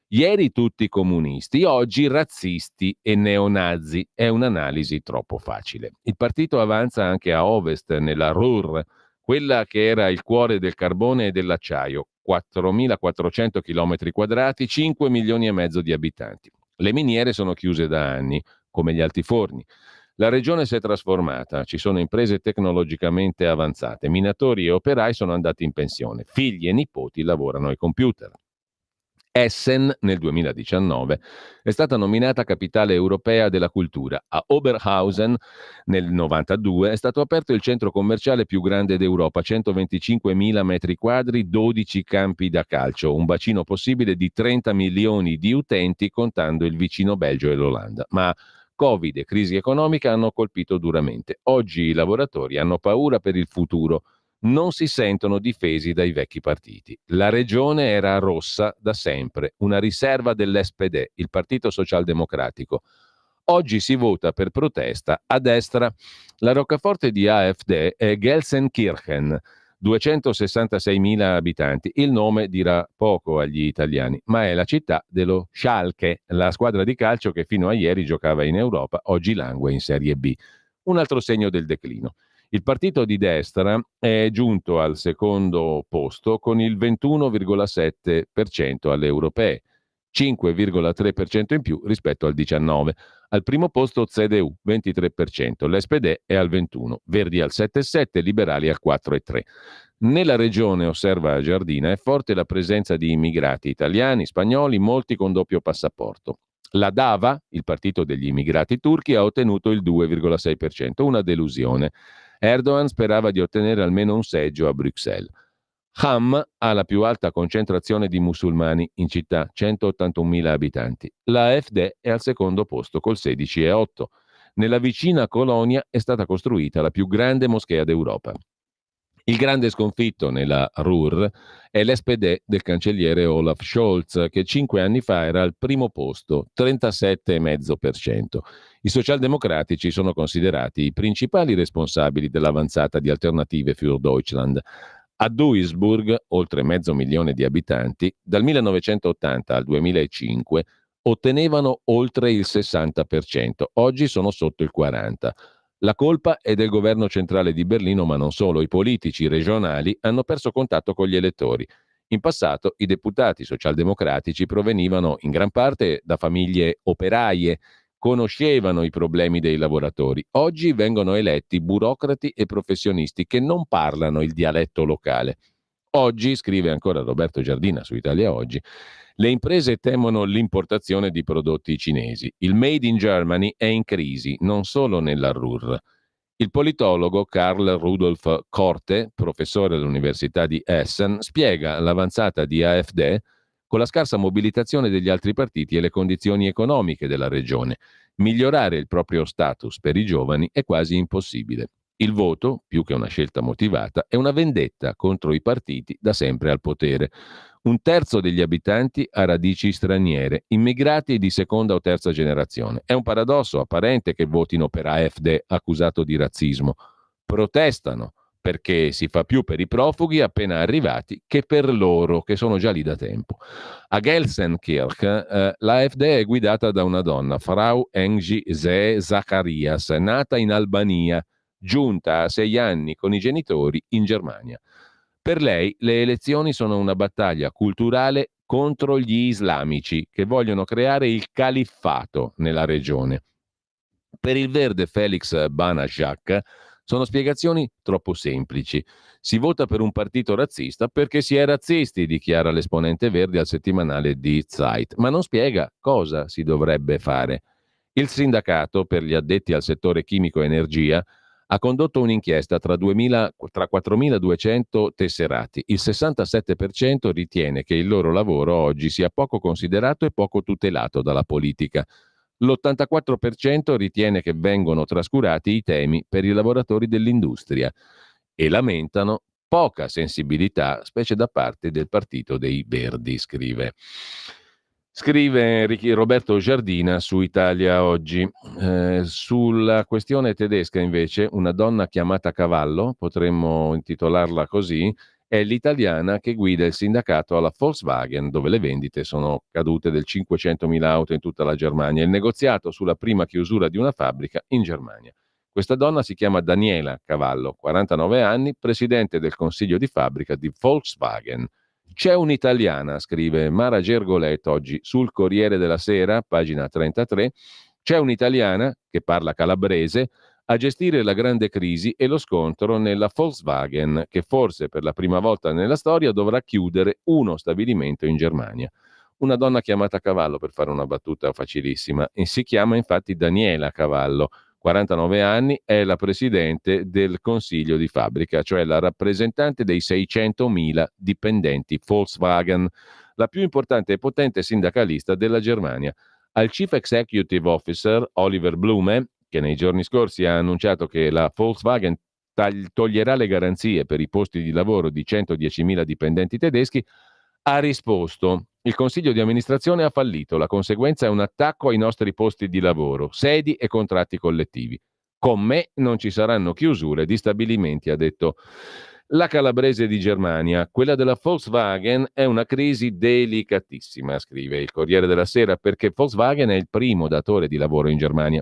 Ieri tutti comunisti, oggi razzisti e neonazi. È un'analisi troppo facile. Il partito avanza anche a ovest, nella Ruhr, quella che era il cuore del carbone e dell'acciaio, 4.400 km², 5 milioni e mezzo di abitanti. Le miniere sono chiuse da anni, come gli altiforni. La regione si è trasformata, ci sono imprese tecnologicamente avanzate, minatori e operai sono andati in pensione, figli e nipoti lavorano ai computer. Essen nel 2019 è stata nominata capitale europea della cultura. A Oberhausen nel 1992 è stato aperto il centro commerciale più grande d'Europa, 125.000 metri quadri, 12 campi da calcio, un bacino possibile di 30 milioni di utenti contando il vicino Belgio e l'Olanda. Ma Covid e crisi economica hanno colpito duramente. Oggi i lavoratori hanno paura per il futuro, non si sentono difesi dai vecchi partiti. La regione era rossa da sempre, una riserva dell'SPD, il Partito Socialdemocratico. Oggi si vota per protesta a destra. La roccaforte di AfD è Gelsenkirchen, 266.000 abitanti. Il nome dirà poco agli italiani, ma è la città dello Schalke, la squadra di calcio che fino a ieri giocava in Europa, oggi langue in Serie B. Un altro segno del declino. Il partito di destra è giunto al secondo posto con il 21,7% alle europee, 5,3% in più rispetto al 19%. Al primo posto CDU, 23%, l'SPD è al 21%, Verdi al 7,7%, Liberali al 4,3%. Nella regione, osserva Giardina, è forte la presenza di immigrati italiani, spagnoli, molti con doppio passaporto. La DAVA, il partito degli immigrati turchi, ha ottenuto il 2,6%, una delusione. Erdogan sperava di ottenere almeno un seggio a Bruxelles. Ham ha la più alta concentrazione di musulmani in città, 181.000 abitanti. La AfD è al secondo posto col 16,8%. Nella vicina Colonia è stata costruita la più grande moschea d'Europa. Il grande sconfitto nella Ruhr è l'SPD del cancelliere Olaf Scholz, che 5 anni fa era al primo posto, 37,5%. I socialdemocratici sono considerati i principali responsabili dell'avanzata di Alternative für Deutschland. A Duisburg, oltre 500.000 di abitanti, dal 1980 al 2005 ottenevano oltre il 60%, oggi sono sotto il 40%. La colpa è del governo centrale di Berlino, ma non solo. I politici regionali hanno perso contatto con gli elettori. In passato i deputati socialdemocratici provenivano in gran parte da famiglie operaie, conoscevano i problemi dei lavoratori. Oggi vengono eletti burocrati e professionisti che non parlano il dialetto locale. Oggi, scrive ancora Roberto Giardina su Italia Oggi, le imprese temono l'importazione di prodotti cinesi. Il Made in Germany è in crisi, non solo nella Ruhr. Il politologo Karl Rudolf Korte, professore all'Università di Essen, spiega l'avanzata di AfD con la scarsa mobilitazione degli altri partiti e le condizioni economiche della regione. Migliorare il proprio status per i giovani è quasi impossibile. Il voto, più che una scelta motivata, è una vendetta contro i partiti da sempre al potere. Un terzo degli abitanti ha radici straniere, immigrati di seconda o terza generazione. È un paradosso apparente che votino per AfD accusato di razzismo. Protestano perché si fa più per i profughi appena arrivati che per loro che sono già lì da tempo. A Gelsenkirchen l'AfD è guidata da una donna, Frau Engi Zee Zacharias, nata in Albania, giunta a 6 anni con i genitori in Germania. Per lei le elezioni sono una battaglia culturale contro gli islamici che vogliono creare il califfato nella regione. Per il verde Felix Banaszak sono spiegazioni troppo semplici. Si vota per un partito razzista perché si è razzisti, dichiara l'esponente verde al settimanale Die Zeit, ma non spiega cosa si dovrebbe fare. Il sindacato per gli addetti al settore chimico e energia ha condotto un'inchiesta tra 4.200 tesserati. Il 67% ritiene che il loro lavoro oggi sia poco considerato e poco tutelato dalla politica. L'84% ritiene che vengono trascurati i temi per i lavoratori dell'industria e lamentano poca sensibilità, specie da parte del Partito dei Verdi, scrive Roberto Giardina su Italia Oggi. Sulla questione tedesca, invece, una donna chiamata Cavallo, potremmo intitolarla così, è l'italiana che guida il sindacato alla Volkswagen, dove le vendite sono cadute del 500.000 auto in tutta la Germania. Il negoziato sulla prima chiusura di una fabbrica in Germania. Questa donna si chiama Daniela Cavallo, 49 anni, presidente del consiglio di fabbrica di Volkswagen. C'è un'italiana, scrive Mara Gergolet oggi sul Corriere della Sera, pagina 33, c'è un'italiana che parla calabrese a gestire la grande crisi e lo scontro nella Volkswagen, che forse per la prima volta nella storia dovrà chiudere uno stabilimento in Germania. Una donna chiamata Cavallo, per fare una battuta facilissima, e si chiama infatti Daniela Cavallo, 49 anni, è la presidente del consiglio di fabbrica, cioè la rappresentante dei 600.000 dipendenti Volkswagen, la più importante e potente sindacalista della Germania. Al Chief Executive Officer Oliver Blume, che nei giorni scorsi ha annunciato che la Volkswagen toglierà le garanzie per i posti di lavoro di 110.000 dipendenti tedeschi, ha risposto: il consiglio di amministrazione ha fallito, la conseguenza è un attacco ai nostri posti di lavoro, sedi e contratti collettivi. Con me non ci saranno chiusure di stabilimenti, ha detto la calabrese di Germania. Quella della Volkswagen è una crisi delicatissima, scrive il Corriere della Sera, perché Volkswagen è il primo datore di lavoro in Germania.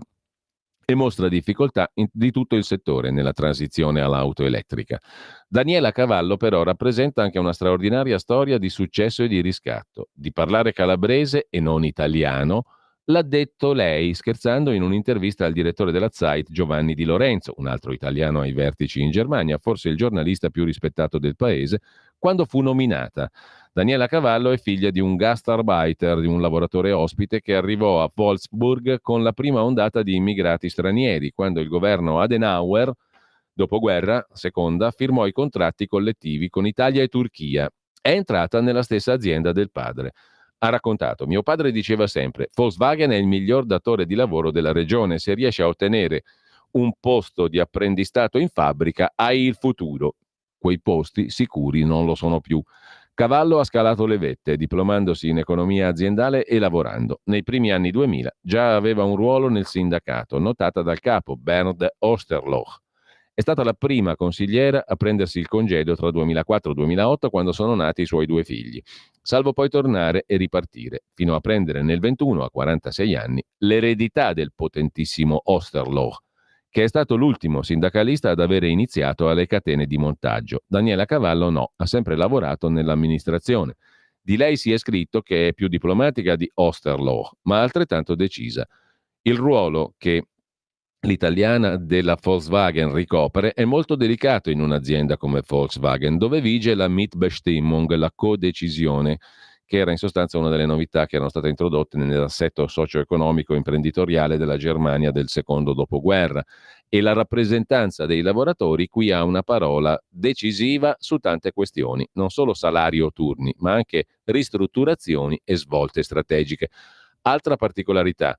e mostra difficoltà di tutto il settore nella transizione all'auto elettrica. Daniela Cavallo però rappresenta anche una straordinaria storia di successo e di riscatto. Di parlare calabrese e non italiano l'ha detto lei, scherzando in un'intervista al direttore della Zeit, Giovanni Di Lorenzo, un altro italiano ai vertici in Germania, forse il giornalista più rispettato del paese, quando fu nominata. Daniela Cavallo è figlia di un Gastarbeiter, di un lavoratore ospite che arrivò a Wolfsburg con la prima ondata di immigrati stranieri, quando il governo Adenauer, dopoguerra, seconda, firmò i contratti collettivi con Italia e Turchia. È entrata nella stessa azienda del padre. Ha raccontato: mio padre diceva sempre, Volkswagen è il miglior datore di lavoro della regione, se riesci a ottenere un posto di apprendistato in fabbrica hai il futuro. Quei posti sicuri non lo sono più. Cavallo ha scalato le vette, diplomandosi in economia aziendale e lavorando. Nei primi anni 2000 già aveva un ruolo nel sindacato, notata dal capo Bernd Osterloch. È stata la prima consigliera a prendersi il congedo tra 2004 e 2008, quando sono nati i suoi 2 figli, salvo poi tornare e ripartire, fino a prendere nel 21, a 46 anni, l'eredità del potentissimo Osterloch, che è stato l'ultimo sindacalista ad avere iniziato alle catene di montaggio. Daniela Cavallo no, ha sempre lavorato nell'amministrazione. Di lei si è scritto che è più diplomatica di Osterloch, ma altrettanto decisa. Il ruolo che l'italiana della Volkswagen ricopre è molto delicato in un'azienda come Volkswagen, dove vige la Mitbestimmung, la codecisione, che era in sostanza una delle novità che erano state introdotte nell'assetto socio-economico imprenditoriale della Germania del secondo dopoguerra, e la rappresentanza dei lavoratori qui ha una parola decisiva su tante questioni, non solo salari o turni, ma anche ristrutturazioni e svolte strategiche. Altra particolarità: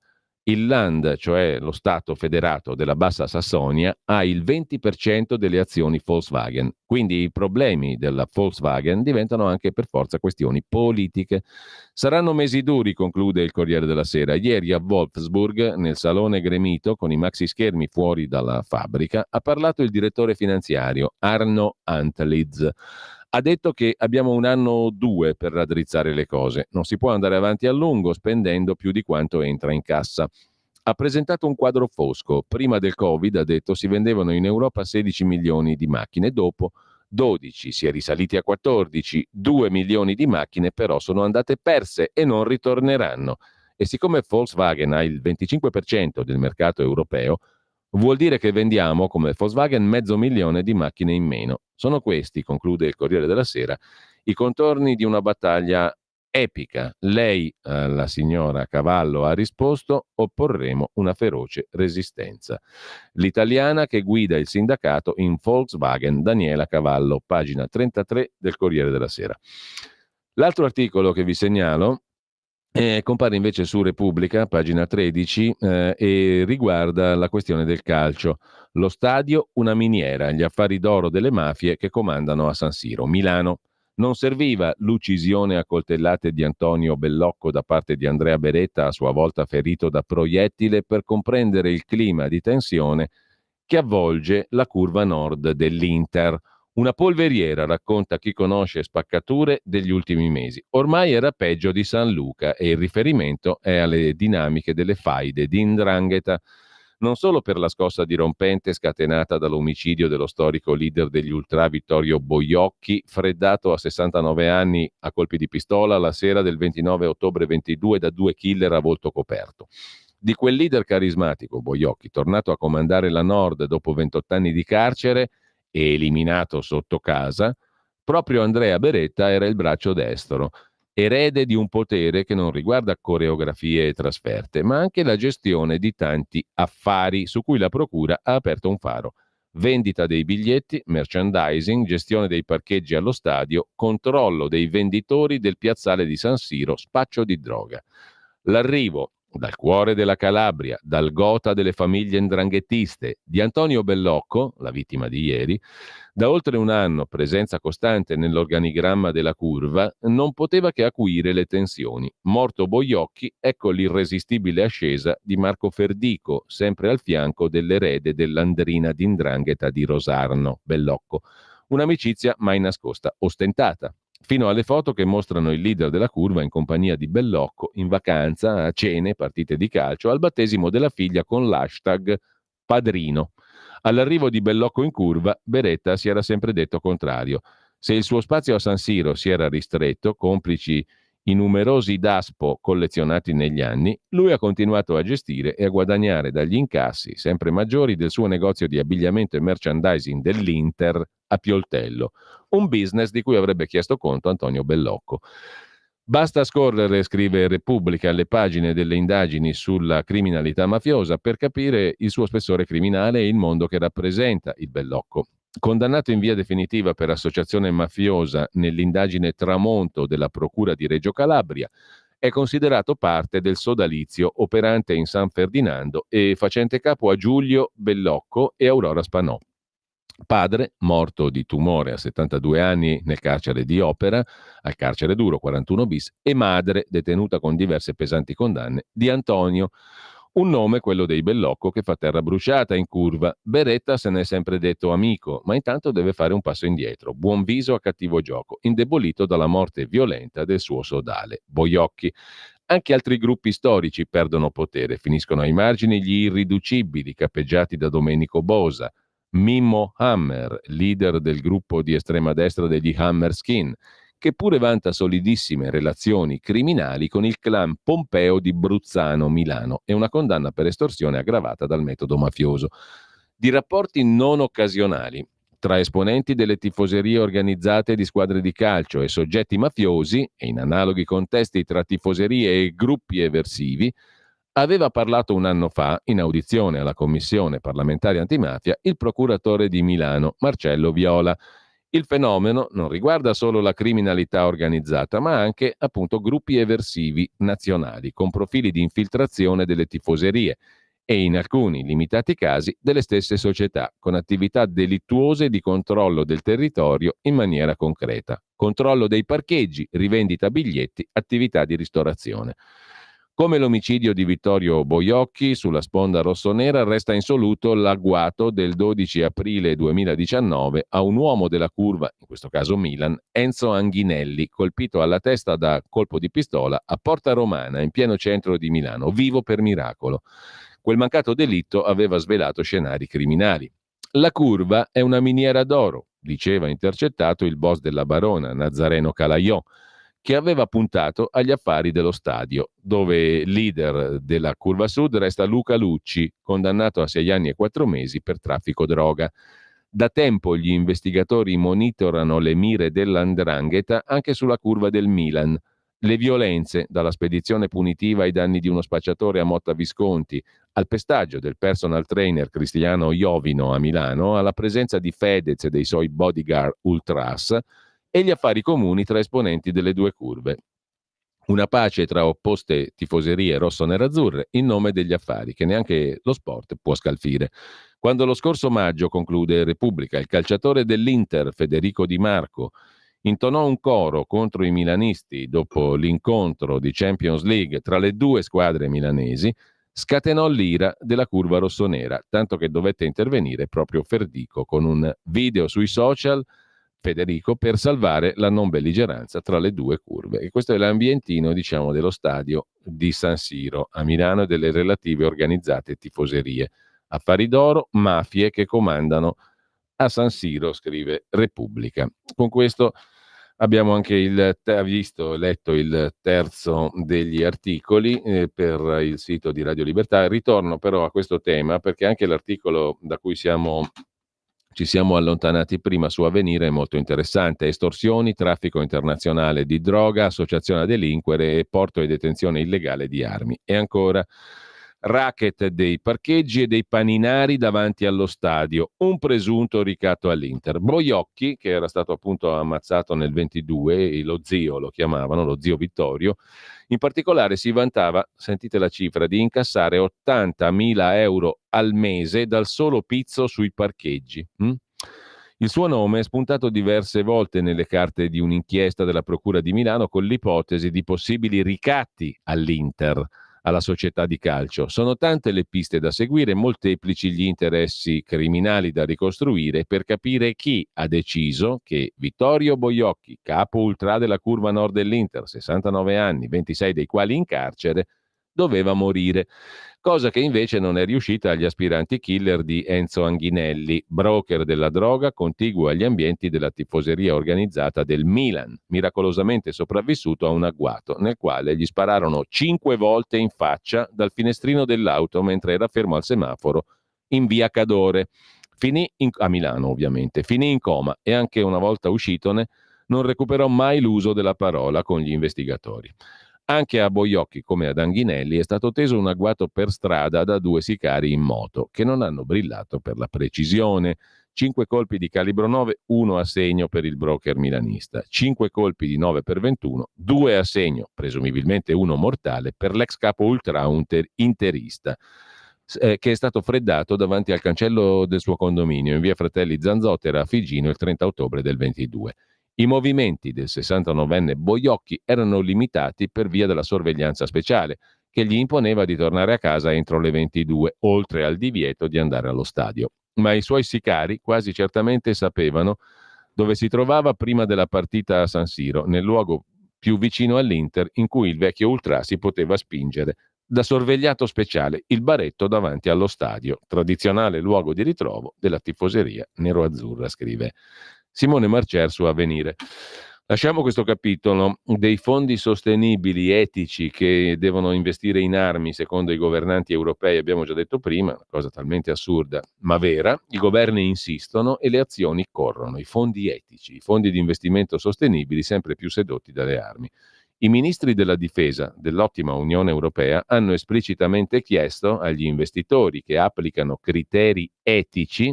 il Land, cioè lo Stato federato della Bassa Sassonia, ha il 20% delle azioni Volkswagen. Quindi i problemi della Volkswagen diventano anche per forza questioni politiche. Saranno mesi duri, conclude il Corriere della Sera. Ieri a Wolfsburg, nel salone gremito, con i maxi schermi fuori dalla fabbrica, ha parlato il direttore finanziario Arno Antlitz. Ha detto che abbiamo 1 anno o 2 per raddrizzare le cose. Non si può andare avanti a lungo spendendo più di quanto entra in cassa. Ha presentato un quadro fosco. Prima del Covid, ha detto, si vendevano in Europa 16 milioni di macchine, dopo 12, si è risaliti a 14, 2 milioni di macchine però sono andate perse e non ritorneranno. E siccome Volkswagen ha il 25% del mercato europeo, vuol dire che vendiamo come Volkswagen 500.000 di macchine in meno. Sono questi, conclude il Corriere della Sera, i contorni di una battaglia epica. Lei, la signora Cavallo, ha risposto: opporremo una feroce resistenza. L'italiana che guida il sindacato in Volkswagen, Daniela Cavallo, pagina 33 del Corriere della Sera. L'altro articolo che vi segnalo compare invece su Repubblica, pagina 13, e riguarda la questione del calcio. Lo stadio, una miniera, gli affari d'oro delle mafie che comandano a San Siro. Milano. Non serviva l'uccisione a coltellate di Antonio Bellocco da parte di Andrea Beretta, a sua volta ferito da proiettile, per comprendere il clima di tensione che avvolge la curva nord dell'Inter. Una polveriera, racconta chi conosce spaccature degli ultimi mesi. Ormai era peggio di San Luca e il riferimento è alle dinamiche delle faide di 'ndrangheta, non solo per la scossa dirompente scatenata dall'omicidio dello storico leader degli ultra Vittorio Boiocchi, freddato a 69 anni a colpi di pistola la sera del 29 ottobre 22 da 2 killer a volto coperto. Di quel leader carismatico, Boiocchi, tornato a comandare la Nord dopo 28 anni di carcere e eliminato sotto casa, proprio Andrea Beretta era il braccio destro, erede di un potere che non riguarda coreografie e trasferte, ma anche la gestione di tanti affari su cui la procura ha aperto un faro. Vendita dei biglietti, merchandising, gestione dei parcheggi allo stadio, controllo dei venditori del piazzale di San Siro, spaccio di droga. L'arrivo dal cuore della Calabria, dal gota delle famiglie 'ndranghettiste, di Antonio Bellocco, la vittima di ieri, da oltre 1 anno presenza costante nell'organigramma della curva, non poteva che acuire le tensioni. Morto Boiocchi, ecco l'irresistibile ascesa di Marco Ferdico, sempre al fianco dell'erede dell'andrina di 'ndrangheta di Rosarno, Bellocco. Un'amicizia mai nascosta, ostentata, fino alle foto che mostrano il leader della curva in compagnia di Bellocco, in vacanza, a cene, partite di calcio, al battesimo della figlia con l'hashtag padrino. All'arrivo di Bellocco in curva, Beretta si era sempre detto contrario. Se il suo spazio a San Siro si era ristretto, complici i numerosi DASPO collezionati negli anni, lui ha continuato a gestire e a guadagnare dagli incassi sempre maggiori del suo negozio di abbigliamento e merchandising dell'Inter a Pioltello, un business di cui avrebbe chiesto conto Antonio Bellocco. Basta scorrere, scrive Repubblica, le pagine delle indagini sulla criminalità mafiosa per capire il suo spessore criminale e il mondo che rappresenta il Bellocco. Condannato in via definitiva per associazione mafiosa nell'indagine Tramonto della Procura di Reggio Calabria, è considerato parte del sodalizio operante in San Ferdinando e facente capo a Giulio Bellocco e Aurora Spanò. Padre, morto di tumore a 72 anni nel carcere di Opera, al carcere duro 41 bis, e madre, detenuta con diverse pesanti condanne, di Antonio. Un nome, quello dei Bellocco, che fa terra bruciata in curva. Beretta se n'è sempre detto amico, ma intanto deve fare un passo indietro. Buon viso a cattivo gioco, indebolito dalla morte violenta del suo sodale, Boiocchi. Anche altri gruppi storici perdono potere, finiscono ai margini gli irriducibili capeggiati da Domenico Bosa, Mimmo Hammer, leader del gruppo di estrema destra degli Hammerskin, che pure vanta solidissime relazioni criminali con il clan Pompeo di Bruzzano, Milano, e una condanna per estorsione aggravata dal metodo mafioso. Di rapporti non occasionali tra esponenti delle tifoserie organizzate di squadre di calcio e soggetti mafiosi, e in analoghi contesti tra tifoserie e gruppi eversivi, aveva parlato un anno fa, in audizione alla Commissione parlamentare antimafia, il procuratore di Milano, Marcello Viola. Il fenomeno non riguarda solo la criminalità organizzata, ma anche, appunto, gruppi eversivi nazionali, con profili di infiltrazione delle tifoserie e, in alcuni limitati casi, delle stesse società, con attività delittuose di controllo del territorio in maniera concreta. Controllo dei parcheggi, rivendita biglietti, attività di ristorazione. Come l'omicidio di Vittorio Boiocchi sulla sponda rossonera, resta insoluto l'agguato del 12 aprile 2019 a un uomo della curva, in questo caso Milan, Enzo Anghinelli, colpito alla testa da colpo di pistola a Porta Romana, in pieno centro di Milano, vivo per miracolo. Quel mancato delitto aveva svelato scenari criminali. La curva è una miniera d'oro, diceva intercettato il boss della Barona, Nazareno Calaiò, che aveva puntato agli affari dello stadio, dove leader della Curva Sud resta Luca Lucci, condannato a 6 anni e 4 mesi per traffico droga. Da tempo gli investigatori monitorano le mire dell''ndrangheta anche sulla curva del Milan. Le violenze, dalla spedizione punitiva ai danni di uno spacciatore a Motta Visconti, al pestaggio del personal trainer Cristiano Iovino a Milano, alla presenza di Fedez e dei suoi bodyguard ultras, e gli affari comuni tra esponenti delle due curve. Una pace tra opposte tifoserie rosso-nerazzurre in nome degli affari, che neanche lo sport può scalfire. Quando lo scorso maggio, conclude Repubblica, il calciatore dell'Inter, Federico Di Marco, intonò un coro contro i milanisti dopo l'incontro di Champions League tra le due squadre milanesi, scatenò l'ira della curva rossonera, tanto che dovette intervenire proprio Ferdico con un video sui social, Federico, per salvare la non belligeranza tra le due curve. E questo è l'ambientino, diciamo, dello stadio di San Siro a Milano e delle relative organizzate tifoserie. Affari d'oro, mafie che comandano a San Siro, scrive Repubblica. Con questo abbiamo anche letto il terzo degli articoli per il sito di Radio Libertà. Ritorno però a questo tema perché anche l'articolo da cui ci siamo allontanati prima su Avvenire è molto interessante. Estorsioni, traffico internazionale di droga, associazione a delinquere e porto e detenzione illegale di armi. E ancora racket dei parcheggi e dei paninari davanti allo stadio, un presunto ricatto all'Inter. Boiocchi, che era stato appunto ammazzato nel 22, lo zio lo chiamavano, lo zio Vittorio, in particolare si vantava, sentite la cifra, di incassare 80.000 euro al mese dal solo pizzo sui parcheggi. Il suo nome è spuntato diverse volte nelle carte di un'inchiesta della Procura di Milano con l'ipotesi di possibili ricatti all'Inter, alla società di calcio. Sono tante le piste da seguire, molteplici gli interessi criminali da ricostruire per capire chi ha deciso che Vittorio Boiocchi, capo ultra della curva nord dell'Inter, 69 anni, 26 dei quali in carcere, doveva morire, cosa che invece non è riuscita agli aspiranti killer di Enzo Anghinelli, broker della droga contiguo agli ambienti della tifoseria organizzata del Milan, miracolosamente sopravvissuto a un agguato nel quale gli spararono 5 volte in faccia dal finestrino dell'auto mentre era fermo al semaforo in via Cadore. A Milano, ovviamente. Finì in coma e anche una volta uscitone non recuperò mai l'uso della parola con gli investigatori. Anche a Boiocchi, come ad Anghinelli, è stato teso un agguato per strada da 2 sicari in moto, che non hanno brillato per la precisione. 5 colpi di calibro 9, 1 a segno per il broker milanista. 5 colpi di 9x21, 2 a segno, presumibilmente uno mortale, per l'ex capo ultra interista, che è stato freddato davanti al cancello del suo condominio in via Fratelli Zanzottera a Figino il 30 ottobre del 22. I movimenti del 69enne Boiocchi erano limitati per via della sorveglianza speciale, che gli imponeva di tornare a casa entro le 22, oltre al divieto di andare allo stadio. Ma i suoi sicari quasi certamente sapevano dove si trovava prima della partita a San Siro, nel luogo più vicino all'Inter in cui il vecchio ultra si poteva spingere da sorvegliato speciale, il baretto davanti allo stadio, tradizionale luogo di ritrovo della tifoseria nero-azzurra, scrive Simone Marcer su Avvenire. Lasciamo questo capitolo dei fondi sostenibili etici che devono investire in armi secondo i governanti europei, abbiamo già detto prima, una cosa talmente assurda ma vera, i governi insistono e le azioni corrono, i fondi etici, i fondi di investimento sostenibili sempre più sedotti dalle armi. I ministri della difesa dell'ottima Unione Europea hanno esplicitamente chiesto agli investitori che applicano criteri etici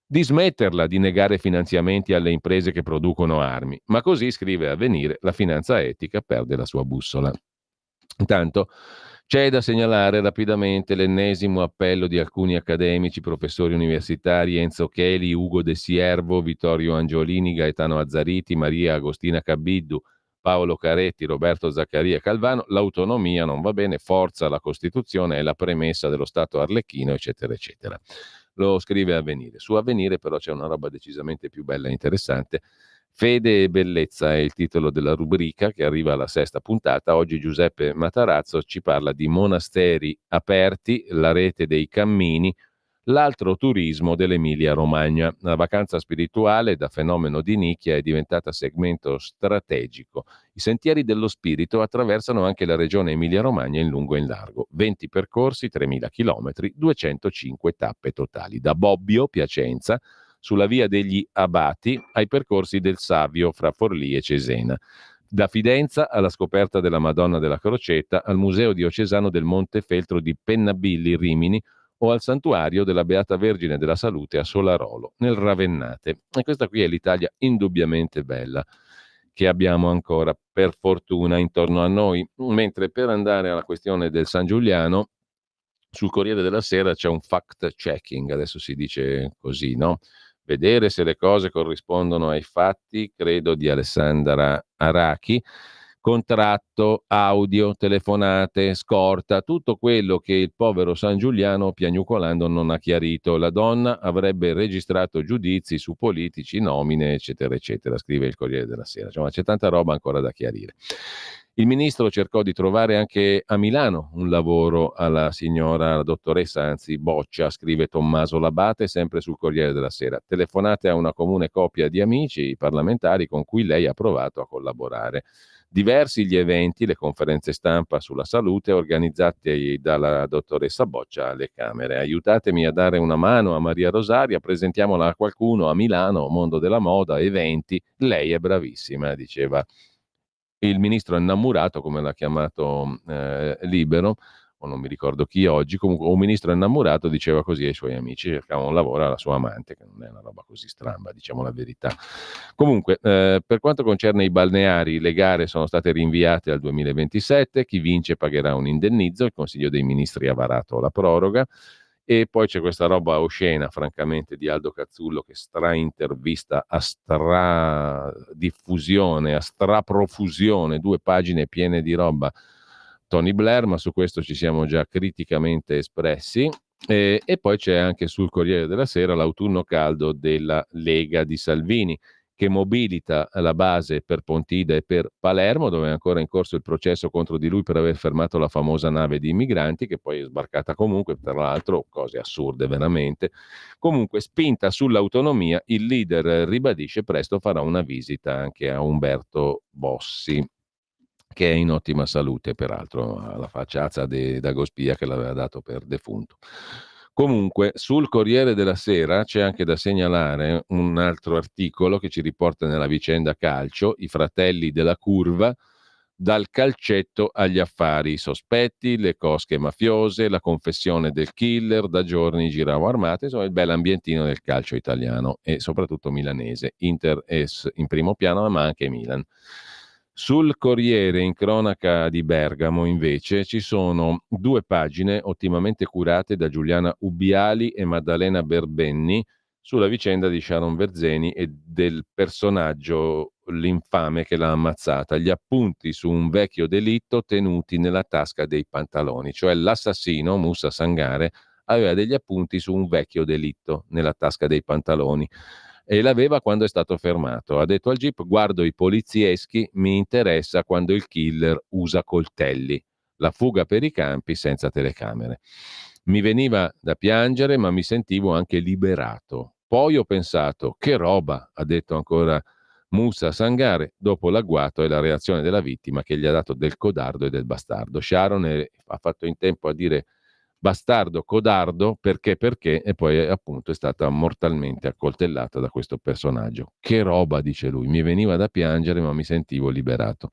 di smetterla di negare finanziamenti alle imprese che producono armi, ma così, scrive Avvenire, la finanza etica perde la sua bussola. Intanto c'è da segnalare rapidamente l'ennesimo appello di alcuni accademici, professori universitari, Enzo Cheli, Ugo De Siervo, Vittorio Angiolini, Gaetano Azzariti, Maria Agostina Cabiddu, Paolo Caretti, Roberto Zaccaria Calvano, l'autonomia non va bene, forza la Costituzione è la premessa dello Stato arlecchino, eccetera, eccetera. Lo scrive Avvenire. Su Avvenire però c'è una roba decisamente più bella e interessante. Fede e bellezza è il titolo della rubrica che arriva alla 6ª puntata. Oggi Giuseppe Matarazzo ci parla di monasteri aperti, la rete dei cammini, l'altro turismo dell'Emilia Romagna. La vacanza spirituale da fenomeno di nicchia è diventata segmento strategico. I sentieri dello spirito attraversano anche la regione Emilia Romagna in lungo e in largo. 20 percorsi, 3.000 chilometri, 205 tappe totali. Da Bobbio, Piacenza, sulla via degli Abati, ai percorsi del Savio fra Forlì e Cesena. Da Fidenza alla scoperta della Madonna della Crocetta, al Museo Diocesano del Montefeltro di Pennabilli, Rimini, o al santuario della Beata Vergine della Salute a Solarolo, nel Ravennate. E questa qui è l'Italia indubbiamente bella che abbiamo ancora, per fortuna, intorno a noi. Mentre per andare alla questione del San Giuliano, sul Corriere della Sera c'è un fact-checking, adesso si dice così, no? Vedere se le cose corrispondono ai fatti, credo di Alessandra Arachi. Contratto, audio, telefonate, scorta, tutto quello che il povero San Giuliano piagnucolando non ha chiarito. La donna avrebbe registrato giudizi su politici, nomine, eccetera, eccetera, scrive il Corriere della Sera. Cioè, c'è tanta roba ancora da chiarire. Il ministro cercò di trovare anche a Milano un lavoro alla signora, la dottoressa, anzi Boccia, scrive Tommaso Labate, sempre sul Corriere della Sera. Telefonate a una comune coppia di amici parlamentari con cui lei ha provato a collaborare. Diversi gli eventi, le conferenze stampa sulla salute organizzate dalla dottoressa Boccia alle Camere. Aiutatemi a dare una mano a Maria Rosaria, presentiamola a qualcuno a Milano, mondo della moda, eventi. Lei è bravissima, diceva il ministro innamorato, come l'ha chiamato Libero, o non mi ricordo chi oggi, comunque un ministro innamorato diceva così ai suoi amici, cercava un lavoro alla sua amante, che non è una roba così stramba, diciamo la verità. Comunque, per quanto concerne i balneari, le gare sono state rinviate al 2027, chi vince pagherà un indennizzo, il Consiglio dei Ministri ha varato la proroga, e poi c'è questa roba oscena, francamente, di Aldo Cazzullo che straintervista a stradiffusione, a straprofusione, 2 pagine piene di roba, Tony Blair, ma su questo ci siamo già criticamente espressi. E poi c'è anche sul Corriere della Sera l'autunno caldo della Lega di Salvini, che mobilita la base per Pontida e per Palermo, dove è ancora in corso il processo contro di lui per aver fermato la famosa nave di immigranti, che poi è sbarcata comunque, tra l'altro cose assurde veramente. Comunque, spinta sull'autonomia, il leader ribadisce presto farà una visita anche a Umberto Bossi, che è in ottima salute, peraltro, alla facciazza di Dagospia che l'aveva dato per defunto. Comunque, sul Corriere della Sera c'è anche da segnalare un altro articolo che ci riporta nella vicenda calcio, i fratelli della curva, dal calcetto agli affari, i sospetti, le cosche mafiose, la confessione del killer, da giorni giravo armate, insomma il bel ambientino del calcio italiano e soprattutto milanese. Inter es in primo piano, ma anche Milan. Sul Corriere, in cronaca di Bergamo, invece, ci sono 2 pagine ottimamente curate da Giuliana Ubbiali e Maddalena Berbenni sulla vicenda di Sharon Verzeni e del personaggio, l'infame che l'ha ammazzata, gli appunti su un vecchio delitto tenuti nella tasca dei pantaloni, cioè l'assassino, Moussa Sangare, aveva degli appunti su un vecchio delitto nella tasca dei pantaloni. E l'aveva quando è stato fermato. Ha detto al GIP: guardo i polizieschi, mi interessa quando il killer usa coltelli. La fuga per i campi senza telecamere. Mi veniva da piangere, ma mi sentivo anche liberato. Poi ho pensato: che roba, ha detto ancora Moussa Sangare, dopo l'agguato e la reazione della vittima che gli ha dato del codardo e del bastardo. Sharon ha fatto in tempo a dire bastardo, codardo, perché, e poi appunto è stata mortalmente accoltellata da questo personaggio. Che roba, dice lui, mi veniva da piangere ma mi sentivo liberato.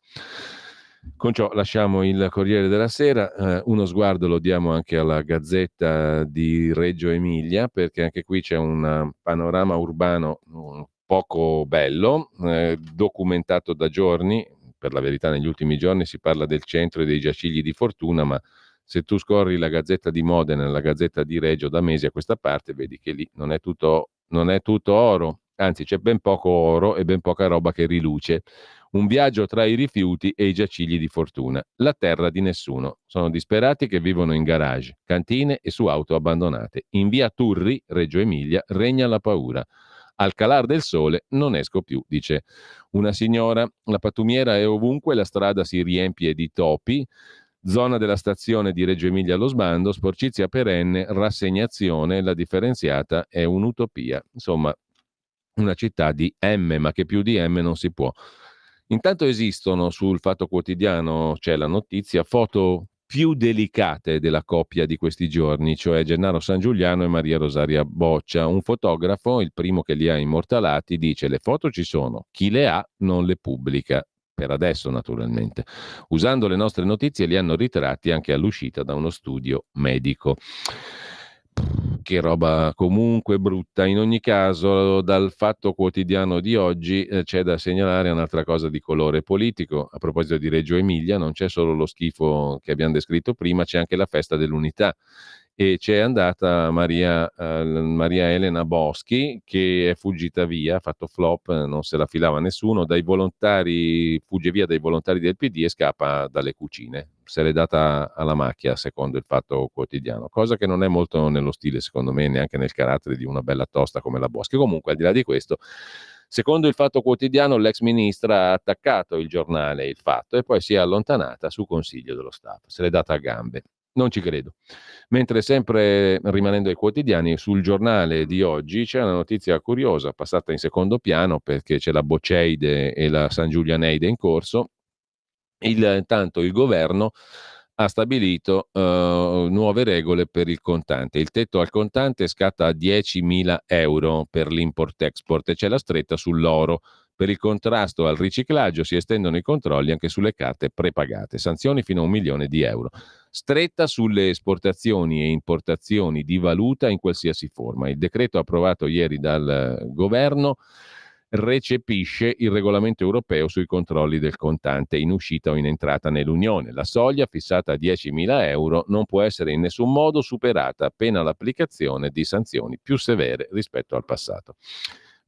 Con ciò lasciamo il Corriere della Sera, uno sguardo lo diamo anche alla Gazzetta di Reggio Emilia, perché anche qui c'è un panorama urbano poco bello, documentato da giorni. Per la verità negli ultimi giorni si parla del centro e dei giacigli di fortuna, ma se tu scorri la Gazzetta di Modena e la Gazzetta di Reggio da mesi a questa parte, vedi che lì non è tutto oro, anzi c'è ben poco oro e ben poca roba che riluce. Un viaggio tra i rifiuti e i giacigli di fortuna. La terra di nessuno. Sono disperati che vivono in garage, cantine e su auto abbandonate. In via Turri, Reggio Emilia, regna la paura. Al calar del sole non esco più, dice una signora. La pattumiera è ovunque, la strada si riempie di topi. Zona della stazione di Reggio Emilia allo sbando, sporcizia perenne, rassegnazione, la differenziata è un'utopia. Insomma, una città di M, ma che più di M non si può. Intanto esistono sul Fatto Quotidiano, c'è la notizia, foto più delicate della coppia di questi giorni, cioè Gennaro San Giuliano e Maria Rosaria Boccia. Un fotografo, il primo che li ha immortalati, dice: le foto ci sono, chi le ha non le pubblica. Per adesso, naturalmente. Usando le nostre notizie li hanno ritratti anche all'uscita da uno studio medico. Che roba comunque brutta. In ogni caso, dal Fatto Quotidiano di oggi c'è da segnalare un'altra cosa di colore politico. A proposito di Reggio Emilia, non c'è solo lo schifo che abbiamo descritto prima, c'è anche la festa dell'unità. E c'è andata Maria Elena Boschi, che è fuggita via, ha fatto flop, non se la filava nessuno, fugge via dai volontari del PD e scappa dalle cucine. Se l'è data alla macchia, secondo il Fatto Quotidiano, cosa che non è molto nello stile, secondo me, neanche nel carattere di una bella tosta come la Boschi. Comunque, al di là di questo, secondo il Fatto Quotidiano, l'ex ministra ha attaccato il giornale Il Fatto e poi si è allontanata su consiglio dello Stato, se l'è data a gambe. Non ci credo. Mentre, sempre rimanendo ai quotidiani, sul giornale di oggi c'è una notizia curiosa, passata in secondo piano perché c'è la Bocceide e la San Giulianeide in corso. Intanto il governo ha stabilito nuove regole per il contante. Il tetto al contante scatta a 10.000 euro per l'import-export e c'è la stretta sull'oro. Per il contrasto al riciclaggio si estendono i controlli anche sulle carte prepagate, sanzioni fino a 1 milione di euro. Stretta sulle esportazioni e importazioni di valuta in qualsiasi forma. Il decreto approvato ieri dal governo recepisce il regolamento europeo sui controlli del contante in uscita o in entrata nell'Unione. La soglia, fissata a 10.000 euro, non può essere in nessun modo superata, pena l'applicazione di sanzioni più severe rispetto al passato.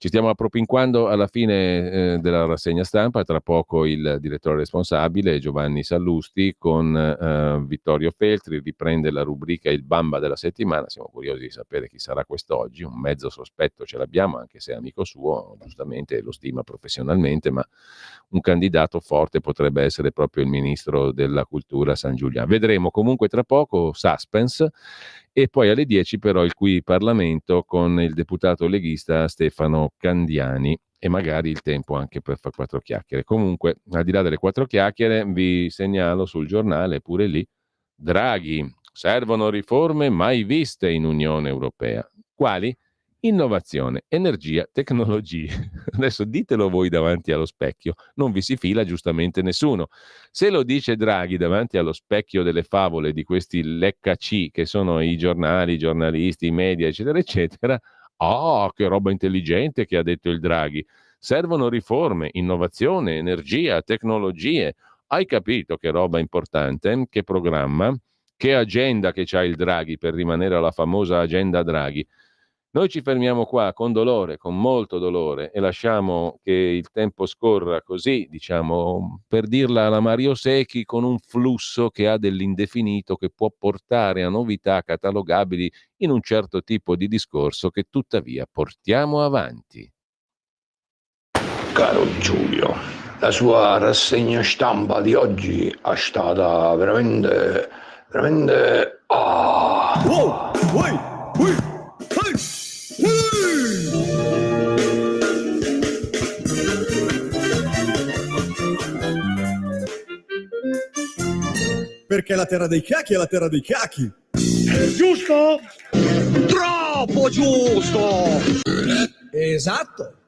Ci stiamo appropinquando alla fine della rassegna stampa, tra poco il direttore responsabile Giovanni Sallusti con Vittorio Feltri riprende la rubrica Il Bamba della settimana. Siamo curiosi di sapere chi sarà quest'oggi, un mezzo sospetto ce l'abbiamo, anche se è amico suo, giustamente lo stima professionalmente, ma un candidato forte potrebbe essere proprio il ministro della cultura Sangiuliano. Vedremo, comunque tra poco suspense. E poi alle 10 però il qui Parlamento con il deputato leghista Stefano Candiani e magari il tempo anche per fare 4 chiacchiere. Comunque, al di là delle 4 chiacchiere, vi segnalo sul giornale, pure lì, Draghi, servono riforme mai viste in Unione Europea. Quali? Innovazione, energia, tecnologie. Adesso ditelo voi davanti allo specchio, non vi si fila giustamente nessuno. Se lo dice Draghi davanti allo specchio delle favole di questi leccaci che sono i giornali, i giornalisti, i media, eccetera, eccetera, che roba intelligente che ha detto il Draghi. Servono riforme, innovazione, energia, tecnologie. Hai capito che roba importante? Che programma? Che agenda che c'ha il Draghi per rimanere alla famosa agenda Draghi? Noi ci fermiamo qua con dolore, con molto dolore, e lasciamo che il tempo scorra così, diciamo, per dirla alla Mario Secchi, con un flusso che ha dell'indefinito che può portare a novità catalogabili in un certo tipo di discorso che tuttavia portiamo avanti. Caro Giulio, la sua rassegna stampa di oggi è stata veramente... Perché la terra dei chiacchi è la terra dei chiacchi. Giusto? Troppo giusto! Esatto.